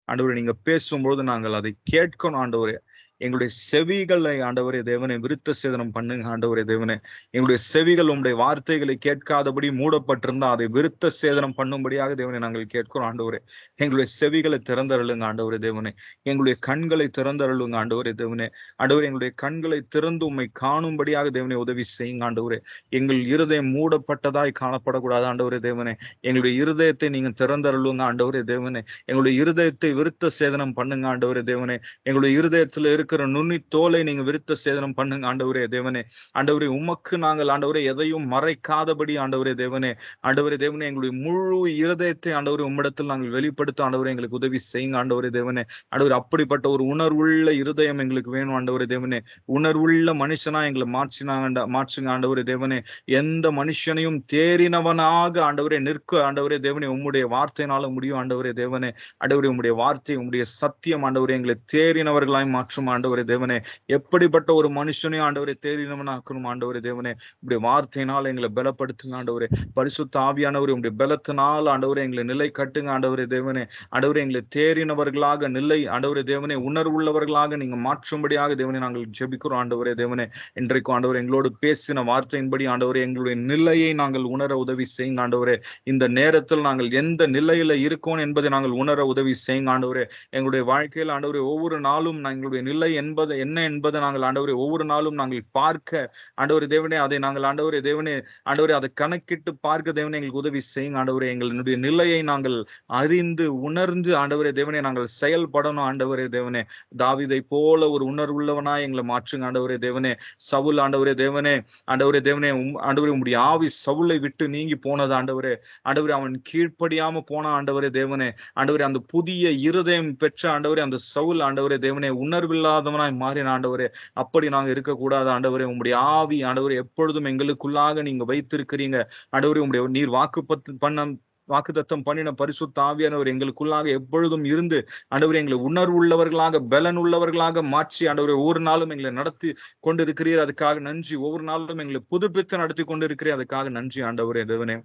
ஆண்டவரே நீங்க பேசும்பொழுது நாங்கள் அதை கேட்கணும் ஆண்டவரே. எங்களுடைய செவிகளை ஆண்டவரே தேவனை விருத்த சேதனம் பண்ணுங்க ஆண்டவரே. தேவனே எங்களுடைய செவிகள் உங்களுடைய வார்த்தைகளை கேட்காதபடி மூடப்பட்டிருந்தா அதை விருத்த சேதனம் பண்ணும்படியாக தேவனை நாங்கள் கேட்கிறோம் ஆண்டவரே. எங்களுடைய செவிகளை திறந்தருளுங்க ஆண்டவரே. தேவனே எங்களுடைய கண்களை திறந்தருளுங்க ஆண்டவரே. தேவனே ஆண்டவரே, எங்களுடைய கண்களை திறந்து உண்மை காணும்படியாக தேவனை உதவி செய்யுங்க ஆண்டவரே. எங்கள் இருதயம் மூடப்பட்டதாய் காணப்படக்கூடாது ஆண்டவரே. தேவனே எங்களுடைய இருதயத்தை நீங்க திறந்தருளுங்க ஆண்டவரே. தேவனே எங்களுடைய இருதயத்தை விருத்த சேதனம் பண்ணுங்க ஆண்டவரே. தேவனே எங்களுடைய இருதயத்துல இருக்க இருக்கிற நுனி தோலை நீங்க விருத்த சேதனம் பண்ணுங்க ஆண்டவரே தேவனே. ஆண்டவரே உமக்கு நாங்கள் ஆண்டவரே எதையும் மறைக்காதபடி ஆண்டவரே தேவனே, ஆண்டவரே தேவனே எங்களுடைய முழு இருதயத்தை ஆண்டவரே உம்மிடத்தில் நாங்கள் வெளிப்படுத்த ஆண்டவரே எங்களுக்கு உதவி செய்யுங்க ஆண்டவரே தேவனே. ஆண்டவரே அப்படிப்பட்ட ஒரு உணர்வுள்ள இருதயம் எங்களுக்கு வேணும் ஆண்டவரே தேவனே. உணர்வுள்ள மனுஷனா எங்களை மாற்றுங்க ஆண்டவரே தேவனே. எந்த மனுஷனையும் தேறினவனாக ஆண்டவரே நிற்க ஆண்டவரே தேவனே உம்முடைய வார்த்தையினால முடியும் ஆண்டவரே தேவனே. ஆண்டவரே உம்முடைய வார்த்தை உம்முடைய சத்தியம் ஆண்டவரே எங்களை தேறினவர்களாய் மாற்றும் ஆண்டவரே தேவனே. எப்படிப்பட்ட ஒரு மனுஷனையும் ஆண்டவரே தேறினவனாக்கணும் ஆண்டவரே தேவனே. உம்முடைய வார்த்தையினால் எங்களை பலப்படுத்துங்க ஆண்டவரே. பரிசுத்த ஆவியானவரே உம்முடைய பலத்தினால் ஆண்டவரே எங்களை நிலை கட்டுங்க ஆண்டவரே தேவனே. ஆண்டவரே எங்களை தேறினவர்களாக நிலை ஆண்டவரே தேவனே உணர்வுள்ளவர்களாக நீங்க மாற்றும்படியாக தேவனே நாங்கள் ஜெபிக்கிறோம் ஆண்டவரே தேவனே. இன்றைக்கும் ஆண்டவரே எங்களோடு பேசின வார்த்தையின்படி ஆண்டவரே எங்களுடைய நிலையை நாங்கள் உணர உதவி செய்யுங்க ஆண்டவரே. இந்த நேரத்தில் நாங்கள் எந்த நிலையில இருக்கோம் என்பதை நாங்கள் உணர உதவி செய்யுங்க ஆண்டவரே. எங்களுடைய வாழ்க்கையில் ஆண்டவரே ஒவ்வொரு நாளும் எங்களுடைய நிலை என்பது என்ன என்பதை நாங்கள் ஆண்டவரே ஒவ்வொரு நாளும் நாங்கள் பார்க்க ஆண்டவரே தேவனே அதை நாங்கள் ஆண்டவரே தேவனே ஆண்டவரே அதை கணக்கிட்டு பார்க்க தேவனே எங்களுக்கு உதவி செய்யுங்க ஆண்டவரே. எங்களுடைய நிலையை நாங்கள் அறிந்து உணர்ந்து ஆண்டவரே தேவனே நாங்கள் செயல்படணும் ஆண்டவரே தேவனே. தாவீதை போல ஒரு உணர்வுள்ளவனா எங்களை மாற்றுங்க ஆண்டவரே தேவனே. சவுல் ஆண்டவரே தேவனே ஆண்டவரே தேவனே ஆண்டவரே உம்முடைய ஆவி சவுலை விட்டு நீங்கி போனது ஆண்டவரே. ஆண்டவரே அவன் கீழ்ப்படியாம போன ஆண்டவரே தேவனே. ஆண்டவரே அந்த புதிய இருதயம் பெற்ற ஆண்டவரே அந்த சவுல் ஆண்டவரே தேவனே உணர்வில்லாதவனாய் மாறின ஆண்டவரே. அப்படி நாங்க இருக்கக்கூடாது ஆண்டவரே. உம்முடைய ஆவி ஆண்டவரே எப்பொழுதும் எங்களுக்குள்ளாக நீங்க வைத்திருக்கிறீங்க ஆண்டவரே. உம்முடைய நீர் வாக்குத்தத்தம் பண்ணின பரிசுத்த ஆவியானவர் எங்களுக்குள்ளாக எப்பொழுதும் இருந்து ஆண்டவரே எங்களை உணர்வுள்ளவர்களாக பலன் உள்ளவர்களாக மாற்றி ஆண்டவரே ஒவ்வொரு நாளும் எங்களை நடத்தி கொண்டிருக்கிறீர். அதுக்காக நன்றி. ஒவ்வொரு நாளும் எங்களை புதுப்பித்து நடத்தி கொண்டிருக்கிறீர். அதுக்காக நன்றி ஆண்டவரே தேவனே.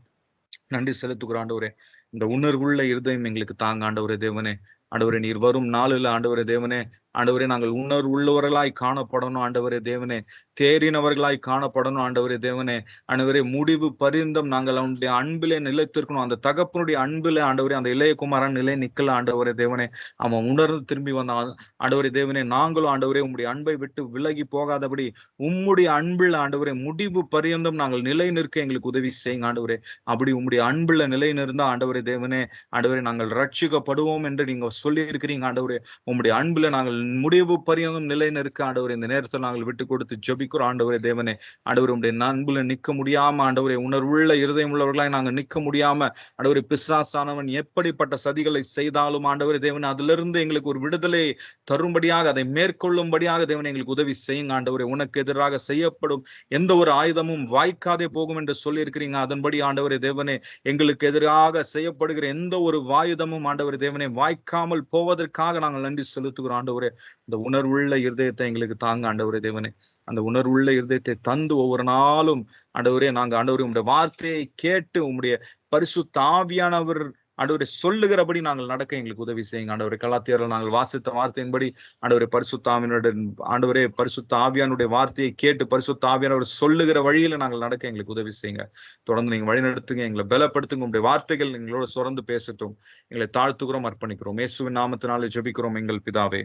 நன்றி செலுத்துகிறோம் ஆண்டவரே. இந்த உணர்வுள்ள இருதயம் எங்களுக்கு தாங்க ஆண்டவரே தேவனே. ஆண்டவரே நீர் வரும் நாளில் ஆண்டவரே தேவனே ஆண்டவரே நாங்கள் உணர்வுள்ளவர்களாய் காணப்படணும் ஆண்டவரே தேவனே. தேறினவர்களாய் காணப்படணும் ஆண்டவரே தேவனே. ஆண்டவரே முடிவு பரிந்தம் நாங்கள் அவனுடைய அன்பிலே நிலைத்திருக்கணும். அந்த தகப்பனுடைய அன்பிலே ஆண்டவரே அந்த இளையகுமாரன் நிலை நிக்கல ஆண்டவரே தேவனே. அவன் உணர்ந்து திரும்பி வந்தான் ஆண்டவரே தேவனே. நாங்களும் ஆண்டவரே உம்முடைய அன்பை விட்டு விலகி போகாதபடி உம்முடைய அன்பில் ஆண்டவரே முடிவு பரியந்தம் நாங்கள் நிலை நிற்க எங்களுக்கு உதவி செய்யுங்க ஆண்டவரே. அப்படி உம்முடைய அன்புல நிலை நிறுந்தா ஆண்டவரே தேவனே ஆண்டவரே நாங்கள் ரட்சிக்கப்படுவோம் என்று நீங்க சொல்லி இருக்கிறீங்க ஆண்டவரே. உம்முடைய அன்புல நாங்கள் முடிவு பரியந்தம் நிலை நிற்க ஆண்டவரே இந்த நேரத்தில் நாங்கள் விட்டு கொடுத்து ஜெபிக்கிறோம் ஆண்டவரே தேவனே. ஆண்டவரே உம்முடைய அன்புல நிற்க முடியாம ஆண்டவரே உணர்வுள்ள இருதயம் உள்ளவர்களாய் நாங்கள் நிற்க முடியாம ஆண்டவரே பிசாசானவன் எப்படிப்பட்ட சதிகளை செய்தாலும் ஆண்டவரே தேவனே அதிலிருந்து எங்களுக்கு ஒரு விடுதலை தரும்படியாக அதை மேற்கொள்ளும்படியாக தேவனே எங்களுக்கு உதவி செய்யுங்க ஆண்டவரே. உனக்கு எதிராக செய்யப்படும் எந்த ஒரு ஆயுதமும் வாய்க்காதே போகும் என்று சொல்லி இருக்கிறீங்க. அதன்படி ஆண்டவரே தேவனே எங்களுக்கு எதிராக செய்யப்படுகிற எந்த ஒரு ஆயுதமும் ஆண்டவரே தேவனே வாய்க்காமல் போவதற்காக நாங்கள் நன்றி செலுத்துகிறோம் ஆண்டவரே. இந்த உணர்வுள்ள இருதயத்தை எங்களுக்கு தாங்க ஆண்டவரே தேவனே. அந்த உணர்வுள்ள இருதயத்தை தந்து ஒவ்வொரு நாளும் ஆண்டவரே நாங்க ஆண்டவரே உம்முடைய வார்த்தையை கேட்டு உம்முடைய பரிசுத்த ஆவியானவர் ஆண்டவரை சொல்லுகிறபடி நாங்கள் நடக்க எங்களுக்கு உதவி செய்யுங்க ஆண்டவரே. கலாத்தியரில் நாங்கள் வாசித்த வார்த்தையின்படி ஆண்டவரே பரிசுத்த ஆவியானுடைய ஆண்டவரே பரிசுத்த ஆவியானுடைய வார்த்தையை கேட்டு பரிசுத்த ஆவியானவர் சொல்லுகிற வழியில நாங்கள் நடக்க எங்களுக்கு உதவி செய்யுங்க. தொடர்ந்து நீங்க வழி நடத்துங்க, எங்களை பலப்படுத்துங்க. உங்களுடைய வார்த்தைகள் எங்களோட சுரந்து பேசட்டும். எங்களை தாழ்த்துகிறோம், அர்ப்பணிக்கிறோம். இயேசுவின் நாமத்தினாலே ஜெபிக்கிறோம் எங்கள் பிதாவே,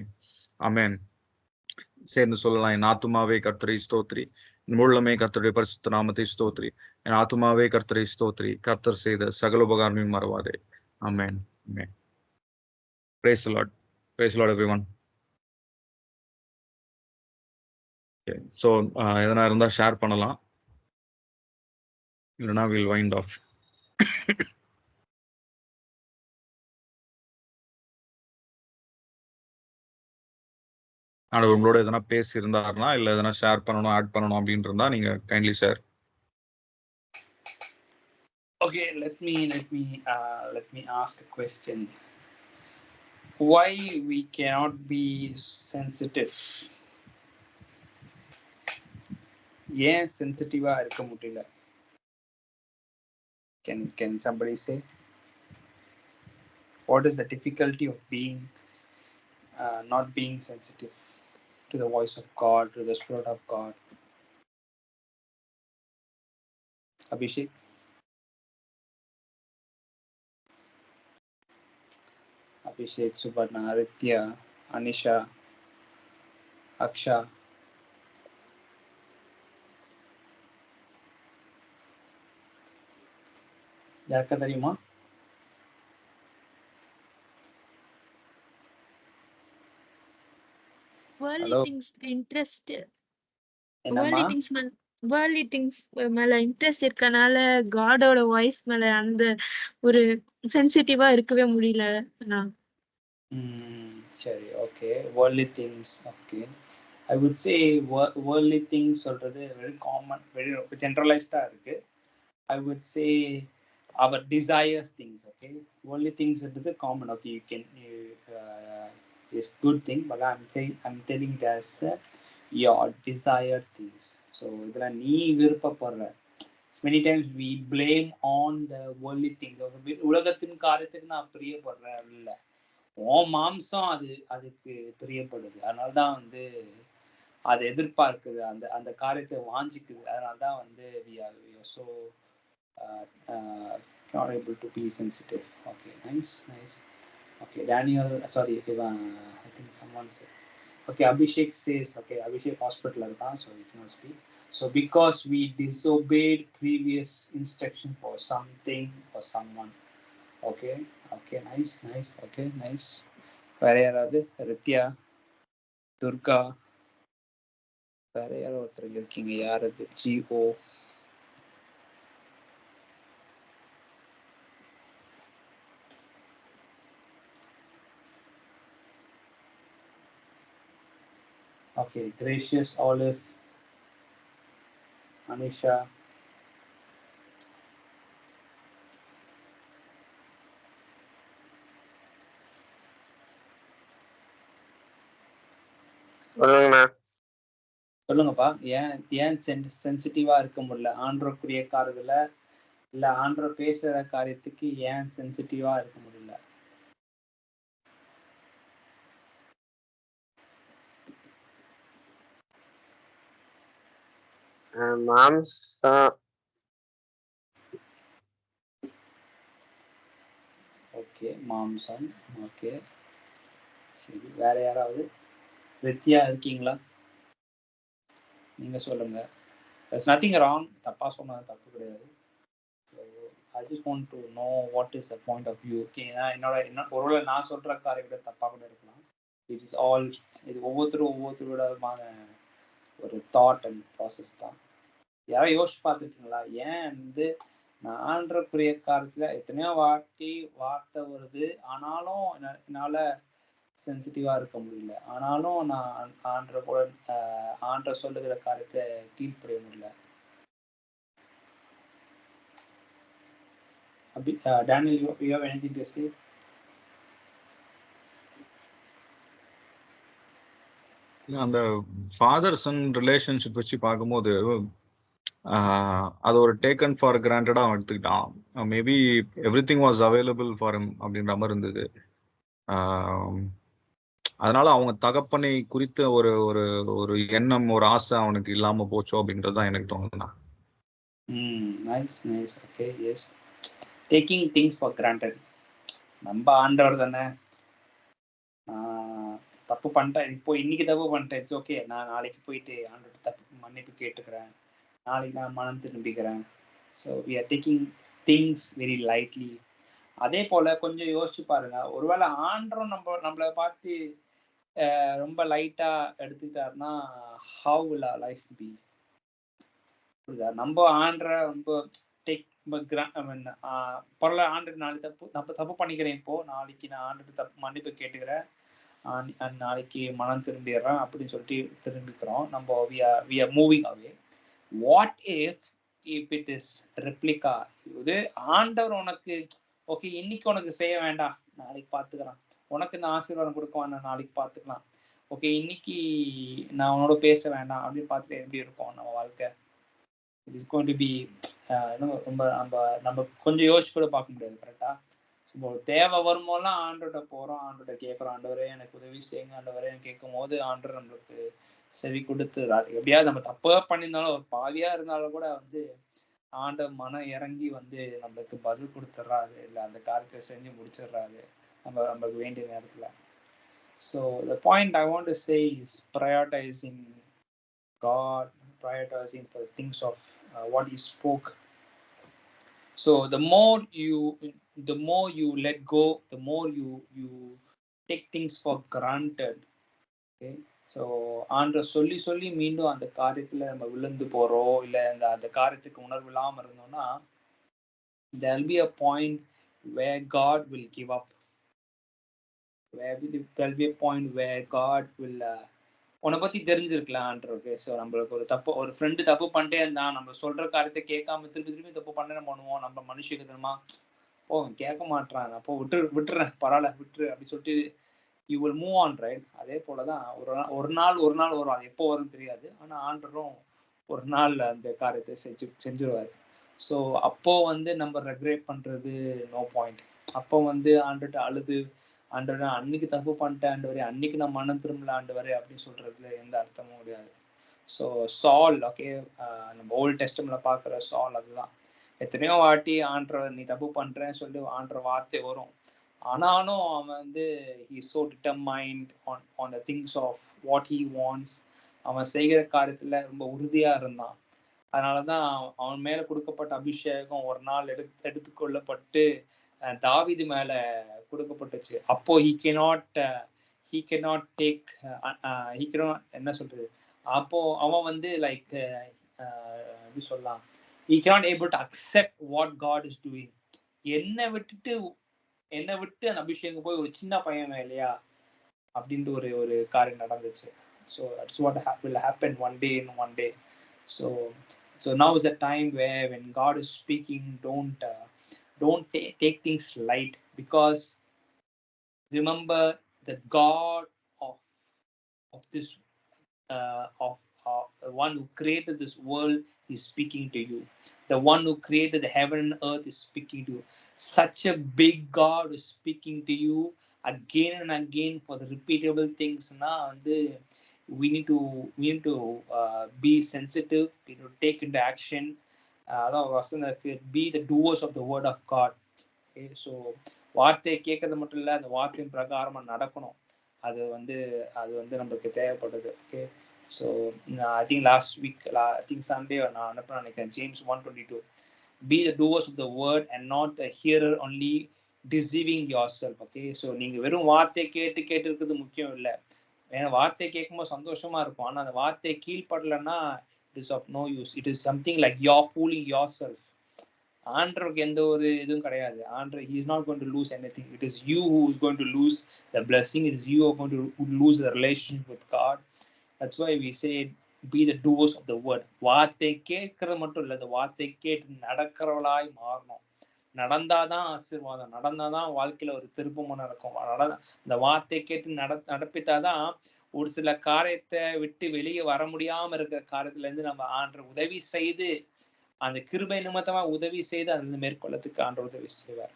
ஆமென். சேர்ந்து சொல்லலாம். என் ஆத்துமாவே கர்த்தரை ஸ்தோத்திரி, முழுமே கர்த்தருடைய பரிசுத்த நாமத்தை ஸ்தோத்திரி. என் ஆத்துமாவே கர்த்தரை ஸ்தோத்திரி, கர்த்தர் செய்த சகல உபகாரங்களையும் மறவாதே. ஆமென். ஆமென். Praise the Lord. Praise the Lord everyone. Okay. So எதனா இருந்தா ஷேர் பண்ணலாம், இல்லைனா we'll wind off. ஆனா உங்களோட எதனா பேசி இருந்தாருன்னா இல்ல எதனா ஷேர் பண்ணணும் ஆட் பண்ணணும் அப்படின்னு இருந்தா நீங்க kindly share.
Okay, let me ask a question. Why we cannot be sensitive? ஏன் சென்சிட்டிவா இருக்க முடியல? Can somebody say what is the difficulty of being not being sensitive to the voice of God, to the Spirit of God? Abhishek? Abhishek, Subarna, Aritya, Anisha, Aksha. யாருக்கா தெரியுமா?
worldly
Hello.
things interest
என்னம்மா?
Worldly things மேல interest இருக்கனால காடோட voice மேல அந்த ஒரு சென்சிட்டிவா இருக்கவே முடியல.
சரி, okay. Worldly things, okay. I would say worldly things சொல்றது வெரி காமன், வெரி ஜென்ரலைஸ்டா இருக்கு. I would say our desires things, okay. Only things is the common, okay. You can is good thing, but I'm telling it as your desired things. So idla nee viruppapadra, many times we blame on the worldly things. உலகத்தின் காரியத்துக்கு நான் பிரியப்படுறேன் இல்ல, உன் மாம்சம் அதுக்கு பிரியப்படுது, அதனால தான் வந்து அதை எதிர்பார்க்குது, அந்த காரியத்தை வாஞ்சிக்குது, அதனால தான் வந்து we are so not able to be sensitive. Okay, nice. Okay, Daniel, sorry, I think someone said. Okay, Abhishek says, okay, Abhishek hospital irukkan, so he cannot speak. So because we disobeyed previous instruction for something or someone. Okay, nice. Okay, nice. வேற யாராவது? ரித்யா, துர்கா, வேற யாரோ ஒருத்தர் இருக்கீங்க, யாரது? GO. Okay, Gracious, Olive, Anisha. சொல்லுங்கப்பா. ஏன் சென்சிட்டிவா இருக்க முடியல? ஆண்டவருக்குரிய காரியத்துல இல்ல ஆண்டவர் பேசுற காரியத்துக்கு ஏன் சென்சிட்டிவா இருக்க முடியல? ஓகே, மாம்சம். ஓகே, சரி. வேற யாராவது? ரித்யா இருக்கீங்களா? நீங்க சொல்லுங்க. there's nothing wrong. தப்பா சொன்னது தப்பு கிடையாது. So I just want to know what is the point of view. Okay, என்னோட ஒருவேளை நான் சொல்ற காரியம் கூட தப்பா கூட இருக்கலாம். It is all, இது ஒவ்வொருத்தரோட ஒரு தாட் அண்ட் ப்ராசஸ் தான். யாரும் யோசிச்சு பார்த்துருக்கீங்களா? ஏன் வந்து நான் ஆண்டவருக்குரிய காரியத்துல எத்தனையோ வார்த்தை வருது, ஆனாலும் என்னால சென்சிட்டிவா இருக்க முடியல, ஆனாலும் நான் ஆண்டவர் சொல்லுகிற காரியத்தை கீழ்ப்படிய முடியல. Daniel, you have anything to say?
அந்த ஃபாதர் சன் ரிலேஷன்ஷிப் வச்சு பார்க்கும்போது அது ஒரு டேக்கன் ஃபார் கிராண்டடா அவன் எடுத்துக்கிட்டான். Maybe everything was available for him அப்படின்ற மாதிரி இருந்தது. அதனால அவங்க தகப்பனை குறித்த ஒரு ஒரு ஒரு எண்ணம், ஒரு ஆசை அவனுக்கு இல்லாம போச்சோ அப்படின்றது தான் எனக்கு தோணுதுண்ணா.
Nice. Okay, yes. Taking things for granted. நம்ம ஆண்டவர் தானே, தப்பு பண்ணிட்டேன், இப்போ இன்னைக்கு தப்பு பண்ணிட்டேன், இட்ஸ் ஓகே, நான் நாளைக்கு போயிட்டு ஆண்டவர் தப்பு மன்னிப்பு கேட்டுக்கிறேன், நாளைக்கு நான் மனம் திரும்பிக்கிறேன். So we are taking things very lightly. அதே போல கொஞ்சம் யோசிச்சு பாருங்க, ஒருவேளை ஆண்டவரும் நம்மளை பார்த்து ரொம்ப லைட்டா எடுத்துக்கிட்டாருன்னா how will our life be? நம்ம ஆண்டரை ரொம்ப டேக் பொருளை ஆண்டுக்கு நாளைக்கு தப்பு பண்ணிக்கிறேன், இப்போ நாளைக்கு நான் ஆண்டுக்கு மன்னிப்பு கேட்டுக்கிறேன், நாளைக்கு மனம் திரும்பிடுறேன் அப்படின்னு சொல்லிட்டு திரும்பிக்கிறோம். நம்ம we are moving away. What if it is replica? இது ஆண்டவர் உனக்கு ஓகே, இன்னைக்கு உனக்கு செய்ய வேண்டாம், நாளைக்கு பார்த்துக்கலாம், உனக்கு இந்த ஆசீர்வாதம் கொடுக்குவான், நான் நாளைக்கு பார்த்துக்கலாம், ஓகே இன்னைக்கு நான் உன்னோட பேச வேண்டாம் அப்படின்னு பார்த்துட்டு எப்படி இருக்கும் நம்ம வாழ்க்கை? It is going to be ரொம்ப நம்ம கொஞ்சம் யோசிச்சு கூட பார்க்க முடியாது. கரெக்டா? ஸோ தேவை வரும்போதெல்லாம் ஆண்டவர்கிட்ட போகிறோம், ஆண்டவர்கிட்ட கேட்குறோம், ஆண்டவரே எனக்கு உதவி செய்யுங்க, ஆண்டவரே கேட்கும் போது ஆண்டவர் நம்மளுக்கு செவி கொடுத்து, எப்படியாவது நம்ம தப்பாக பண்ணியிருந்தாலும் ஒரு பாவியாக இருந்தாலும் கூட வந்து ஆண்டவர் மனம் இறங்கி வந்து நம்மளுக்கு பதில் கொடுத்துட்றாரு, இல்லை அந்த காரியத்தை செஞ்சு முடிச்சிடுறாரு நம்மளுக்கு வேண்டிய நேரத்தில். So the point I want to say is prioritizing God, prioritizing for the things of what He spoke. So the more you let go, the more you take things for granted. Okay, so ஆண்டவர் சொல்லி சொல்லி மீண்டும் அந்த காரியத்தில் நம்ம விழுந்து போகிறோம், இல்லை அந்த காரியத்துக்கு உணர்வு இல்லாமல் இருந்தோம்னா, there will be a point where God will give up. There will be a point where God will உன்னை பற்றி தெரிஞ்சிருக்கலான்ருக்கு. ஸோ நம்மளுக்கு ஒரு ஃப்ரெண்டு தப்பு பண்ணிட்டே இருந்தான், நம்ம சொல்கிற காரியத்தை கேட்காம திருப்பி தப்பு பண்ண என்ன பண்ணுவோம், நம்ம மனுஷக்கு தெரியுமா, ஓ கேட்க மாட்டான், அப்போ விட்டுறேன் பரவாயில்ல விட்டுரு அப்படி சொல்லிட்டு you will move on, right? அதே போல தான் ஒரு நாள் வரும், அது எப்போ வரும்னு தெரியாது. ஆனால் ஆண்டரும் ஒரு நாள் அந்த காரியத்தை செஞ்சுருவார். ஸோ அப்போ நம்ம ரெக்ரெட் பண்ணுறது நோ பாயிண்ட். அப்போ ஆண்டுட்டு அழுது ஆண்டவரே அன்னைக்கு தப்பு பண்ணிட்டேன் ஆண்டவரே, அன்னைக்கு நான் மனம் திரும்பல ஆண்டவரே அப்படின்னு சொல்றதுல எந்த அர்த்தமும் கிடையாது. ஸோ சால், ஓகே, நம்ம ஓல்ட் டெஸ்டமெண்ட்ல பார்க்குற சால் அதுதான். எத்தனையோ வாட்டி ஆண்டவர் நீ தப்பு பண்றேன்னு சொல்லி ஆண்டவர் வார்த்தை வரும், ஆனாலும் அவன் he is so determined on the things of what he wants. அவன் செய்கிற காரியத்துல ரொம்ப உறுதியா இருந்தான். அதனாலதான் அவன் மேல கொடுக்கப்பட்ட அபிஷேகம் ஒரு நாள் எடுத்துக்கொள்ளப்பட்டு தாவீது மேல கொடுக்கப்பட்டுச்சு. அப்போ he cannot take he cannot என்ன சொல்றது, அப்போ அவன் லைக் எப்படி சொல்லலாம், he cannot able to accept what God is doing. என்னை விட்டு அந்த அபிஷேகம் போய் ஒரு சின்ன பையன் இல்லையா அப்படின்ட்டு ஒரு காரியம் நடந்துச்சு. So that's what will happen one day in one day. So now is the time where when God is speaking, don't take things light, because remember that God of this of the one who created this world is speaking to you. The one who created the heaven and earth is speaking to you. Such a big God is speaking to you again and again for the repeatable things. We need to be sensitive, we need to take into action. Be the doers of the word of God. Okay, so வார்த்தையை கேட்கறது மட்டும் இல்லை, அந்த வார்த்தையின் பிரகாரமா நடக்கணும். அது நம்மளுக்கு தேவைப்படுது. Okay, so I think last week I think Sunday நான் அனுப்ப நினைக்கிறேன், James 1:22. Be the doers of the word and not the hearer only, deceiving yourself. Okay, so நீங்க வெறும் வார்த்தையை கேட்டு இருக்கிறது முக்கியம் இல்லை. ஏன்னா வார்த்தையை கேட்கும்போது சந்தோஷமா இருக்கும், ஆனால் அந்த வார்த்தையை கீழ்படலைன்னா it is of no use. It is something like you're fooling yourself. ஆண்டவருக்கு எந்த ஒரு இதுவும் கிடையாது. ஆண்டவர் he is not going to lose anything. It is you who is going to lose the blessing. It is you who are going to lose the relationship with God. That's why we say be the doers of the word. வார்த்தை கேட்கறது மட்டும் இல்லை, அந்த வார்த்தை கேட்டு நடக்கிறவளாய் மாறணும். நடந்தாதான் ஆசீர்வாதம், நடந்தாதான் வாழ்க்கையில ஒரு திருப்பமும் நடக்கும். அந்த வார்த்தை கேட்டு நடப்பித்தாதான் ஒரு சில காரியத்தை விட்டு வெளியே வர முடியாம இருக்கிற காரியத்துல இருந்து நம்ம ஆண்டவர் உதவி செய்து, அந்த கிருபை நிமித்தமா உதவி செய்து அதிலிருந்து மேற்கொள்ளத்துக்கு ஆண்டவர் உதவி செய்வார்.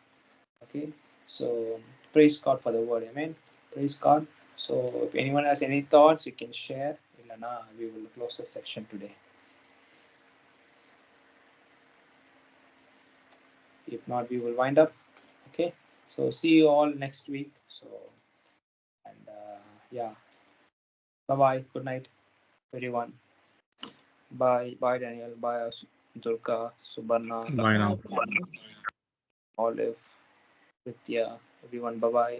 Okay, so praise God for the word. Amen. Praise God. So if anyone has any thoughts, you can share. Illana, we will close the section today. If not, we will wind up. Okay, so see you all next week. So and yeah, bye bye, good night everyone. Bye Daniel, bye Dulka, Subarna,
Bye now.
Olive, Vidya, everyone, bye bye.